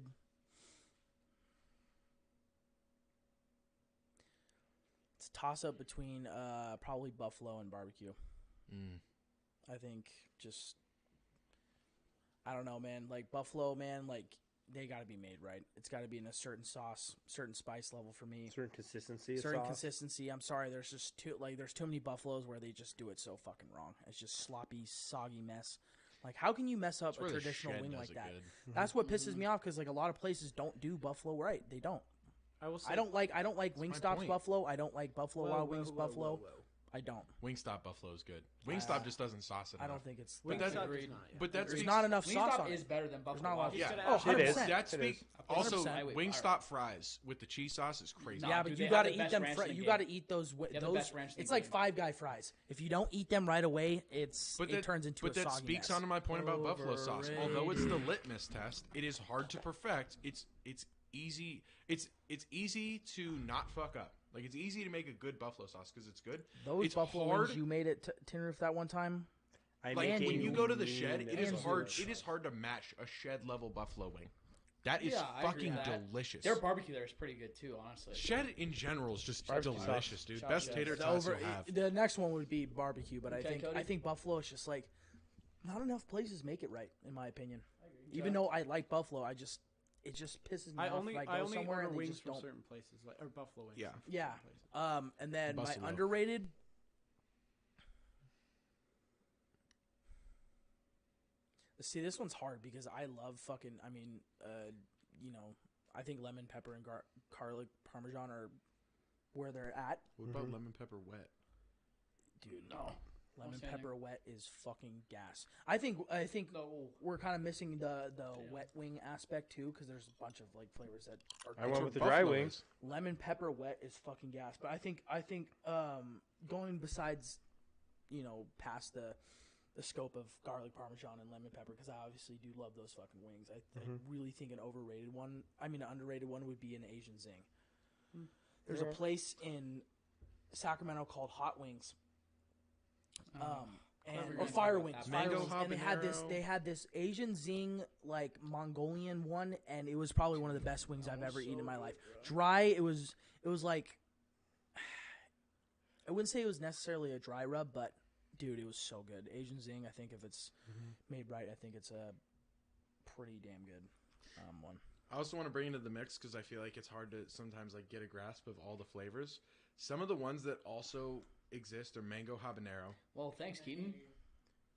It's a toss up between probably buffalo and barbecue. I think just I don't know, man. Like buffalo, man. Like they got to be made right. It's got to be in a certain sauce, certain spice level for me. Certain consistency. Of Certain sauce. consistency. I'm sorry. There's just there's too many buffaloes where they just do it so fucking wrong. It's just sloppy, soggy mess. Like how can you mess up That's a where the traditional shed wing does like it that? good. That's what pisses me off because like a lot of places don't do buffalo right. They don't. I will say. I don't like my Wingstop's point. buffalo. I don't like Buffalo Wild Wings buffalo. I don't. Wingstop buffalo is good. Wingstop just doesn't sauce it I enough. don't think it's. But that's Agreed. but that There's speaks, not enough sauce Wingstop on is it. better than Buffalo. There's not a lot of. Wild Yeah. Wings. Oh, It is. 100%. that It speak is. also 100%. Wait, Wingstop fries with the cheese sauce is crazy. Nah, Yeah, dude, but they you have got the to eat best them. ranch in the You game. got to eat those. have the Those. best ranch in the It's like game. Five Guy fries. If you don't eat them right away, it turns into a But that soggy speaks mess. onto my point about buffalo sauce. Although it's the litmus test, it is hard to perfect. It's easy. It's easy to not fuck up. Like it's easy to make a good buffalo sauce because it's good. Those it's buffalo hard. wings you made at Tin Roof that one time. Like Man, when you you go to the shed, it is and hard. do it. It is hard to match a shed level buffalo wing. That is Yeah, I agree fucking with that. delicious. Their barbecue there is pretty good too, honestly. Shed in general is just Barbecue delicious, sauce. dude. Shout Best out. tater The tots you'll have. the next one would be barbecue, but Okay, Cody? I think buffalo is just like not enough places make it right, in my opinion. Even though I like buffalo, it just pisses me I off. only if I I go only somewhere order and they wings just from don't. certain places, like or buffalo wings. Yeah. from Yeah. certain places. And then Buffalo. my underrated. See, this one's hard because I love fucking. I mean, I think lemon pepper and garlic parmesan are where they're at, What about lemon pepper wet? dude. No. Lemon saying pepper wet is fucking gas. I think No. we're kind of missing the wet wing aspect too because there's a bunch of like flavors that are. I went That's with the what dry buffalo wings. is. Lemon pepper wet is fucking gas, but I think going besides, past the scope of garlic parmesan and lemon pepper because I obviously do love those fucking wings. I really think an underrated one would be an Asian Zing. There's a place in Sacramento called Hot Wings. Or Fire Wings, Mango and they had this Asian Zing like Mongolian one, and it was probably one of the best wings I've ever eaten in my life. Dry, it was like I wouldn't say it was necessarily a dry rub, but dude, it was so good. Asian Zing, I think if it's made right, I think it's a pretty damn good one. I also want to bring into the mix because I feel like it's hard to sometimes like get a grasp of all the flavors. Some of the ones that also exist are mango habanero. Well, thanks, Keaton.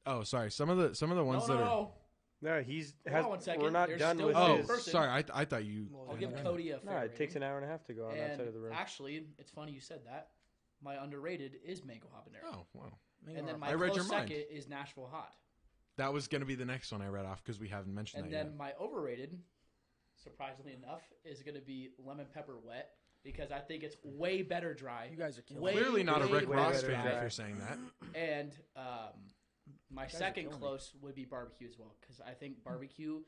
Oh, sorry. Some of the ones that are. No. No, Hold on one second. we're not There's done still with one Oh, his. person. sorry. I thought you. I'll give Cody a fair No, it takes rating. an hour and a half to go on that And side of the room. actually, it's funny you said that. My underrated is mango habanero. Oh, wow. And then my I read close your mind. second is Nashville hot. That was going to be the next one I read off because we haven't mentioned And that then my overrated, surprisingly enough, is going to be lemon pepper wet because I think it's way better dry. You guys are killing Way- yet. Clearly not a way- Rick way Ross better fan than if that. you're saying that. And my guys are second killing me. close would be barbecue as well because I think barbecue,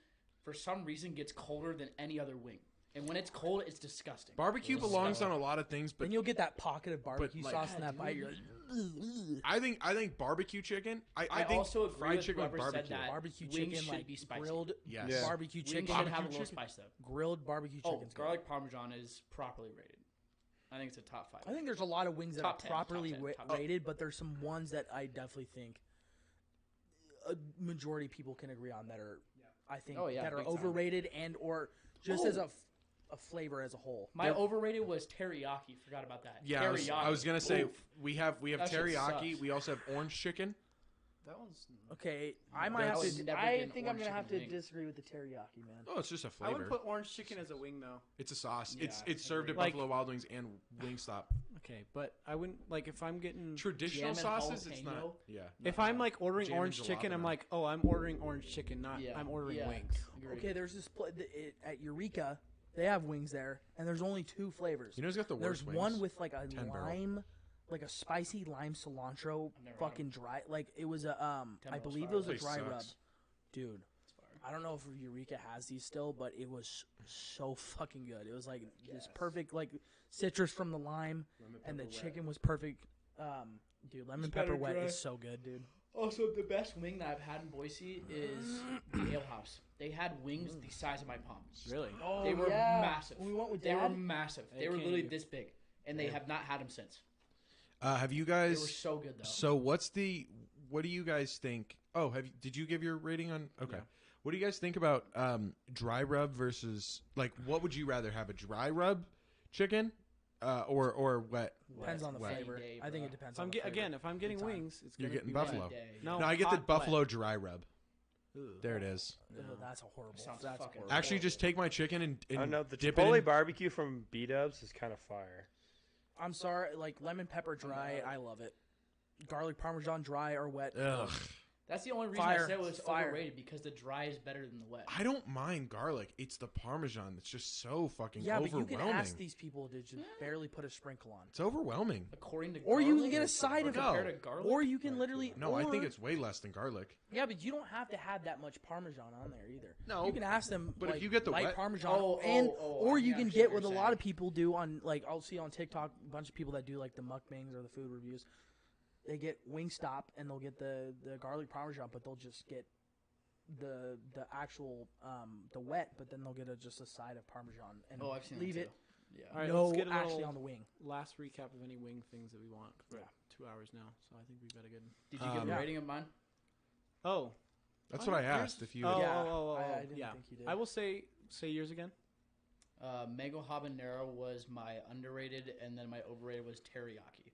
for some reason, gets colder than any other wing. And when it's cold, it's disgusting. Barbecue belongs on a lot of things, but Then you'll get that pocket of barbecue like- sauce in that bite. You're like, I think barbecue chicken. I think also agree fried with chicken with whoever said barbecue. that. barbecue Wings chicken, should like be spicy. grilled Yes. Yeah. barbecue Wings chicken. should have a Barbecue little chicken? spice though. Grilled barbecue Oh, chicken's good. garlic parmesan is properly rated. I think it's a top 5. I think there's a lot of wings that Top are 10, properly top 10, top 10. rated, but there's some ones that I definitely think a majority of people can agree on that are, I think, Oh, yeah, that are big time. overrated and or just as a flavor as a whole. My overrated was teriyaki. Forgot about that. Yeah, teriyaki. I was gonna say Oof. we have That shit teriyaki. sucks. We also have orange chicken. That one's. Okay, I might have I would to. never I get an think I'm orange gonna have to chicken wing. disagree with the teriyaki, man. Oh, it's just a I flavor. would put orange chicken as a wing though. It's a sauce. Yeah, It's served at Like- Buffalo Wild Wings and Wingstop. Okay, but I wouldn't like if I'm getting. Traditional Jam and sauces, it's not. jalapeno? Yeah. If I'm like ordering Jam and orange chicken, I'm jalapeno. like, oh, I'm ordering orange chicken, not Yeah, I'm ordering yeah. wings. Agreed. Okay, there's this at Eureka. They have wings there, and there's only 2 flavors. You know who's got the There's worst wings? one with like a 10 barrel. lime, like a spicy lime cilantro, I've never had fucking dry. Like it was a 10 I barrel's believe fire. it was a Place dry rub, sucks. dude. I don't know if Eureka has these still, but it was so fucking good. It was like this perfect like citrus from the lime, and the chicken was perfect. Dude, lemon It's pepper better wet dry. is so good, dude. Also, the best wing that I've had in Boise is the Ale House. They had wings the size of my palm. Really? Oh, They were massive. When we went with They were Dad. massive. They They were can't literally even- this big, and they have not had them since. Have you They guys? were so good though. So what do you guys think? Oh, did you give your rating on? Okay. Yeah. What do you guys think about dry rub versus like what would you rather have, a dry rub chicken or wet? Depends on the Wet. flavor. Day, I think bro. it depends If I'm on the flavor. again, if I'm getting Big time. wings, it's You're gonna getting be wet. buffalo. Day. No, No, I get the hot, buffalo dry rub. wet. There it is. Ugh, that's horrible. Sounds That's fucking horrible. Actually, just take my chicken and I don't know. The dip it Chipotle in. barbecue from B-Dubs is kind of fire. I'm sorry, like lemon pepper dry, I love it. Garlic parmesan dry or wet. Ugh. That's the only reason Fire. I said it was Fire. overrated because the dry is better than the wet. I don't mind garlic. It's the Parmesan that's just so fucking Yeah, but you overwhelming. can ask these people to just barely put a sprinkle on. It's overwhelming. According to Or you garlic? can get a side of compared No. to garlic. Or you can literally. No, I think or- it's way less than garlic. Yeah, but you don't have to have that much parmesan on there either. No, you can ask them. but if like, you get the light wet- parmesan, Oh, or I you can understand get what what a you're lot of saying. people do on like I'll see on TikTok a bunch of people that do like the mukbangs or the food reviews. They get Wingstop and they'll get the garlic parmesan, but they'll just get the actual the wet, but then they'll get just a side of parmesan and Oh, I've seen leave that it. too. Yeah. All right, no, let's get a actually little on the wing. last recap of any wing things that we want. We're at 2 hours now, so I think we better get. Did you give a Yeah. rating of mine? Oh, That's Oh, what I yours- asked. If you Oh, would- Yeah, oh, I didn't yeah. think you did. I will say yours again. Mango habanero was my underrated, and then my overrated was teriyaki.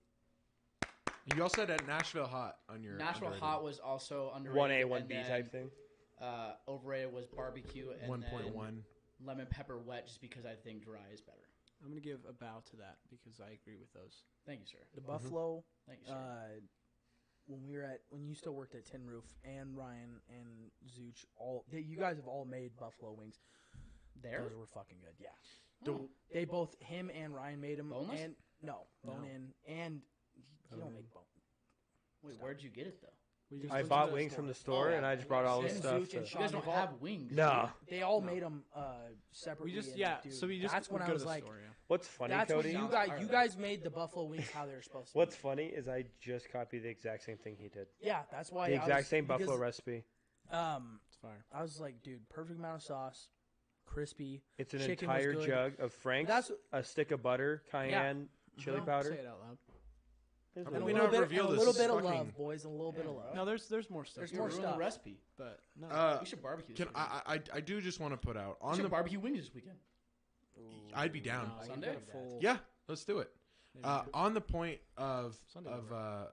you also had that Nashville hot on your Nashville underrated. hot was also underrated. 1A, and 1B then, type thing. Overrated was barbecue and 1.1. then lemon pepper wet, just because I think dry is better. I'm gonna give a bow to that because I agree with those. Thank you, sir. The Buffalo. Thank you, sir. When you still worked at Tin Roof, and Ryan and Zooch, you guys have all made buffalo wings. There? Those were fucking good. Yeah, The- they both him and Ryan made them. Boneless? And no, bone in, and you don't make bone. Wait, where'd you get it though? We just I went to bought the wings store. from the store, Oh, and I just brought all the Tim, stuff. Zooch, and to- You guys don't They've all- have wings. No. They all made them separately. We just and, yeah. dude, So we just that's when would I go was to the like, store, yeah. What's funny, that's what Cody? you guys made the buffalo wings how they're supposed to. What's funny is I just copied the exact same thing he did. Yeah, that's why The I exact was- same buffalo because, recipe. It's fire. I was like, dude, perfect amount of sauce, crispy. It's an chicken was entire good. jug of Frank's, That's- a stick of butter, cayenne, chili Don't powder. Say it out loud. There's And Did a we no- not little bit, reveal and a this? little bit of Fucking- love, boys, and a little bit of love. No, there's more stuff. There's You more ruined stuff. the recipe. but no. We should barbecue. Can this weekend. I do just want to put out We on should the barbecue wings this weekend. I'd be down. No, you Sunday? got a full- Yeah, let's do it. maybe On the point of Sunday would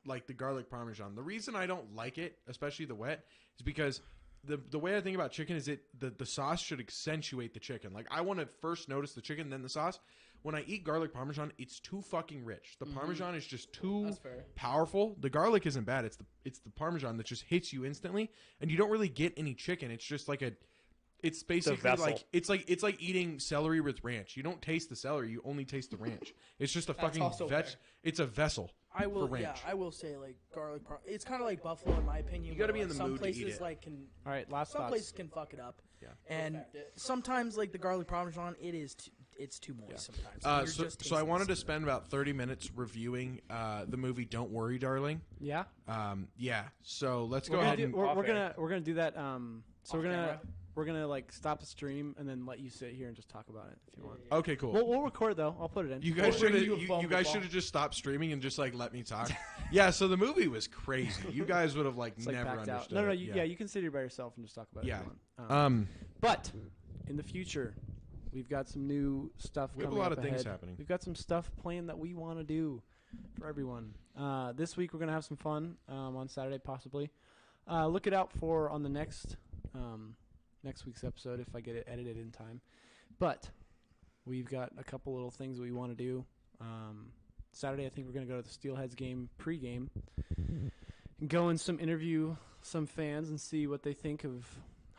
like the garlic parmesan, the reason I don't like it, especially the wet, is because the way I think about chicken is the sauce should accentuate the chicken. Like I want to first notice the chicken, then the sauce. When I eat garlic parmesan, it's too fucking rich. The parmesan is just too That's fair. powerful. The garlic isn't bad. It's the parmesan that just hits you instantly, and you don't really get any chicken. It's just like it's basically vessel. like it's like eating celery with ranch. You don't taste the celery, you only taste the ranch. It's just a fucking also fair. It's a vessel. I will. ranch. Yeah, I will say like garlic. It's kind of like buffalo in my opinion. You gotta where, be in like, the some mood to eat places it. like can. All right, last Some thoughts. places can fuck it up. Yeah. And sometimes like the garlic parmesan, it's too moist sometimes. You're just So I tasting wanted to this. spend about 30 minutes reviewing the movie Don't Worry, Darling. Yeah. Yeah. So let's We're go gonna ahead do, and. we're gonna do that. So Off we're gonna like stop the stream and then let you sit here and just talk about it if you want. Okay, cool. We'll record though. I'll put it in. You guys should have. you a phone You guys call. should have just stopped streaming and just like let me talk. Yeah. So the movie was crazy. You guys would have like It's, like, never packed understood. out. No, it. you, you can sit here by yourself and just talk about Yeah. it. If you want. But But in the future, we've got some new stuff. we have a coming lot up of things ahead. happening. We've got some stuff planned that we want to do for everyone. This week we're gonna have some fun on Saturday possibly. Look it out for on the next week's episode if I get it edited in time. But we've got a couple little things we want to do. Saturday I think we're gonna go to the Steelheads game pregame and go and interview some fans and see what they think of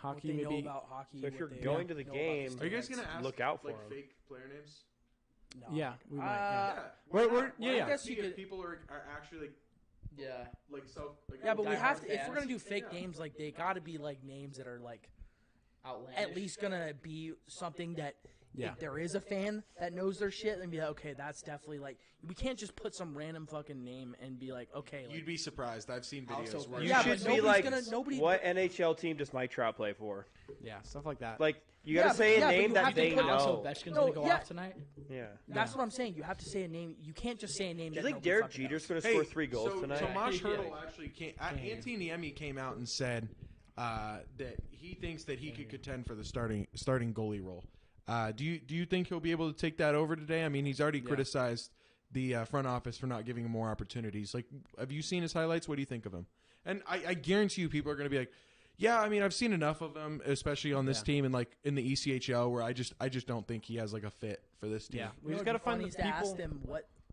What hockey. they know Maybe about hockey. So if what you're they going to the know about game, Are you guys Steelheads. gonna ask, look out for like 'em. fake player names? No. yeah, we might. Yeah. Why We're- not? yeah, Why yeah. not I guess see you if could- people are actually Yeah. like self. Like, Yeah, but we Die have hard to. If we're fans. gonna do fake names, like they got to be like names that are like Outlandish. at least gonna be something that Yeah. if there is a fan that knows their shit, then be like, okay, that's definitely like we can't just put some random fucking name and be like, okay, like, You'd be surprised. I've seen House videos of where You Yeah, should but be nobody's like, gonna- nobody- what NHL team does Mike Trout play for? Yeah, stuff like that. Like, you Yeah, gotta but- say yeah, a but name you that have to they put Alex know. Ovechkin's No, gonna go yeah. off tonight. Yeah. that's what I'm saying. You have to say a name. You can't just say a name. Do you that think nobody Derek fucking Jeter's knows. gonna score 3 goals tonight? Tomas Yeah. Hertl actually came. Antti Niemi came out and said that he thinks that he could contend for the starting goalie role. Do you think he'll be able to take that over today? I mean, he's already criticized the front office for not giving him more opportunities. Like, have you seen his highlights? What do you think of him? And I guarantee you, people are going to be like, yeah, I mean, I've seen enough of him, especially on this team and like in the ECHL, where I just don't think he has like a fit for this team. yeah, we You know, just got to it'd be find funny the to ask people. them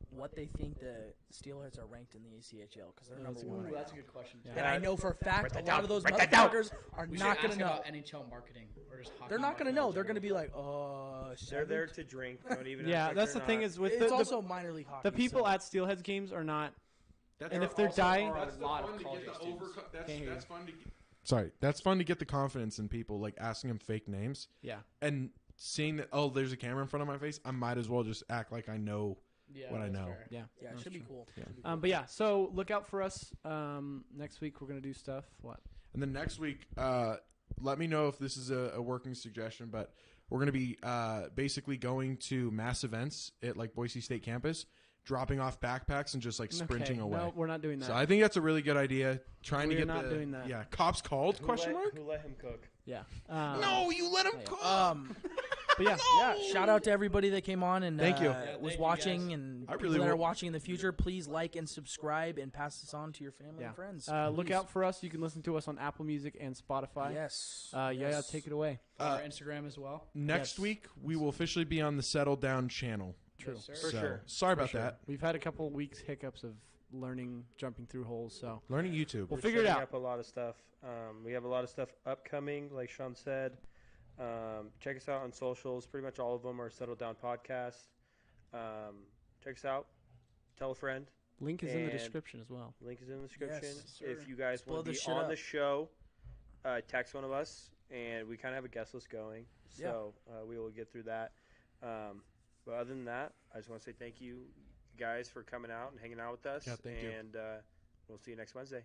what they think the Steelheads are ranked in the ECHL because they're number that's a good one. one. Right That's a now. good question. Yeah. And I know for a fact a that lot down. of those Write that down. motherfuckers are We not should gonna ask know. about NHL marketing or just hockey. They're not gonna marketing know. in They're gonna be general. like, They're there to drink. Don't even Yeah, act like that's the they're thing not. is with It's the also minor league hockey. the people so. at Steelheads games are not. That's And the- if they're also dying, are that's a the lot fun of to college get the students. Can't hear that's you. fun to get. Sorry, that's fun to get the confidence in people, like asking them fake names Yeah, and seeing that. Oh, there's a camera in front of my face. I might as well just act like I know. Yeah, what I that's know. fair. yeah, Yeah, it that's should be true. cool. Yeah. Should be cool. But yeah, so look out for us. Next week we're gonna do stuff. What? And then next week, let me know if this is a working suggestion, but we're going to be basically going to mass events at like Boise State campus, dropping off backpacks and just like sprinting Okay, away. No, we're not doing that. So I think that's a really good idea. Trying to We're get not the doing that. Yeah, cops called? Who Question let- mark. Who let him cook? yeah. No, you let him yeah. cook. But yeah, Yeah, shout out to everybody that came on and Thank you. Yeah, was thank you, watching guys. and I people really that are will- watching in the future. Please like and subscribe and pass this on to your family yeah. and friends. Look Please. out for us. You can listen to us on Apple Music and Spotify. Yes. Yeah, yes. take it away. Follow our Instagram as well. Next Yes. week we will officially be on the Settle Down channel. True. Yes, sir. For So, sure. Sorry about Sure. that. We've had a couple weeks hiccups of learning, jumping through holes. So Learning YouTube. we'll We're figure it setting out. up a lot of stuff. We have a lot of stuff upcoming, like Sean said. Check us out on socials. Pretty much all of them are Settle Down Podcast. Check us out. Tell a friend. Link is in the And- description as well. Link is in the description. Yes, sir. If you guys Blow want to this be shit on up. the show, text one of us, and we kind of have a guest list going. So we will get through that. But other than that, I just want to say thank you guys for coming out and hanging out with us. Yeah, thank you. And we'll see you next Wednesday.